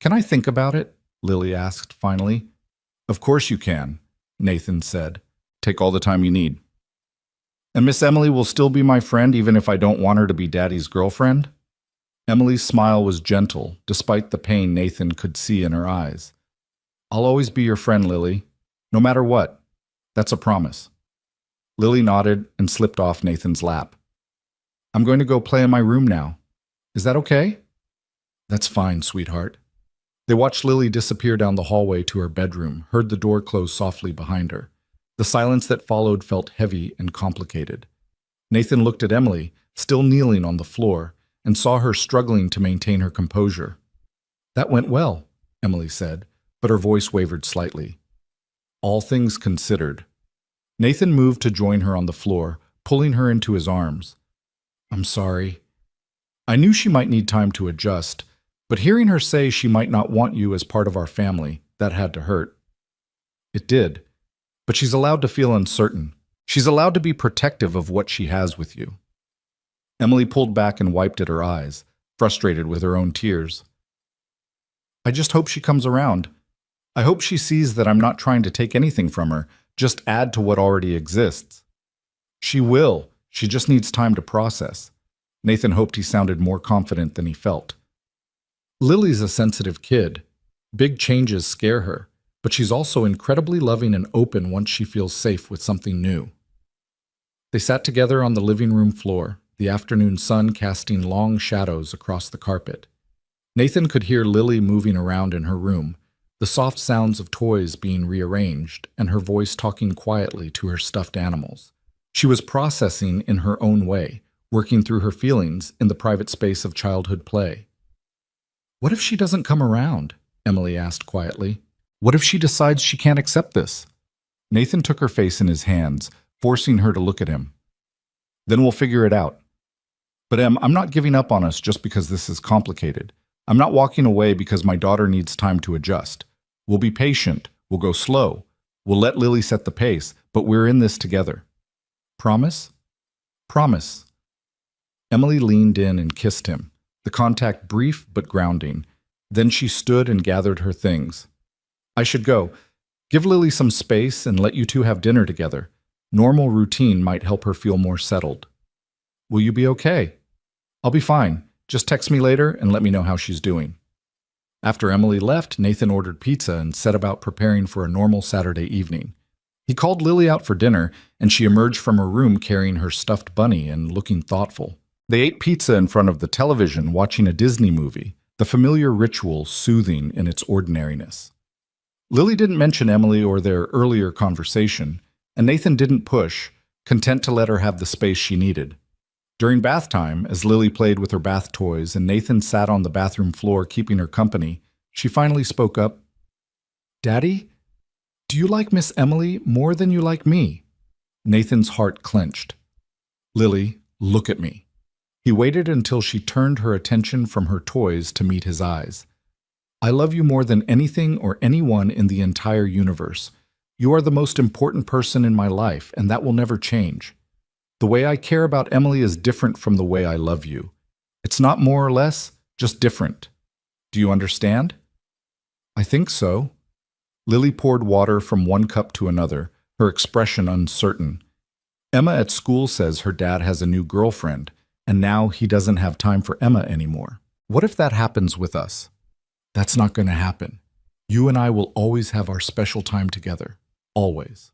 Can I think about it? Lily asked finally. Of course you can, Nathan said. Take all the time you need. And Miss Emily will still be my friend even if I don't want her to be Daddy's girlfriend? Emily's smile was gentle, despite the pain Nathan could see in her eyes. I'll always be your friend, Lily, no matter what. That's a promise. Lily nodded and slipped off Nathan's lap. I'm going to go play in my room now. Is that okay? That's fine, sweetheart. They watched Lily disappear down the hallway to her bedroom, heard the door close softly behind her. The silence that followed felt heavy and complicated. Nathan looked at Emily, still kneeling on the floor, and saw her struggling to maintain her composure. That went well, Emily said, but her voice wavered slightly. All things considered. Nathan moved to join her on the floor, pulling her into his arms. I'm sorry. I knew she might need time to adjust, but hearing her say she might not want you as part of our family, that had to hurt. It did, but she's allowed to feel uncertain. She's allowed to be protective of what she has with you. Emily pulled back and wiped at her eyes, frustrated with her own tears. I just hope she comes around. I hope she sees that I'm not trying to take anything from her, just add to what already exists. She will. She just needs time to process. Nathan hoped he sounded more confident than he felt. Lily's a sensitive kid. Big changes scare her, but she's also incredibly loving and open once she feels safe with something new. They sat together on the living room floor, the afternoon sun casting long shadows across the carpet. Nathan could hear Lily moving around in her room, the soft sounds of toys being rearranged, and her voice talking quietly to her stuffed animals. She was processing in her own way, working through her feelings in the private space of childhood play. What if she doesn't come around? Emily asked quietly. What if she decides she can't accept this? Nathan took her face in his hands, forcing her to look at him. Then we'll figure it out. But Em, I'm not giving up on us just because this is complicated. I'm not walking away because my daughter needs time to adjust. We'll be patient. We'll go slow. We'll let Lily set the pace, but we're in this together. Promise? Promise. Emily leaned in and kissed him, the contact brief but grounding. Then she stood and gathered her things. I should go. Give Lily some space and let you two have dinner together. Normal routine might help her feel more settled. Will you be okay? I'll be fine. Just text me later and let me know how she's doing. After Emily left, Nathan ordered pizza and set about preparing for a normal Saturday evening. He called Lily out for dinner, and she emerged from her room carrying her stuffed bunny and looking thoughtful. They ate pizza in front of the television, watching a Disney movie, the familiar ritual soothing in its ordinariness. Lily didn't mention Emily or their earlier conversation, and Nathan didn't push, content to let her have the space she needed. During bath time, as Lily played with her bath toys and Nathan sat on the bathroom floor keeping her company, she finally spoke up. Daddy, do you like Miss Emily more than you like me? Nathan's heart clenched. Lily, look at me. He waited until she turned her attention from her toys to meet his eyes. I love you more than anything or anyone in the entire universe. You are the most important person in my life, and that will never change. The way I care about Emily is different from the way I love you. It's not more or less, just different. Do you understand? I think so. Lily poured water from one cup to another, her expression uncertain. Emma at school says her dad has a new girlfriend, and now he doesn't have time for Emma anymore. What if that happens with us? That's not going to happen. You and I will always have our special time together. Always.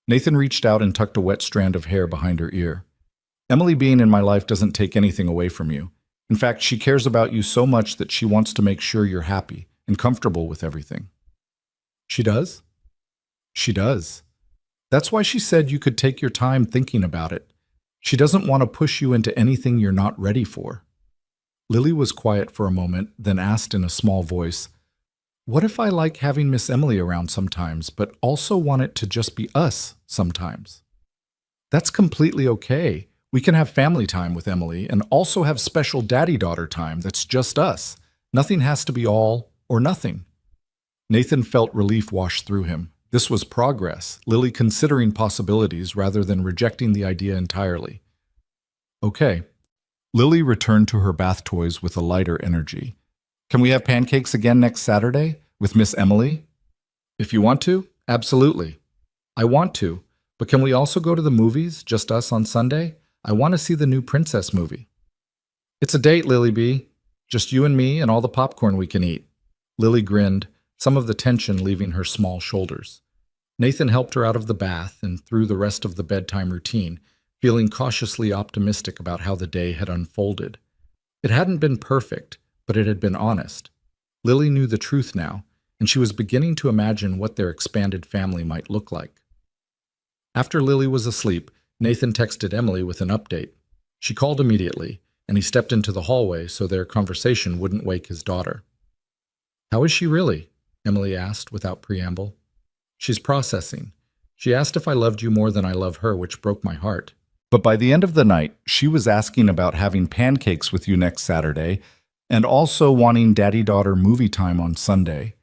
Nathan reached out and tucked a wet strand of hair behind her ear. Emily being in my life doesn't take anything away from you. In fact, she cares about you so much that she wants to make sure you're happy and comfortable with everything. She does? She does. That's why she said you could take your time thinking about it. She doesn't want to push you into anything you're not ready for. Lily was quiet for a moment, then asked in a small voice, "What if I like having Miss Emily around sometimes, but also want it to just be us sometimes?" That's completely okay. We can have family time with Emily and also have special daddy-daughter time that's just us. Nothing has to be all or nothing. Nathan felt relief wash through him. This was progress, Lily considering possibilities rather than rejecting the idea entirely. Okay. Lily returned to her bath toys with a lighter energy. Can we have pancakes again next Saturday with Miss Emily? If you want to, absolutely. I want to, but can we also go to the movies, just us on Sunday? I want to see the new Princess movie. It's a date, Lily B. Just you and me and all the popcorn we can eat. Lily grinned, some of the tension leaving her small shoulders. Nathan helped her out of the bath and through the rest of the bedtime routine, feeling cautiously optimistic about how the day had unfolded. It hadn't been perfect, but it had been honest. Lily knew the truth now, and she was beginning to imagine what their expanded family might look like. After Lily was asleep, Nathan texted Emily with an update. She called immediately, and he stepped into the hallway so their conversation wouldn't wake his daughter. "How is she really?" Emily asked without preamble. "She's processing. She asked if I loved you more than I love her, which broke my heart. But by the end of the night, she was asking about having pancakes with you next Saturday and also wanting daddy-daughter movie time on Sunday.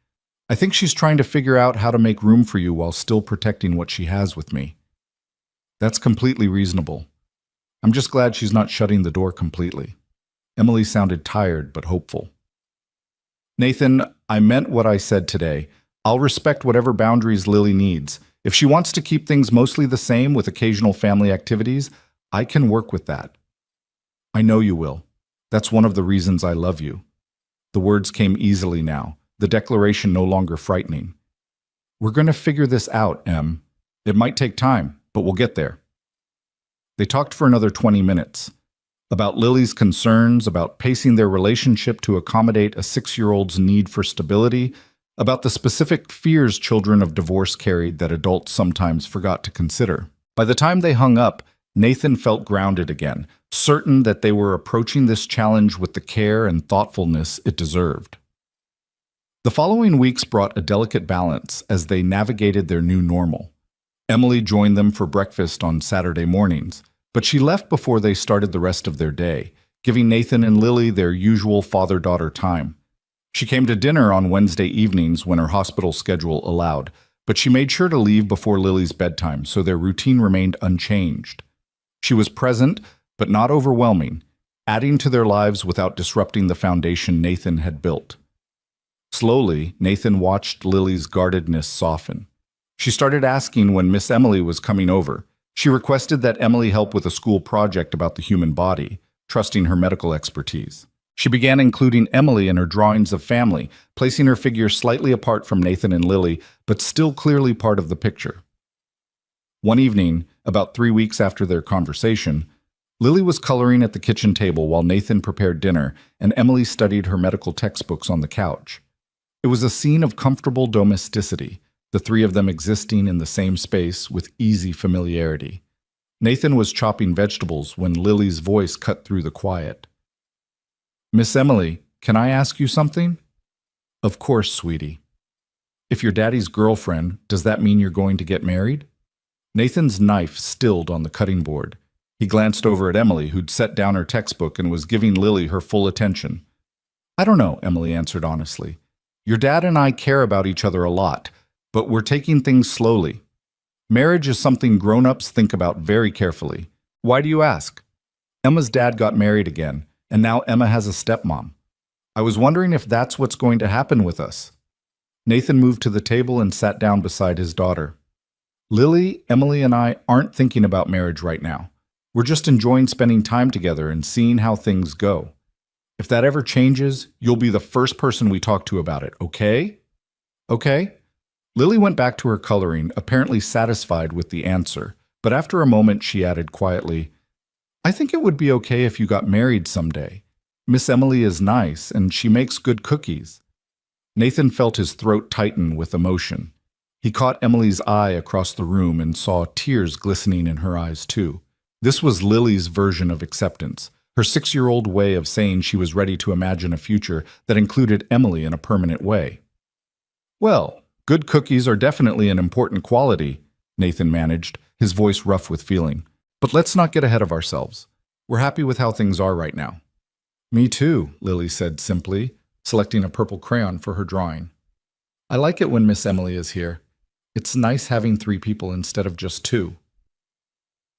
I think she's trying to figure out how to make room for you while still protecting what she has with me. That's completely reasonable. I'm just glad she's not shutting the door completely." Emily sounded tired but hopeful. "Nathan, I meant what I said today. I'll respect whatever boundaries Lily needs. If she wants to keep things mostly the same with occasional family activities, I can work with that. I know you will. That's one of the reasons I love you." The words came easily now, the declaration no longer frightening. "We're going to figure this out, Em. It might take time, but we'll get there." They talked for another 20 minutes. About Lily's concerns, about pacing their relationship to accommodate a 6-year-old's need for stability, about the specific fears children of divorce carried that adults sometimes forgot to consider. By the time they hung up, Nathan felt grounded again, certain that they were approaching this challenge with the care and thoughtfulness it deserved. The following weeks brought a delicate balance as they navigated their new normal. Emily joined them for breakfast on Saturday mornings, but she left before they started the rest of their day, giving Nathan and Lily their usual father-daughter time. She came to dinner on Wednesday evenings when her hospital schedule allowed, but she made sure to leave before Lily's bedtime so their routine remained unchanged. She was present, but not overwhelming, adding to their lives without disrupting the foundation Nathan had built. Slowly, Nathan watched Lily's guardedness soften. She started asking when Miss Emily was coming over. She requested that Emily help with a school project about the human body, trusting her medical expertise. She began including Emily in her drawings of family, placing her figure slightly apart from Nathan and Lily, but still clearly part of the picture. One evening, about 3 weeks after their conversation, Lily was coloring at the kitchen table while Nathan prepared dinner, and Emily studied her medical textbooks on the couch. It was a scene of comfortable domesticity, the three of them existing in the same space with easy familiarity. Nathan was chopping vegetables when Lily's voice cut through the quiet. "Miss Emily, can I ask you something?" "Of course, sweetie." "If you're Daddy's girlfriend, does that mean you're going to get married?" Nathan's knife stilled on the cutting board. He glanced over at Emily, who'd set down her textbook and was giving Lily her full attention. "I don't know," Emily answered honestly. "Your dad and I care about each other a lot, but we're taking things slowly. Marriage is something grown-ups think about very carefully. Why do you ask? Emma's dad got married again, and now Emma has a stepmom. I was wondering if that's what's going to happen with us. Nathan moved to the table and sat down beside his daughter. Lily, Emily, and I aren't thinking about marriage right now. We're just enjoying spending time together and seeing how things go. If that ever changes, you'll be the first person we talk to about it, okay? Okay? Lily went back to her coloring, apparently satisfied with the answer, but after a moment she added quietly, I think it would be okay if you got married someday. Miss Emily is nice, and she makes good cookies. Nathan felt his throat tighten with emotion. He caught Emily's eye across the room and saw tears glistening in her eyes too. This was Lily's version of acceptance, her 6-year-old way of saying she was ready to imagine a future that included Emily in a permanent way. Well, good cookies are definitely an important quality, Nathan managed, his voice rough with feeling. But let's not get ahead of ourselves. We're happy with how things are right now. Me too, Lily said simply, selecting a purple crayon for her drawing. I like it when Miss Emily is here. It's nice having 3 people instead of just 2.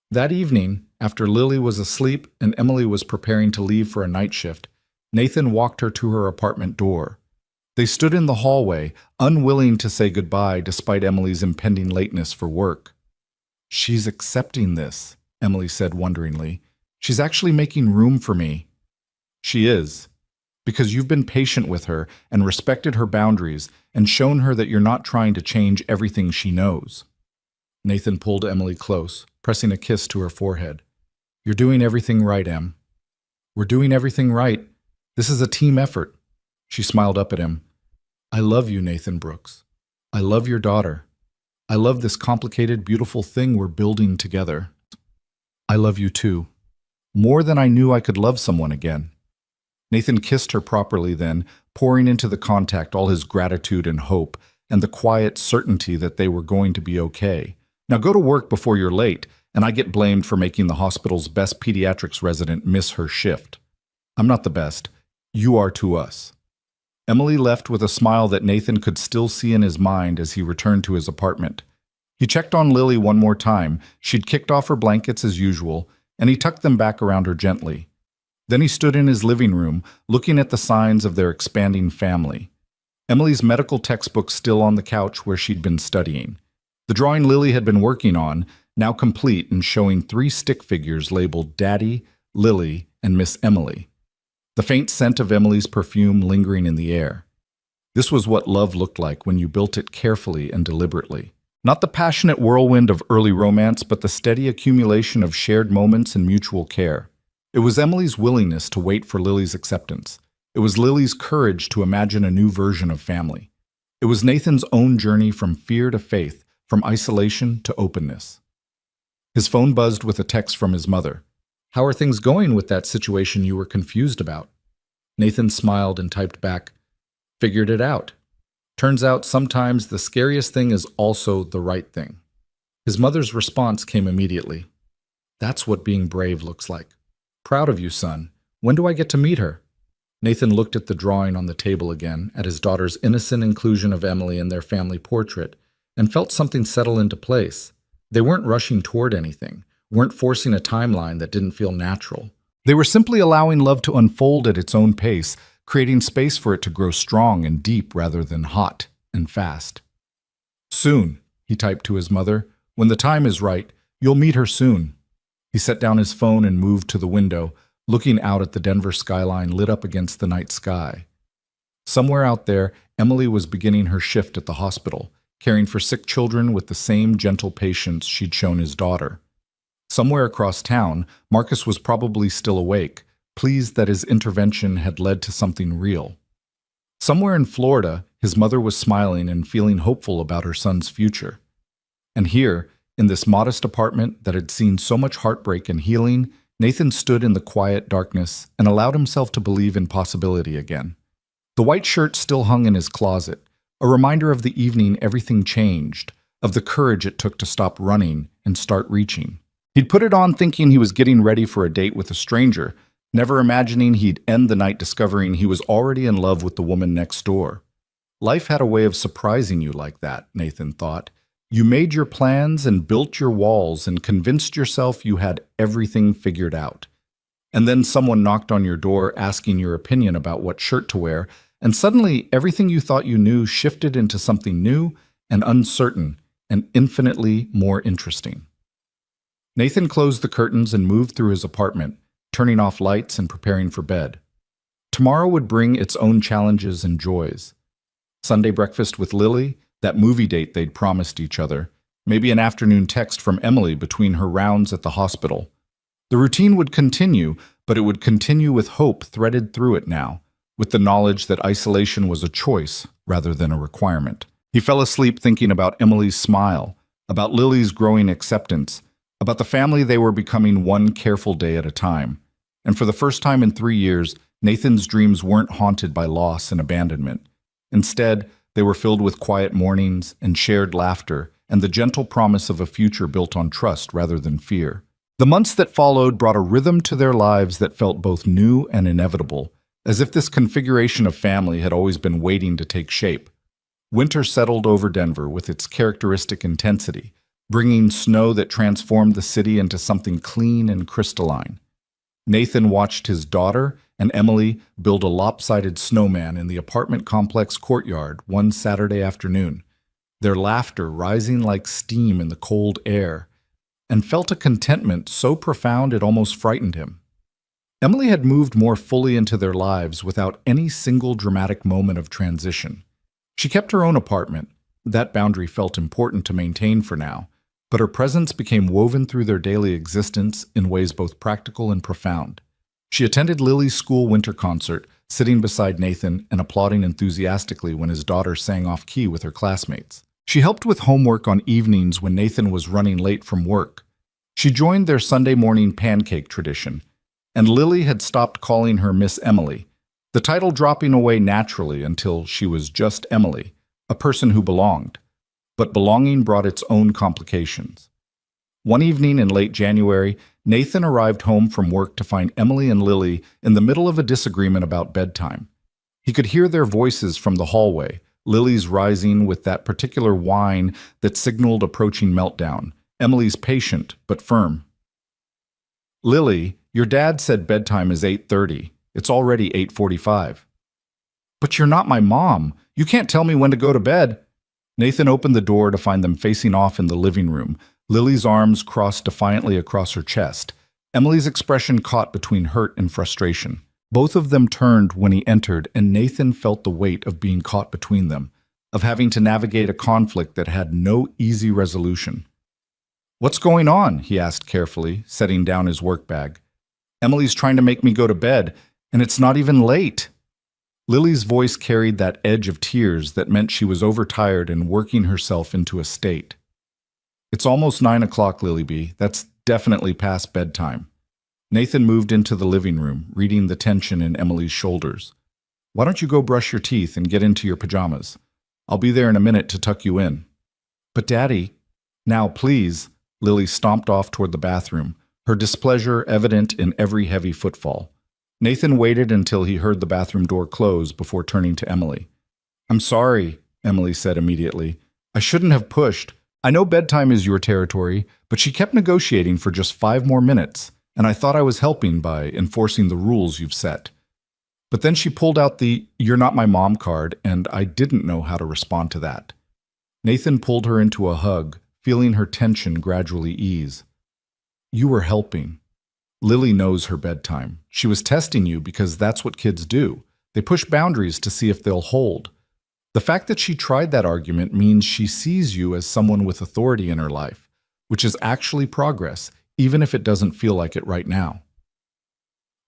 That evening, after Lily was asleep and Emily was preparing to leave for a night shift, Nathan walked her to her apartment door. They stood in the hallway, unwilling to say goodbye despite Emily's impending lateness for work. She's accepting this, Emily said wonderingly. She's actually making room for me. She is, because you've been patient with her and respected her boundaries and shown her that you're not trying to change everything she knows. Nathan pulled Emily close, pressing a kiss to her forehead. You're doing everything right, Em. We're doing everything right. This is a team effort. She smiled up at him. I love you, Nathan Brooks. I love your daughter. I love this complicated, beautiful thing we're building together. I love you too. More than I knew I could love someone again. Nathan kissed her properly then, pouring into the contact all his gratitude and hope, and the quiet certainty that they were going to be okay. Now go to work before you're late, and I get blamed for making the hospital's best pediatrics resident miss her shift. I'm not the best. You are to us. Emily left with a smile that Nathan could still see in his mind as he returned to his apartment. He checked on Lily one more time. She'd kicked off her blankets as usual, and he tucked them back around her gently. Then he stood in his living room, looking at the signs of their expanding family. Emily's medical textbook still on the couch where she'd been studying. The drawing Lily had been working on, now complete and showing 3 stick figures labeled Daddy, Lily, and Miss Emily. The faint scent of Emily's perfume lingering in the air. This was what love looked like when you built it carefully and deliberately. Not the passionate whirlwind of early romance, but the steady accumulation of shared moments and mutual care. It was Emily's willingness to wait for Lily's acceptance. It was Lily's courage to imagine a new version of family. It was Nathan's own journey from fear to faith, from isolation to openness. His phone buzzed with a text from his mother. How are things going with that situation you were confused about? Nathan smiled and typed back, Figured it out. Turns out sometimes the scariest thing is also the right thing. His mother's response came immediately. That's what being brave looks like. Proud of you, son. When do I get to meet her? Nathan looked at the drawing on the table again, at his daughter's innocent inclusion of Emily in their family portrait, and felt something settle into place. They weren't rushing toward anything, weren't forcing a timeline that didn't feel natural. They were simply allowing love to unfold at its own pace, creating space for it to grow strong and deep rather than hot and fast. Soon, he typed to his mother, when the time is right, you'll meet her soon. He set down his phone and moved to the window, looking out at the Denver skyline lit up against the night sky. Somewhere out there, Emily was beginning her shift at the hospital, caring for sick children with the same gentle patience she'd shown his daughter. Somewhere across town, Marcus was probably still awake, pleased that his intervention had led to something real. Somewhere in Florida, his mother was smiling and feeling hopeful about her son's future. And here, in this modest apartment that had seen so much heartbreak and healing, Nathan stood in the quiet darkness and allowed himself to believe in possibility again. The white shirt still hung in his closet, a reminder of the evening everything changed, of the courage it took to stop running and start reaching. He'd put it on thinking he was getting ready for a date with a stranger, never imagining he'd end the night discovering he was already in love with the woman next door. Life had a way of surprising you like that, Nathan thought. You made your plans and built your walls and convinced yourself you had everything figured out. And then someone knocked on your door asking your opinion about what shirt to wear, and suddenly everything you thought you knew shifted into something new and uncertain and infinitely more interesting. Nathan closed the curtains and moved through his apartment, turning off lights and preparing for bed. Tomorrow would bring its own challenges and joys. Sunday breakfast with Lily, that movie date they'd promised each other, maybe an afternoon text from Emily between her rounds at the hospital. The routine would continue, but it would continue with hope threaded through it now, with the knowledge that isolation was a choice rather than a requirement. He fell asleep thinking about Emily's smile, about Lily's growing acceptance, about the family they were becoming one careful day at a time. And for the first time in 3 years, Nathan's dreams weren't haunted by loss and abandonment. Instead, they were filled with quiet mornings and shared laughter and the gentle promise of a future built on trust rather than fear. The months that followed brought a rhythm to their lives that felt both new and inevitable, as if this configuration of family had always been waiting to take shape. Winter settled over Denver with its characteristic intensity, bringing snow that transformed the city into something clean and crystalline. Nathan watched his daughter and Emily build a lopsided snowman in the apartment complex courtyard one Saturday afternoon, their laughter rising like steam in the cold air, and felt a contentment so profound it almost frightened him. Emily had moved more fully into their lives without any single dramatic moment of transition. She kept her own apartment. That boundary felt important to maintain for now, but her presence became woven through their daily existence in ways both practical and profound. She attended Lily's school winter concert, sitting beside Nathan and applauding enthusiastically when his daughter sang off-key with her classmates. She helped with homework on evenings when Nathan was running late from work. She joined their Sunday morning pancake tradition, and Lily had stopped calling her Miss Emily, the title dropping away naturally until she was just Emily, a person who belonged. But belonging brought its own complications. One evening in late January, Nathan arrived home from work to find Emily and Lily in the middle of a disagreement about bedtime. He could hear their voices from the hallway, Lily's rising with that particular whine that signaled approaching meltdown, Emily's patient but firm. "Lily, your dad said bedtime is 8:30. It's already 8:45. "But you're not my mom. You can't tell me when to go to bed." Nathan opened the door to find them facing off in the living room, Lily's arms crossed defiantly across her chest, Emily's expression caught between hurt and frustration. Both of them turned when he entered, and Nathan felt the weight of being caught between them, of having to navigate a conflict that had no easy resolution. "What's going on?" he asked carefully, setting down his work bag. "Emily's trying to make me go to bed, and it's not even late." Lily's voice carried that edge of tears that meant she was overtired and working herself into a state. "It's almost 9 o'clock, Lily. That's definitely past bedtime." Nathan moved into the living room, reading the tension in Emily's shoulders. "Why don't you go brush your teeth and get into your pajamas? I'll be there in a minute to tuck you in." "But Daddy—" "Now, please." Lily stomped off toward the bathroom, her displeasure evident in every heavy footfall. Nathan waited until he heard the bathroom door close before turning to Emily. "I'm sorry," Emily said immediately. "I shouldn't have pushed. I know bedtime is your territory, but she kept negotiating for just 5 more minutes, and I thought I was helping by enforcing the rules you've set. But then she pulled out the 'you're not my mom' card, and I didn't know how to respond to that." Nathan pulled her into a hug, feeling her tension gradually ease. "You were helping. Lily knows her bedtime. She was testing you because that's what kids do. They push boundaries to see if they'll hold. The fact that she tried that argument means she sees you as someone with authority in her life, which is actually progress, even if it doesn't feel like it right now."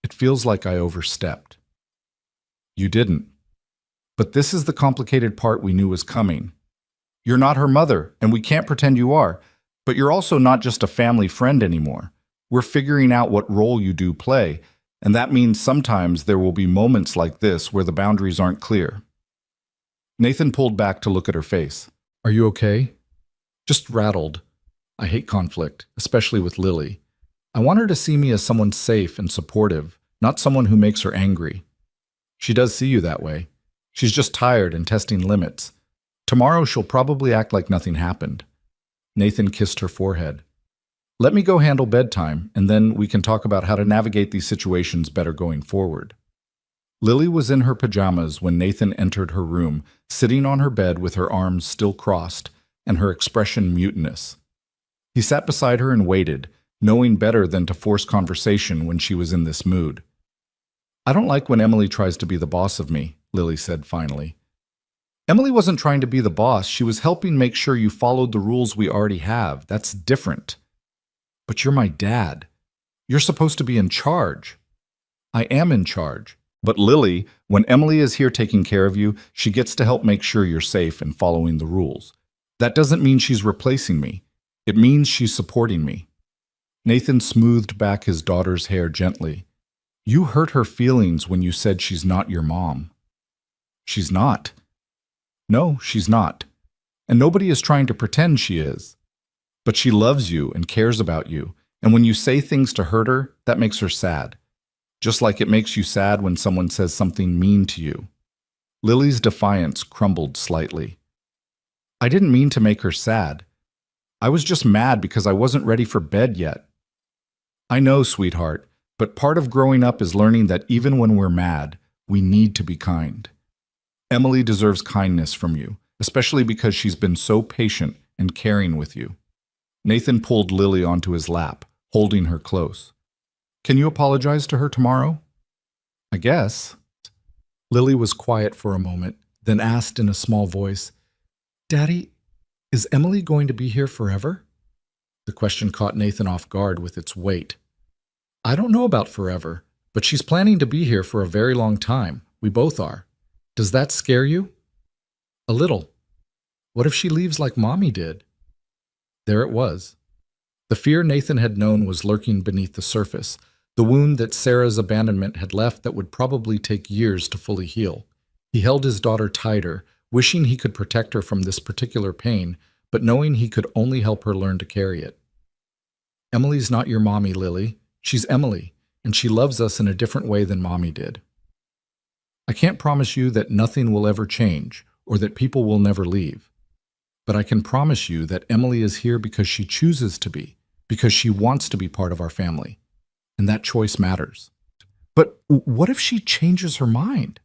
"It feels like I overstepped." "You didn't. But this is the complicated part we knew was coming. You're not her mother, and we can't pretend you are, but you're also not just a family friend anymore. We're figuring out what role you do play, and that means sometimes there will be moments like this where the boundaries aren't clear." Nathan pulled back to look at her face. "Are you okay?" "Just rattled. I hate conflict, especially with Lily. I want her to see me as someone safe and supportive, not someone who makes her angry. She does see you that way. She's just tired and testing limits. Tomorrow she'll probably act like nothing happened. Nathan kissed her forehead. Let me go handle bedtime, and then we can talk about how to navigate these situations better going forward. Lily was in her pajamas when Nathan entered her room, sitting on her bed with her arms still crossed and her expression mutinous. He sat beside her and waited, knowing better than to force conversation when she was in this mood. I don't like when Emily tries to be the boss of me, Lily said finally. Emily wasn't trying to be the boss. She was helping make sure you followed the rules we already have. That's different. But you're my dad. You're supposed to be in charge. I am in charge. But Lily, when Emily is here taking care of you, she gets to help make sure you're safe and following the rules. That doesn't mean she's replacing me. It means she's supporting me. Nathan smoothed back his daughter's hair gently. You hurt her feelings when you said she's not your mom. She's not. No, she's not. And nobody is trying to pretend she is. But she loves you and cares about you, and when you say things to hurt her, that makes her sad. Just like it makes you sad when someone says something mean to you. Lily's defiance crumbled slightly. I didn't mean to make her sad. I was just mad because I wasn't ready for bed yet. I know, sweetheart, but part of growing up is learning that even when we're mad, we need to be kind. Emily deserves kindness from you, especially because she's been so patient and caring with you. Nathan pulled Lily onto his lap, holding her close. Can you apologize to her tomorrow? I guess. Lily was quiet for a moment, then asked in a small voice, Daddy, is Emily going to be here forever? The question caught Nathan off guard with its weight. I don't know about forever, but she's planning to be here for a very long time. We both are. Does that scare you? A little. What if she leaves like Mommy did? There it was. The fear Nathan had known was lurking beneath the surface, the wound that Sarah's abandonment had left that would probably take years to fully heal. He held his daughter tighter, wishing he could protect her from this particular pain, but knowing he could only help her learn to carry it. Emily's not your mommy, Lily. She's Emily, and she loves us in a different way than Mommy did. I can't promise you that nothing will ever change, or that people will never leave. But I can promise you that Emily is here because she chooses to be, because she wants to be part of our family. And that choice matters. But what if she changes her mind?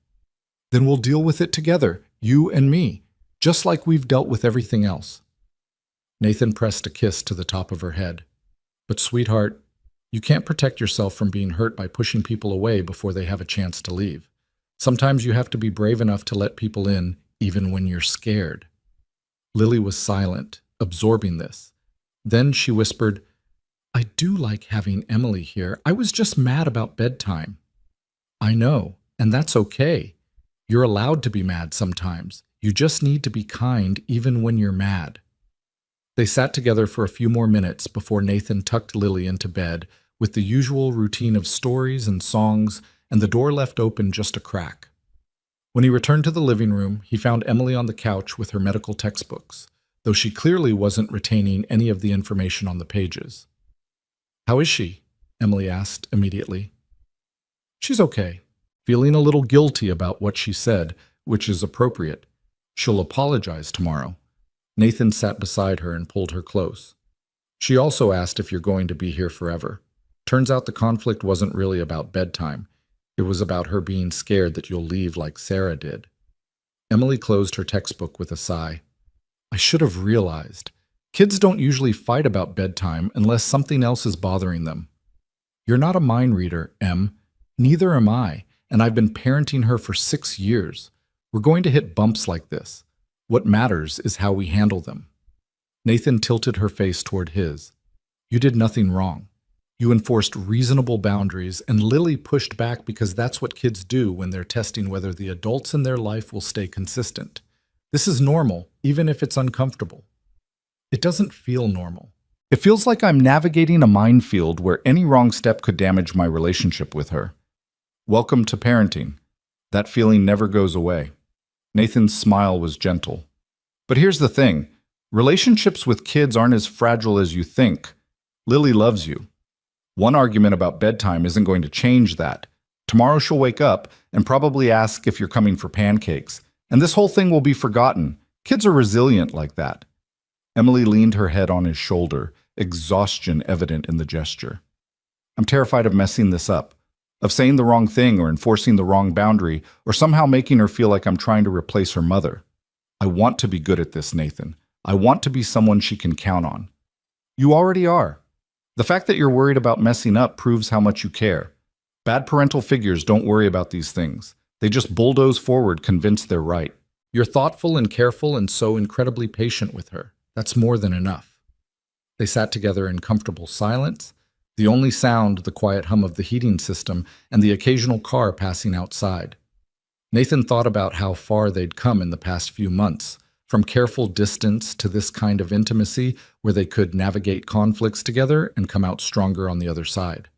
Then we'll deal with it together, you and me, just like we've dealt with everything else. Nathan pressed a kiss to the top of her head. But sweetheart, you can't protect yourself from being hurt by pushing people away before they have a chance to leave. Sometimes you have to be brave enough to let people in, even when you're scared. Lily was silent, absorbing this. Then she whispered, I do like having Emily here. I was just mad about bedtime. I know, and that's okay. You're allowed to be mad sometimes. You just need to be kind even when you're mad. They sat together for a few more minutes before Nathan tucked Lily into bed with the usual routine of stories and songs, and the door left open just a crack. When he returned to the living room, he found Emily on the couch with her medical textbooks, though she clearly wasn't retaining any of the information on the pages. How is she? Emily asked immediately. She's okay, feeling a little guilty about what she said, which is appropriate. She'll apologize tomorrow. Nathan sat beside her and pulled her close. She also asked if you're going to be here forever. Turns out the conflict wasn't really about bedtime. It was about her being scared that you'll leave like Sarah did. Emily closed her textbook with a sigh. I should have realized. Kids don't usually fight about bedtime unless something else is bothering them. You're not a mind reader, Em. Neither am I, and I've been parenting her for 6 years. We're going to hit bumps like this. What matters is how we handle them. Nathan tilted her face toward his. You did nothing wrong. You enforced reasonable boundaries, and Lily pushed back because that's what kids do when they're testing whether the adults in their life will stay consistent. This is normal, even if it's uncomfortable. It doesn't feel normal. It feels like I'm navigating a minefield where any wrong step could damage my relationship with her. Welcome to parenting. That feeling never goes away. Nathan's smile was gentle. But here's the thing. Relationships with kids aren't as fragile as you think. Lily loves you. One argument about bedtime isn't going to change that. Tomorrow she'll wake up and probably ask if you're coming for pancakes, and this whole thing will be forgotten. Kids are resilient like that. Emily leaned her head on his shoulder, exhaustion evident in the gesture. I'm terrified of messing this up, of saying the wrong thing or enforcing the wrong boundary, or somehow making her feel like I'm trying to replace her mother. I want to be good at this, Nathan. I want to be someone she can count on. You already are. The fact that you're worried about messing up proves how much you care. Bad parental figures don't worry about these things. They just bulldoze forward, convinced they're right. You're thoughtful and careful and so incredibly patient with her. That's more than enough. They sat together in comfortable silence, the only sound the quiet hum of the heating system and the occasional car passing outside. Nathan thought about how far they'd come in the past few months, from careful distance to this kind of intimacy where they could navigate conflicts together and come out stronger on the other side.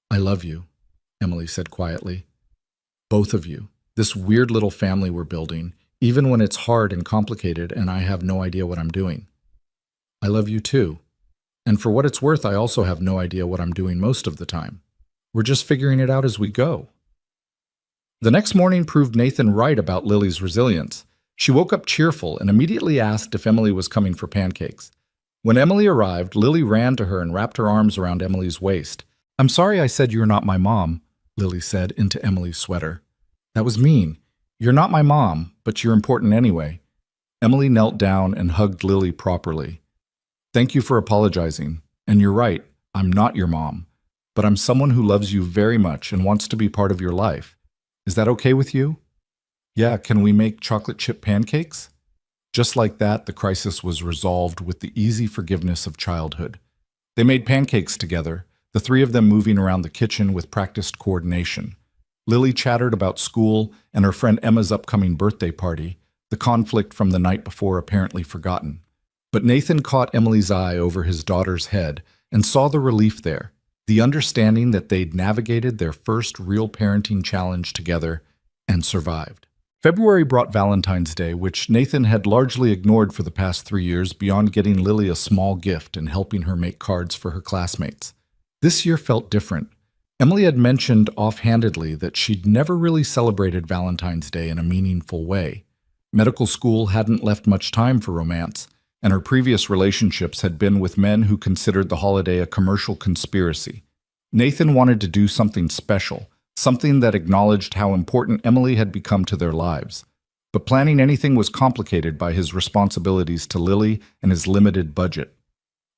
I love you, Emily said quietly. Both of you. This weird little family we're building, even when it's hard and complicated and I have no idea what I'm doing. I love you too. And for what it's worth, I also have no idea what I'm doing most of the time. We're just figuring it out as we go. The next morning proved Nathan right about Lily's resilience. She woke up cheerful and immediately asked if Emily was coming for pancakes. When Emily arrived, Lily ran to her and wrapped her arms around Emily's waist. I'm sorry I said you're not my mom, Lily said into Emily's sweater. That was mean. You're not my mom, but you're important anyway. Emily knelt down and hugged Lily properly. Thank you for apologizing. And you're right, I'm not your mom. But I'm someone who loves you very much and wants to be part of your life. Is that okay with you? Yeah, can we make chocolate chip pancakes? Just like that, the crisis was resolved with the easy forgiveness of childhood. They made pancakes together, the three of them moving around the kitchen with practiced coordination. Lily chattered about school and her friend Emma's upcoming birthday party, the conflict from the night before apparently forgotten. But Nathan caught Emily's eye over his daughter's head and saw the relief there, the understanding that they'd navigated their first real parenting challenge together and survived. February brought Valentine's Day, which Nathan had largely ignored for the past 3 years beyond getting Lily a small gift and helping her make cards for her classmates. This year felt different. Emily had mentioned offhandedly that she'd never really celebrated Valentine's Day in a meaningful way. Medical school hadn't left much time for romance, and her previous relationships had been with men who considered the holiday a commercial conspiracy. Nathan wanted to do something special, something that acknowledged how important Emily had become to their lives. But planning anything was complicated by his responsibilities to Lily and his limited budget.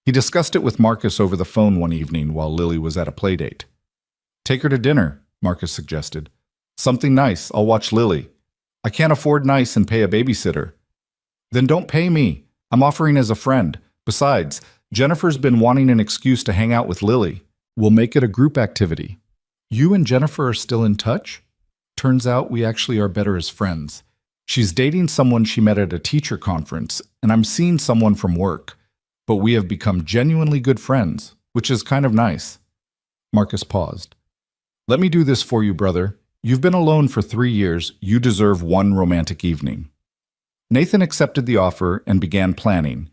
He discussed it with Marcus over the phone one evening while Lily was at a playdate. Take her to dinner, Marcus suggested. Something nice, I'll watch Lily. I can't afford nice and pay a babysitter. Then don't pay me. I'm offering as a friend. Besides, Jennifer's been wanting an excuse to hang out with Lily. We'll make it a group activity. You and Jennifer are still in touch? Turns out we actually are better as friends. She's dating someone she met at a teacher conference, and I'm seeing someone from work. But we have become genuinely good friends, which is kind of nice. Marcus paused. Let me do this for you, brother. You've been alone for 3 years. You deserve one romantic evening. Nathan accepted the offer and began planning.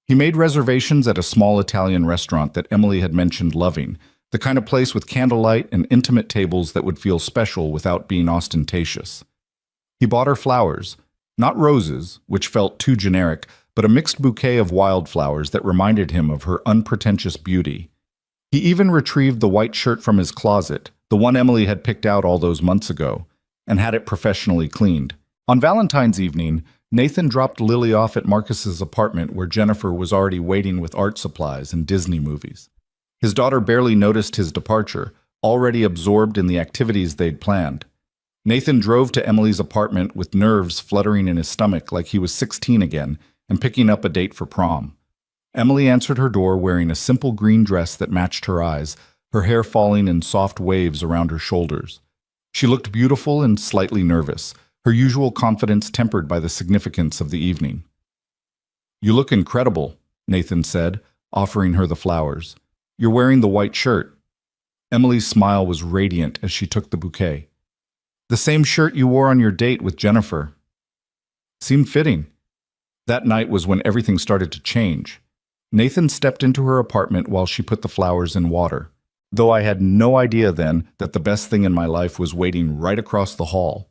He made reservations at a small Italian restaurant that Emily had mentioned loving, the kind of place with candlelight and intimate tables that would feel special without being ostentatious. He bought her flowers, not roses, which felt too generic, but a mixed bouquet of wildflowers that reminded him of her unpretentious beauty. He even retrieved the white shirt from his closet, the one Emily had picked out all those months ago, and had it professionally cleaned. On Valentine's evening, Nathan dropped Lily off at Marcus's apartment where Jennifer was already waiting with art supplies and Disney movies. His daughter barely noticed his departure, already absorbed in the activities they'd planned. Nathan drove to Emily's apartment with nerves fluttering in his stomach like he was 16 again and picking up a date for prom. Emily answered her door wearing a simple green dress that matched her eyes, her hair falling in soft waves around her shoulders. She looked beautiful and slightly nervous, her usual confidence tempered by the significance of the evening. You look incredible, Nathan said, offering her the flowers. You're wearing the white shirt. Emily's smile was radiant as she took the bouquet. The same shirt you wore on your date with Jennifer. Seemed fitting. That night was when everything started to change. Nathan stepped into her apartment while she put the flowers in water, though I had no idea then that the best thing in my life was waiting right across the hall.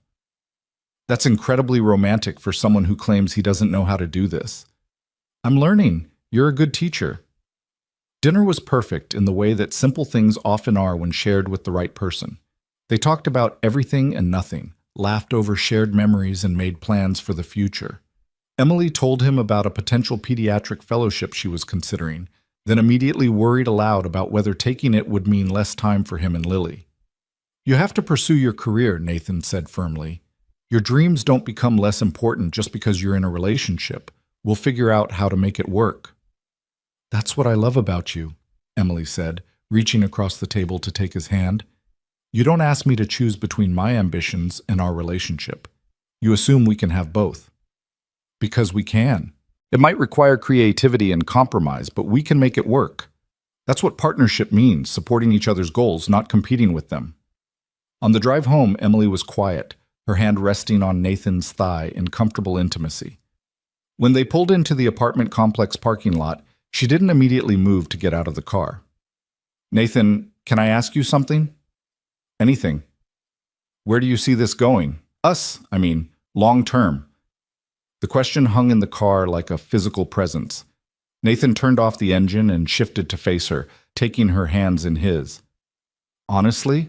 That's incredibly romantic for someone who claims he doesn't know how to do this. I'm learning. You're a good teacher. Dinner was perfect in the way that simple things often are when shared with the right person. They talked about everything and nothing, laughed over shared memories, and made plans for the future. Emily told him about a potential pediatric fellowship she was considering, then immediately worried aloud about whether taking it would mean less time for him and Lily. You have to pursue your career, Nathan said firmly. Your dreams don't become less important just because you're in a relationship. We'll figure out how to make it work. That's what I love about you, Emily said, reaching across the table to take his hand. You don't ask me to choose between my ambitions and our relationship. You assume we can have both. Because we can. It might require creativity and compromise, but we can make it work. That's what partnership means, supporting each other's goals, not competing with them. On the drive home, Emily was quiet, her hand resting on Nathan's thigh in comfortable intimacy. When they pulled into the apartment complex parking lot, she didn't immediately move to get out of the car. Nathan, can I ask you something? Anything. Where do you see this going? Long term. The question hung in the car like a physical presence. Nathan turned off the engine and shifted to face her, taking her hands in his. Honestly,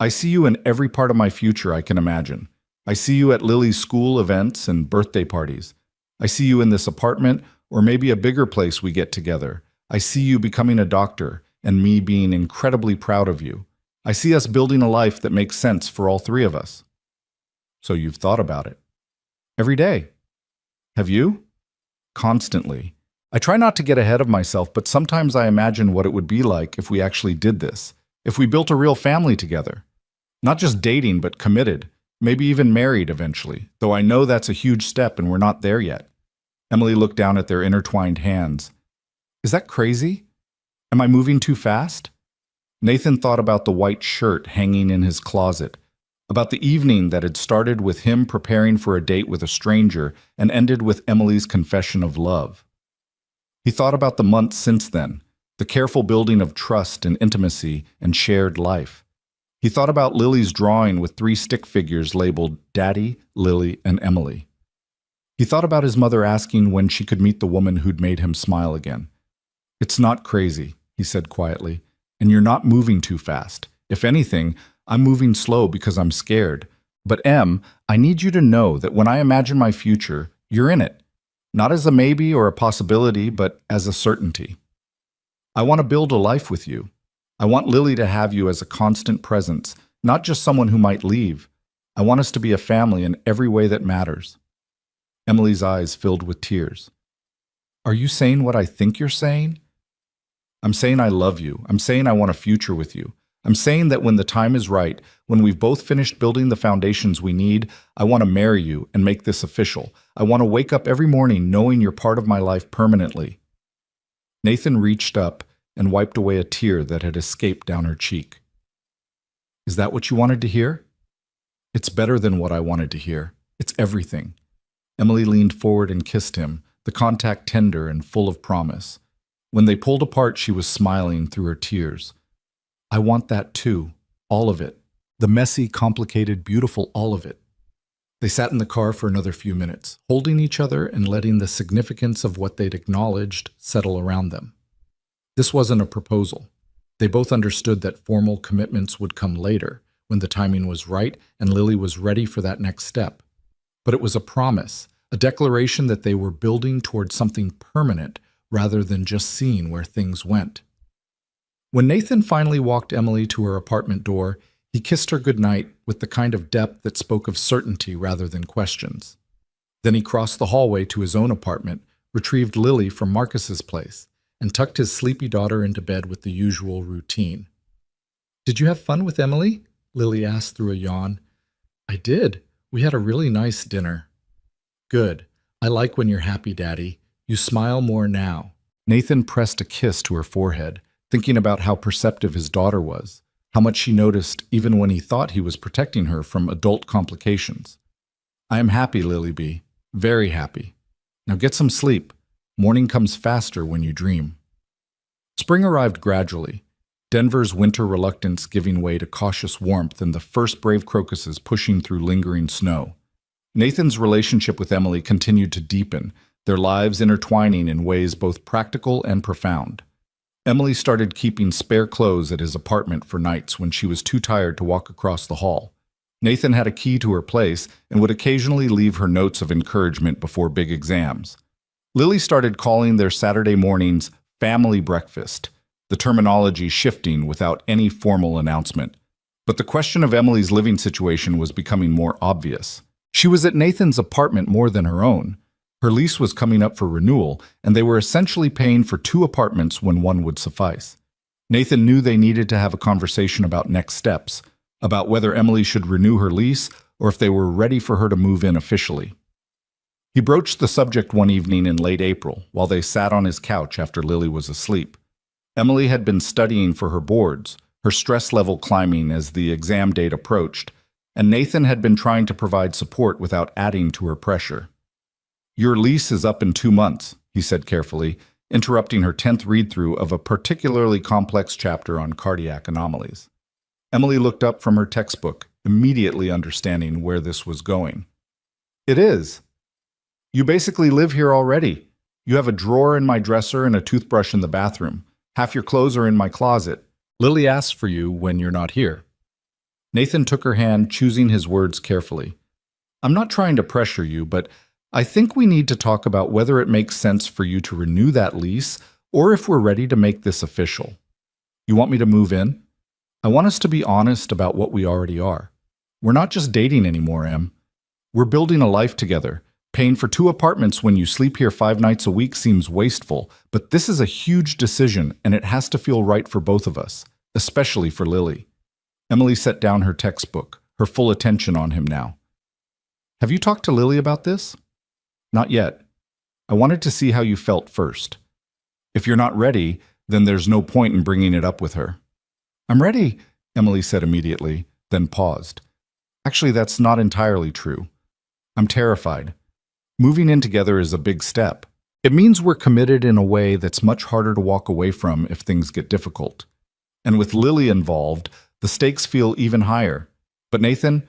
I see you in every part of my future I can imagine. I see you at Lily's school events and birthday parties. I see you in this apartment, or maybe a bigger place we get together. I see you becoming a doctor, and me being incredibly proud of you. I see us building a life that makes sense for all three of us. So you've thought about it. Every day. Have you? Constantly. I try not to get ahead of myself, but sometimes I imagine what it would be like if we actually did this, if we built a real family together. Not just dating, but committed, maybe even married eventually, though I know that's a huge step and we're not there yet. Emily looked down at their intertwined hands. Is that crazy? Am I moving too fast? Nathan thought about the white shirt hanging in his closet, about the evening that had started with him preparing for a date with a stranger and ended with Emily's confession of love. He thought about the months since then, the careful building of trust and intimacy and shared life. He thought about Lily's drawing with 3 stick figures labeled Daddy, Lily, and Emily. He thought about his mother asking when she could meet the woman who'd made him smile again. It's not crazy, he said quietly, and you're not moving too fast. If anything, I'm moving slow because I'm scared. But Em, I need you to know that when I imagine my future, you're in it. Not as a maybe or a possibility, but as a certainty. I want to build a life with you. I want Lily to have you as a constant presence, not just someone who might leave. I want us to be a family in every way that matters. Emily's eyes filled with tears. Are you saying what I think you're saying? I'm saying I love you. I'm saying I want a future with you. I'm saying that when the time is right, when we've both finished building the foundations we need, I want to marry you and make this official. I want to wake up every morning knowing you're part of my life permanently. Nathan reached up and wiped away a tear that had escaped down her cheek. Is that what you wanted to hear? It's better than what I wanted to hear. It's everything. Emily leaned forward and kissed him, the contact tender and full of promise. When they pulled apart, she was smiling through her tears. I want that too, all of it. The messy, complicated, beautiful all of it. They sat in the car for another few minutes, holding each other and letting the significance of what they'd acknowledged settle around them. This wasn't a proposal. They both understood that formal commitments would come later, when the timing was right and Lily was ready for that next step. But it was a promise, a declaration that they were building towards something permanent rather than just seeing where things went. When Nathan finally walked Emily to her apartment door, he kissed her goodnight with the kind of depth that spoke of certainty rather than questions. Then he crossed the hallway to his own apartment, retrieved Lily from Marcus's place, and tucked his sleepy daughter into bed with the usual routine. Did you have fun with Emily? Lily asked through a yawn. I did. We had a really nice dinner. Good. I like when you're happy, Daddy. You smile more now. Nathan pressed a kiss to her forehead, thinking about how perceptive his daughter was, how much she noticed even when he thought he was protecting her from adult complications. I am happy, Lily B. Very happy. Now get some sleep. Morning comes faster when you dream. Spring arrived gradually, Denver's winter reluctance giving way to cautious warmth and the first brave crocuses pushing through lingering snow. Nathan's relationship with Emily continued to deepen, their lives intertwining in ways both practical and profound. Emily started keeping spare clothes at his apartment for nights when she was too tired to walk across the hall. Nathan had a key to her place and would occasionally leave her notes of encouragement before big exams. Lily started calling their Saturday mornings family breakfast, the terminology shifting without any formal announcement. But the question of Emily's living situation was becoming more obvious. She was at Nathan's apartment more than her own. Her lease was coming up for renewal, and they were essentially paying for 2 apartments when one would suffice. Nathan knew they needed to have a conversation about next steps, about whether Emily should renew her lease or if they were ready for her to move in officially. He broached the subject one evening in late April while they sat on his couch after Lily was asleep. Emily had been studying for her boards, her stress level climbing as the exam date approached, and Nathan had been trying to provide support without adding to her pressure. "Your lease is up in 2 months," he said carefully, interrupting her 10th read-through of a particularly complex chapter on cardiac anomalies. Emily looked up from her textbook, immediately understanding where this was going. "It is. You basically live here already. You have a drawer in my dresser and a toothbrush in the bathroom. Half your clothes are in my closet. Lily asks for you when you're not here." Nathan took her hand, choosing his words carefully. "I'm not trying to pressure you, but I think we need to talk about whether it makes sense for you to renew that lease or if we're ready to make this official. You want me to move in? I want us to be honest about what we already are. We're not just dating anymore, Em. We're building a life together. Paying for 2 apartments when you sleep here 5 nights a week seems wasteful, but this is a huge decision and it has to feel right for both of us, especially for Lily." Emily set down her textbook, her full attention on him now. "Have you talked to Lily about this?" "Not yet. I wanted to see how you felt first. If you're not ready, then there's no point in bringing it up with her." "I'm ready," Emily said immediately, then paused. "Actually, that's not entirely true. I'm terrified. Moving in together is a big step. It means we're committed in a way that's much harder to walk away from if things get difficult. And with Lily involved, the stakes feel even higher. But Nathan,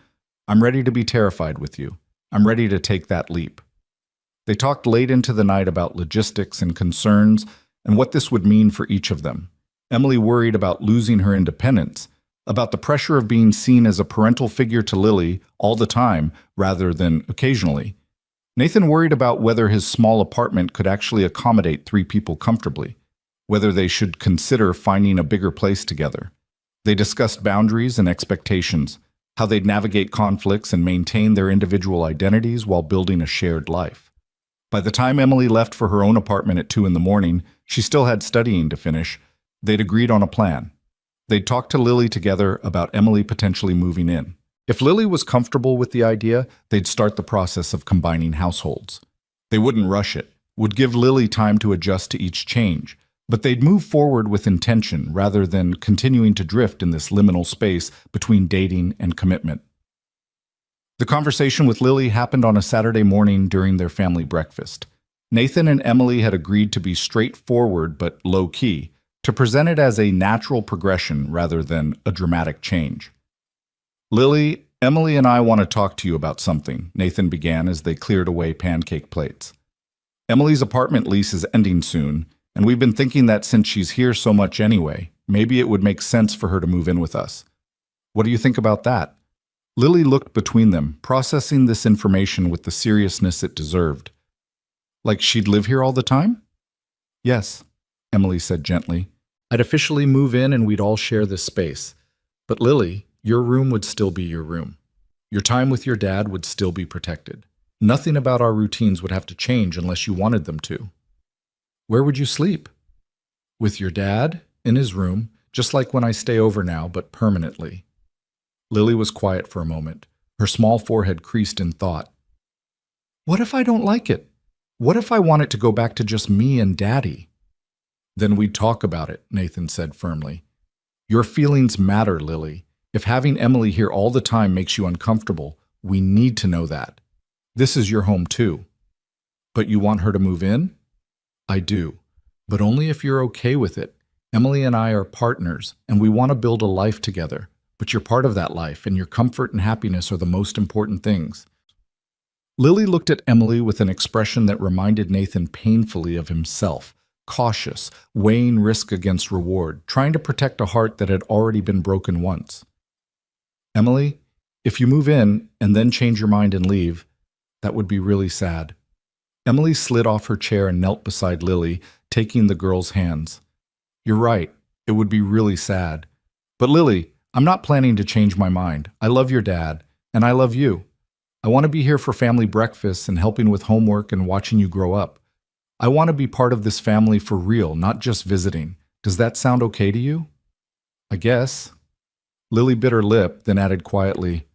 I'm ready to be terrified with you. I'm ready to take that leap." They talked late into the night about logistics and concerns and what this would mean for each of them. Emily worried about losing her independence, about the pressure of being seen as a parental figure to Lily all the time rather than occasionally. Nathan worried about whether his small apartment could actually accommodate 3 people comfortably, whether they should consider finding a bigger place together. They discussed boundaries and expectations, how they'd navigate conflicts and maintain their individual identities while building a shared life. By the time Emily left for her own apartment at 2 in the morning, she still had studying to finish. They'd agreed on a plan. They'd talked to Lily together about Emily potentially moving in. If Lily was comfortable with the idea, they'd start the process of combining households. They wouldn't rush it, would give Lily time to adjust to each change, but they'd move forward with intention rather than continuing to drift in this liminal space between dating and commitment. The conversation with Lily happened on a Saturday morning during their family breakfast. Nathan and Emily had agreed to be straightforward but low-key, to present it as a natural progression rather than a dramatic change. "Lily, Emily and I want to talk to you about something," Nathan began as they cleared away pancake plates. "Emily's apartment lease is ending soon, and we've been thinking that since she's here so much anyway, maybe it would make sense for her to move in with us. What do you think about that?" Lily looked between them, processing this information with the seriousness it deserved. "Like she'd live here all the time?" "Yes," Emily said gently. "I'd officially move in and we'd all share this space. But Lily, your room would still be your room. Your time with your dad would still be protected. Nothing about our routines would have to change unless you wanted them to." "Where would you sleep?" "With your dad, in his room, just like when I stay over now, but permanently." Lily was quiet for a moment, her small forehead creased in thought. "What if I don't like it? What if I want it to go back to just me and Daddy?" "Then we'd talk about it," Nathan said firmly. "Your feelings matter, Lily. If having Emily here all the time makes you uncomfortable, we need to know that. This is your home too." "But you want her to move in?" "I do, but only if you're okay with it. Emily and I are partners, and we want to build a life together. But you're part of that life, and your comfort and happiness are the most important things." Lily looked at Emily with an expression that reminded Nathan painfully of himself, cautious, weighing risk against reward, trying to protect a heart that had already been broken once. Emily, if you move in and then change your mind and leave, that would be really sad. Emily slid off her chair and knelt beside Lily, taking the girl's hands. You're right, it would be really sad. But Lily, I'm not planning to change my mind. I love your dad, and I love you. I want to be here for family breakfasts and helping with homework and watching you grow up. I want to be part of this family for real, not just visiting. Does that sound okay to you? I guess. Lily bit her lip, then added quietly,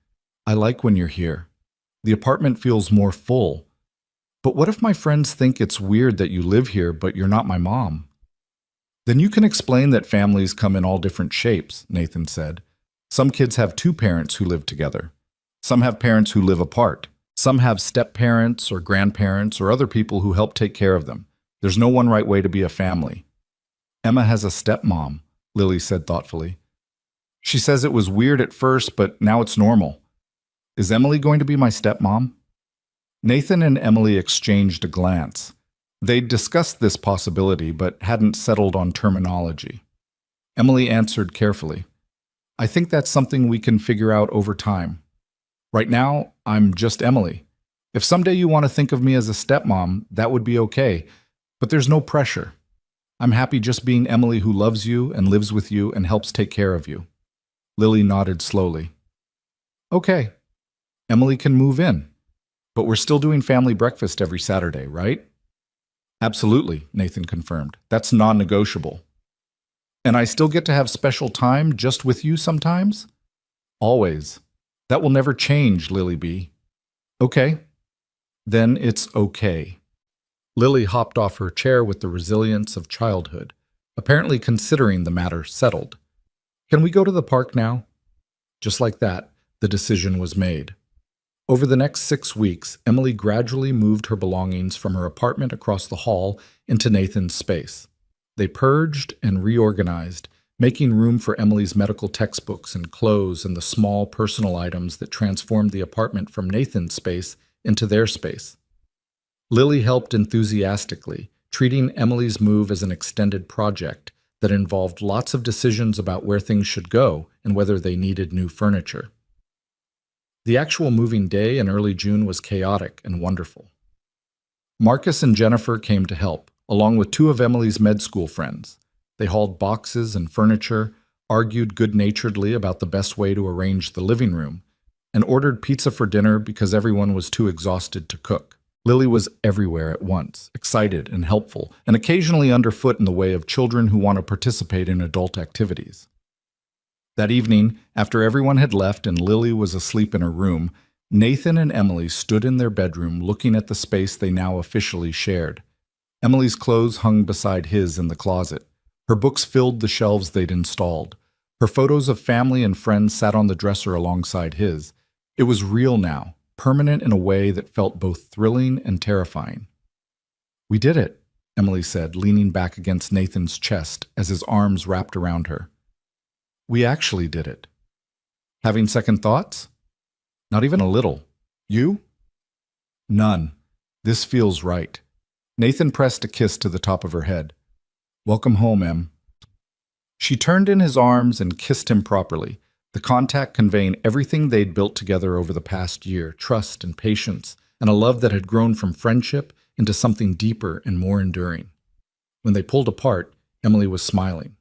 I like when you're here. The apartment feels more full. But what if my friends think it's weird that you live here, but you're not my mom? Then you can explain that families come in all different shapes, Nathan said. Some kids have two parents who live together. Some have parents who live apart. Some have step-parents or grandparents or other people who help take care of them. There's no one right way to be a family. Emma has a stepmom, Lily said thoughtfully. She says it was weird at first, but now it's normal. Is Emily going to be my stepmom? Nathan and Emily exchanged a glance. They'd discussed this possibility, but hadn't settled on terminology. Emily answered carefully, I think that's something we can figure out over time. Right now, I'm just Emily. If someday you want to think of me as a stepmom, that would be okay, but there's no pressure. I'm happy just being Emily who loves you and lives with you and helps take care of you. Lily nodded slowly. Okay, Emily can move in, but we're still doing family breakfast every Saturday, right? Absolutely, Nathan confirmed. That's non-negotiable. And I still get to have special time just with you sometimes? Always. That will never change, Lily B. Okay. Then it's okay. Lily hopped off her chair with the resilience of childhood, apparently considering the matter settled. Can we go to the park now? Just like that, the decision was made. Over the next 6 weeks, Emily gradually moved her belongings from her apartment across the hall into Nathan's space. They purged and reorganized, making room for Emily's medical textbooks and clothes and the small personal items that transformed the apartment from Nathan's space into their space. Lily helped enthusiastically, treating Emily's move as an extended project that involved lots of decisions about where things should go and whether they needed new furniture. The actual moving day in early June was chaotic and wonderful. Marcus and Jennifer came to help, along with 2 of Emily's med school friends. They hauled boxes and furniture, argued good-naturedly about the best way to arrange the living room, and ordered pizza for dinner because everyone was too exhausted to cook. Lily was everywhere at once, excited and helpful, and occasionally underfoot in the way of children who want to participate in adult activities. That evening, after everyone had left and Lily was asleep in her room, Nathan and Emily stood in their bedroom looking at the space they now officially shared. Emily's clothes hung beside his in the closet. Her books filled the shelves they'd installed. Her photos of family and friends sat on the dresser alongside his. It was real now, permanent in a way that felt both thrilling and terrifying. We did it, Emily said, leaning back against Nathan's chest as his arms wrapped around her. We actually did it. Having second thoughts? Not even a little. You? None. This feels right. Nathan pressed a kiss to the top of her head. Welcome home, Em. She turned in his arms and kissed him properly, the contact conveying everything they'd built together over the past year, trust and patience, and a love that had grown from friendship into something deeper and more enduring. When they pulled apart, Emily was smiling.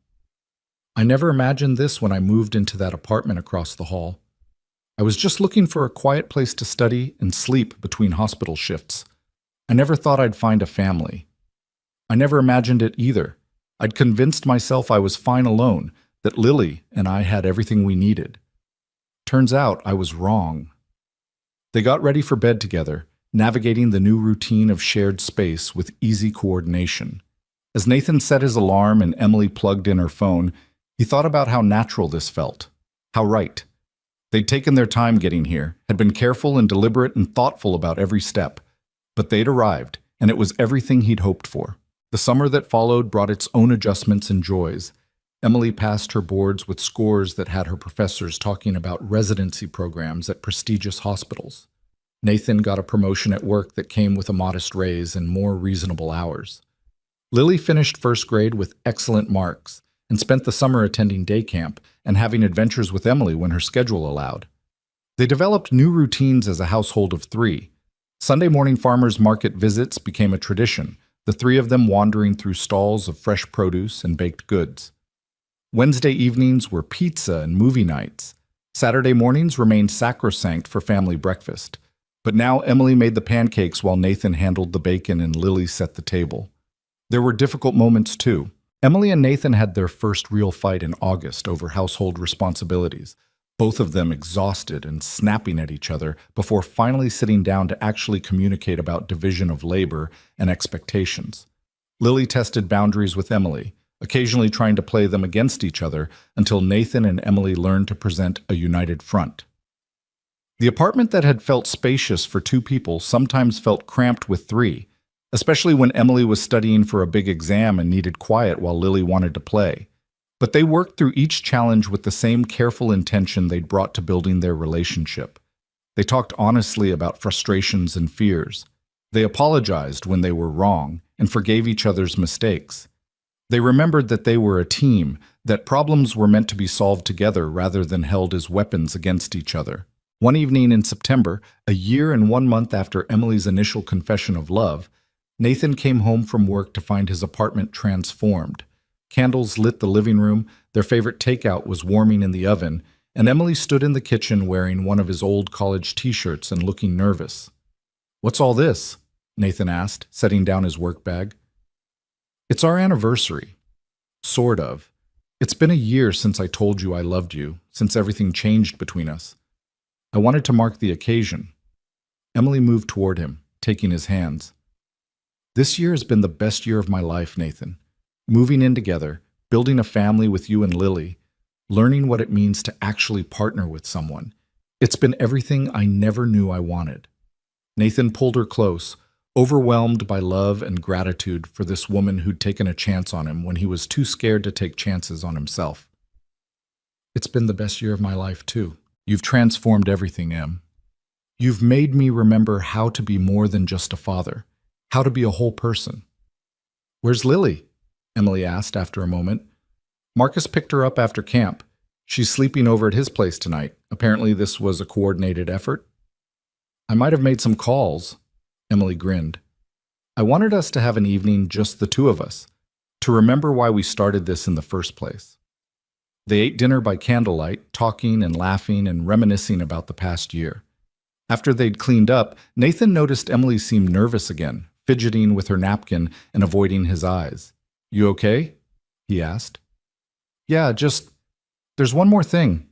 I never imagined this when I moved into that apartment across the hall. I was just looking for a quiet place to study and sleep between hospital shifts. I never thought I'd find a family. I never imagined it either. I'd convinced myself I was fine alone, that Lily and I had everything we needed. Turns out I was wrong. They got ready for bed together, navigating the new routine of shared space with easy coordination. As Nathan set his alarm and Emily plugged in her phone, he thought about how natural this felt, how right. They'd taken their time getting here, had been careful and deliberate and thoughtful about every step. But they'd arrived, and it was everything he'd hoped for. The summer that followed brought its own adjustments and joys. Emily passed her boards with scores that had her professors talking about residency programs at prestigious hospitals. Nathan got a promotion at work that came with a modest raise and more reasonable hours. Lily finished first grade with excellent marks and spent the summer attending day camp and having adventures with Emily when her schedule allowed. They developed new routines as a household of three. Sunday morning farmers' market visits became a tradition, the three of them wandering through stalls of fresh produce and baked goods. Wednesday evenings were pizza and movie nights. Saturday mornings remained sacrosanct for family breakfast. But now Emily made the pancakes while Nathan handled the bacon and Lily set the table. There were difficult moments too. Emily and Nathan had their first real fight in August over household responsibilities, both of them exhausted and snapping at each other before finally sitting down to actually communicate about division of labor and expectations. Lily tested boundaries with Emily, occasionally trying to play them against each other until Nathan and Emily learned to present a united front. The apartment that had felt spacious for two people sometimes felt cramped with three, especially when Emily was studying for a big exam and needed quiet while Lily wanted to play. But they worked through each challenge with the same careful intention they'd brought to building their relationship. They talked honestly about frustrations and fears. They apologized when they were wrong and forgave each other's mistakes. They remembered that they were a team, that problems were meant to be solved together rather than held as weapons against each other. One evening in September, a year and 1 month after Emily's initial confession of love, Nathan came home from work to find his apartment transformed. Candles lit the living room, their favorite takeout was warming in the oven, and Emily stood in the kitchen wearing one of his old college t-shirts and looking nervous. "What's all this?" Nathan asked, setting down his work bag. "It's our anniversary." "Sort of. It's been a year since I told you I loved you, since everything changed between us. I wanted to mark the occasion." Emily moved toward him, taking his hands. "This year has been the best year of my life, Nathan. Moving in together, building a family with you and Lily, learning what it means to actually partner with someone. It's been everything I never knew I wanted." Nathan pulled her close, overwhelmed by love and gratitude for this woman who'd taken a chance on him when he was too scared to take chances on himself. "It's been the best year of my life, too. You've transformed everything, Em. You've made me remember how to be more than just a father, how to be a whole person." "Where's Lily?" Emily asked after a moment. "Marcus picked her up after camp. She's sleeping over at his place tonight. Apparently this was a coordinated effort." "I might have made some calls." Emily grinned. "I wanted us to have an evening just the two of us, to remember why we started this in the first place." They ate dinner by candlelight, talking and laughing and reminiscing about the past year. After they'd cleaned up, Nathan noticed Emily seemed nervous again, fidgeting with her napkin and avoiding his eyes. "You okay?" he asked. "Yeah, there's one more thing."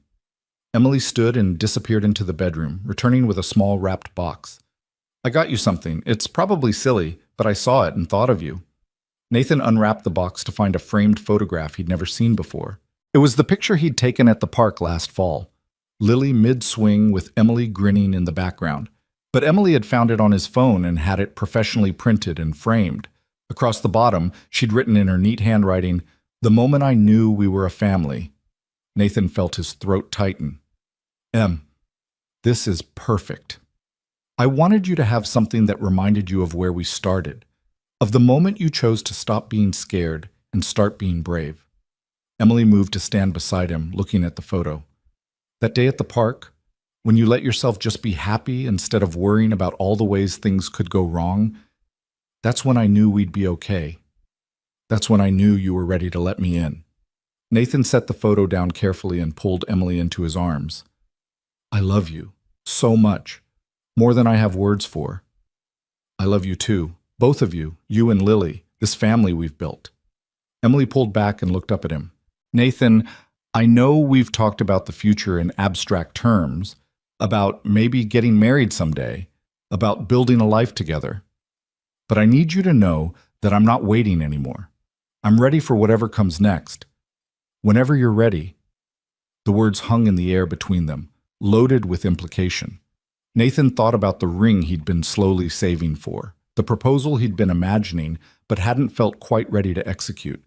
Emily stood and disappeared into the bedroom, returning with a small wrapped box. "I got you something. It's probably silly, but I saw it and thought of you." Nathan unwrapped the box to find a framed photograph he'd never seen before. It was the picture he'd taken at the park last fall. Lily mid-swing with Emily grinning in the background. But Emily had found it on his phone and had it professionally printed and framed. Across the bottom, she'd written in her neat handwriting, "The moment I knew we were a family." Nathan felt his throat tighten. "Em, this is perfect. I wanted you to have something that reminded you of where we started, of the moment you chose to stop being scared and start being brave." Emily moved to stand beside him, looking at the photo. "That day at the park, when you let yourself just be happy instead of worrying about all the ways things could go wrong, that's when I knew we'd be okay. That's when I knew you were ready to let me in." Nathan set the photo down carefully and pulled Emily into his arms. "I love you so much, more than I have words for." "I love you too, both of you, you and Lily, this family we've built." Emily pulled back and looked up at him. "Nathan, I know we've talked about the future in abstract terms, about maybe getting married someday, about building a life together. But I need you to know that I'm not waiting anymore. I'm ready for whatever comes next. Whenever you're ready." The words hung in the air between them, loaded with implication. Nathan thought about the ring he'd been slowly saving for, the proposal he'd been imagining but hadn't felt quite ready to execute.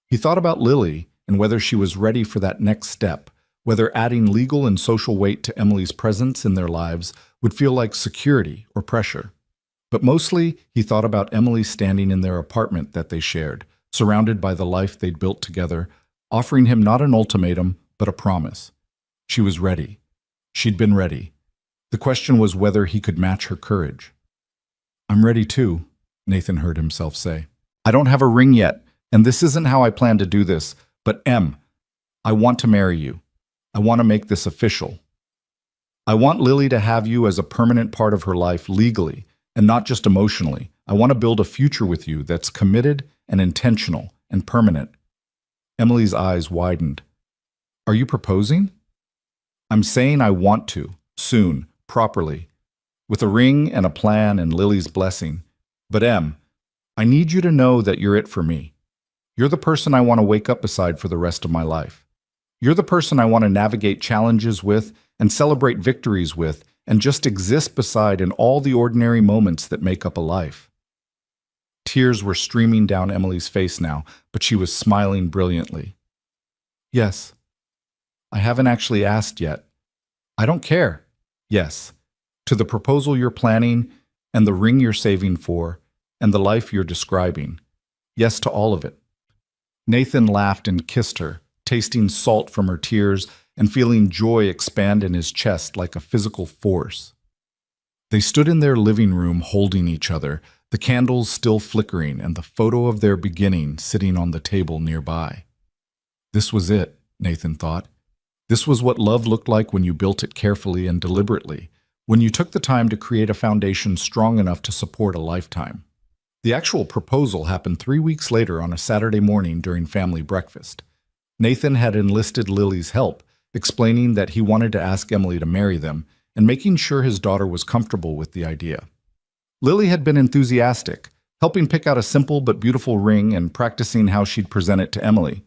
He thought about Lily and whether she was ready for that next step, whether adding legal and social weight to Emily's presence in their lives would feel like security or pressure. But mostly, he thought about Emily standing in their apartment that they shared, surrounded by the life they'd built together, offering him not an ultimatum, but a promise. She was ready. She'd been ready. The question was whether he could match her courage. "I'm ready too," Nathan heard himself say. "I don't have a ring yet, and this isn't how I plan to do this, but I want to marry you. I want to make this official. I want Lily to have you as a permanent part of her life legally, and not just emotionally. I want to build a future with you that's committed and intentional and permanent." Emily's eyes widened. "Are you proposing?" "I'm saying I want to, soon, properly, with a ring and a plan and Lily's blessing. But I need you to know that you're it for me. You're the person I want to wake up beside for the rest of my life. You're the person I want to navigate challenges with and celebrate victories with and just exist beside in all the ordinary moments that make up a life." Tears were streaming down Emily's face now, but she was smiling brilliantly. "Yes. I haven't actually asked yet. I don't care. Yes. To the proposal you're planning, and the ring you're saving for, and the life you're describing. Yes to all of it." Nathan laughed and kissed her, tasting salt from her tears and feeling joy expand in his chest like a physical force. They stood in their living room holding each other, the candles still flickering and the photo of their beginning sitting on the table nearby. This was it, Nathan thought. This was what love looked like when you built it carefully and deliberately, when you took the time to create a foundation strong enough to support a lifetime. The actual proposal happened 3 weeks later on a Saturday morning during family breakfast. Nathan had enlisted Lily's help, explaining that he wanted to ask Emily to marry them and making sure his daughter was comfortable with the idea. Lily had been enthusiastic, helping pick out a simple but beautiful ring and practicing how she'd present it to Emily.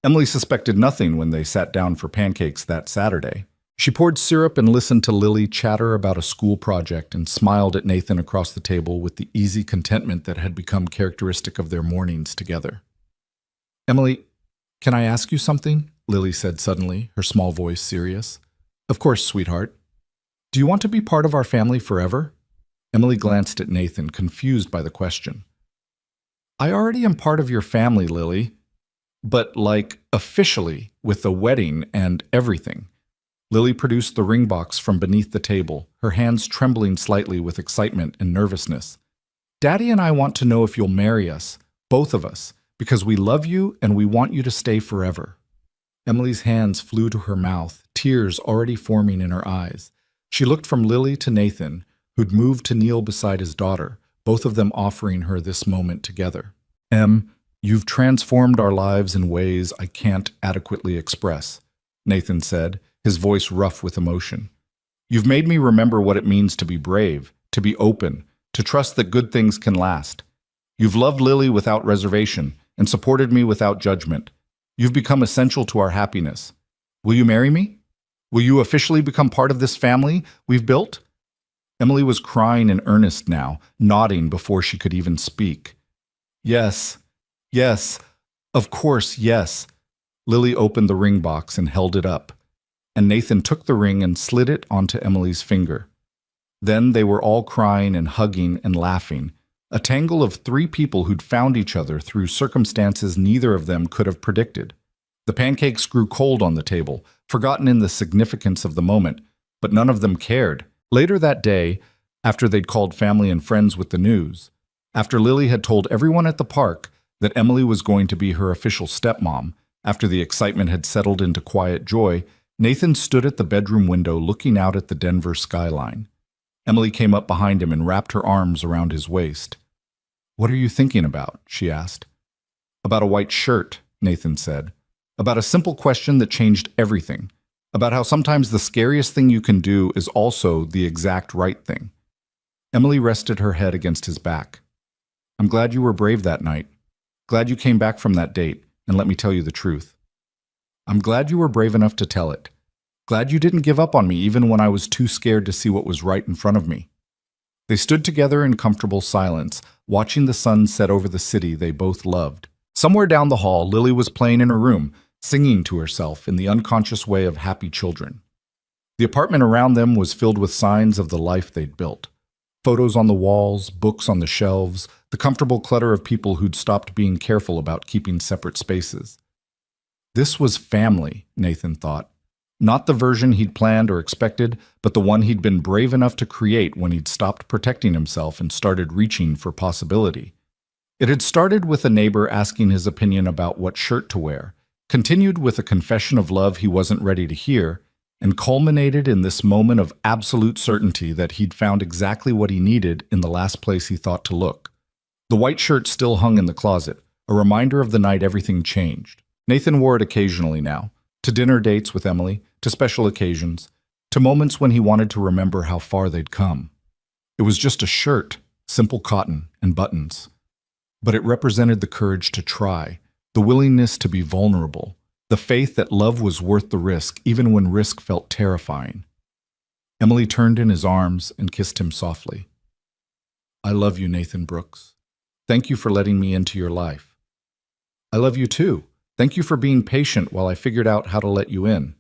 Emily suspected nothing when they sat down for pancakes that Saturday. She poured syrup and listened to Lily chatter about a school project and smiled at Nathan across the table with the easy contentment that had become characteristic of their mornings together. "Emily, can I ask you something?" Lily said suddenly, her small voice serious. "Of course, sweetheart. Do you want to be part of our family forever?" Emily glanced at Nathan, confused by the question. "I already am part of your family, Lily. But, like, officially, with the wedding and everything." Lily produced the ring box from beneath the table, her hands trembling slightly with excitement and nervousness. "Daddy and I want to know if you'll marry us, both of us, because we love you and we want you to stay forever." Emily's hands flew to her mouth, tears already forming in her eyes. She looked from Lily to Nathan, who'd moved to kneel beside his daughter, both of them offering her this moment together. "You've transformed our lives in ways I can't adequately express," Nathan said, his voice rough with emotion. "You've made me remember what it means to be brave, to be open, to trust that good things can last. You've loved Lily without reservation and supported me without judgment. You've become essential to our happiness. Will you marry me? Will you officially become part of this family we've built?" Emily was crying in earnest now, nodding before she could even speak. "Yes. Yes. Of course, yes." Lily opened the ring box and held it up, and Nathan took the ring and slid it onto Emily's finger. Then they were all crying and hugging and laughing, a tangle of 3 people who'd found each other through circumstances neither of them could have predicted. The pancakes grew cold on the table, forgotten in the significance of the moment, but none of them cared. Later that day, after they'd called family and friends with the news, after Lily had told everyone at the park that Emily was going to be her official stepmom, after the excitement had settled into quiet joy, Nathan stood at the bedroom window looking out at the Denver skyline. Emily came up behind him and wrapped her arms around his waist. "What are you thinking about?" she asked. "About a white shirt," Nathan said. "About a simple question that changed everything. About how sometimes the scariest thing you can do is also the exact right thing." Emily rested her head against his back. "I'm glad you were brave that night. Glad you came back from that date, and let me tell you the truth. I'm glad you were brave enough to tell it. Glad you didn't give up on me even when I was too scared to see what was right in front of me." They stood together in comfortable silence, watching the sun set over the city they both loved. Somewhere down the hall, Lily was playing in her room, singing to herself in the unconscious way of happy children. The apartment around them was filled with signs of the life they'd built. Photos on the walls, books on the shelves, the comfortable clutter of people who'd stopped being careful about keeping separate spaces. This was family, Nathan thought. Not the version he'd planned or expected, but the one he'd been brave enough to create when he'd stopped protecting himself and started reaching for possibility. It had started with a neighbor asking his opinion about what shirt to wear, continued with a confession of love he wasn't ready to hear, and culminated in this moment of absolute certainty that he'd found exactly what he needed in the last place he thought to look. The white shirt still hung in the closet, a reminder of the night everything changed. Nathan wore it occasionally now, to dinner dates with Emily, to special occasions, to moments when he wanted to remember how far they'd come. It was just a shirt, simple cotton and buttons. But it represented the courage to try, the willingness to be vulnerable, the faith that love was worth the risk even when risk felt terrifying. Emily turned in his arms and kissed him softly. "I love you, Nathan Brooks. Thank you for letting me into your life." "I love you too. Thank you for being patient while I figured out how to let you in."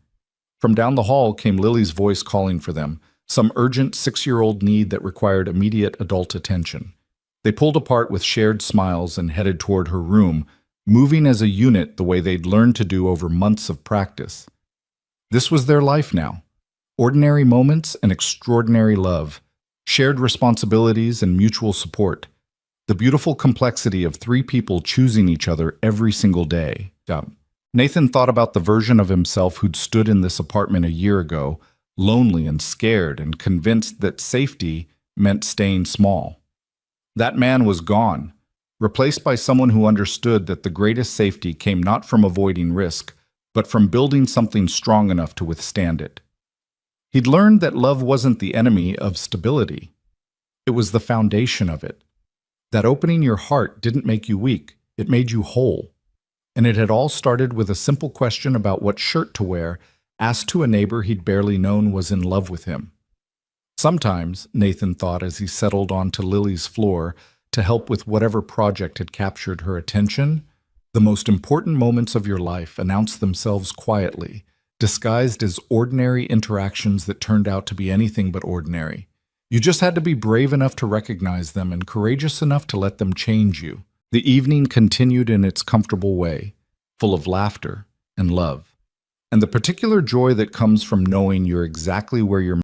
From down the hall came Lily's voice calling for them, some urgent 6-year-old need that required immediate adult attention. They pulled apart with shared smiles and headed toward her room, moving as a unit the way they'd learned to do over months of practice. This was their life now. Ordinary moments and extraordinary love, shared responsibilities and mutual support. The beautiful complexity of 3 people choosing each other every single day. Nathan thought about the version of himself who'd stood in this apartment a year ago, lonely and scared and convinced that safety meant staying small. That man was gone, replaced by someone who understood that the greatest safety came not from avoiding risk, but from building something strong enough to withstand it. He'd learned that love wasn't the enemy of stability. It was the foundation of it. That opening your heart didn't make you weak, it made you whole. And it had all started with a simple question about what shirt to wear, asked to a neighbor he'd barely known was in love with him. Sometimes, Nathan thought as he settled onto Lily's floor to help with whatever project had captured her attention, the most important moments of your life announce themselves quietly, disguised as ordinary interactions that turned out to be anything but ordinary. You just had to be brave enough to recognize them and courageous enough to let them change you. The evening continued in its comfortable way, full of laughter and love, and the particular joy that comes from knowing you're exactly where you're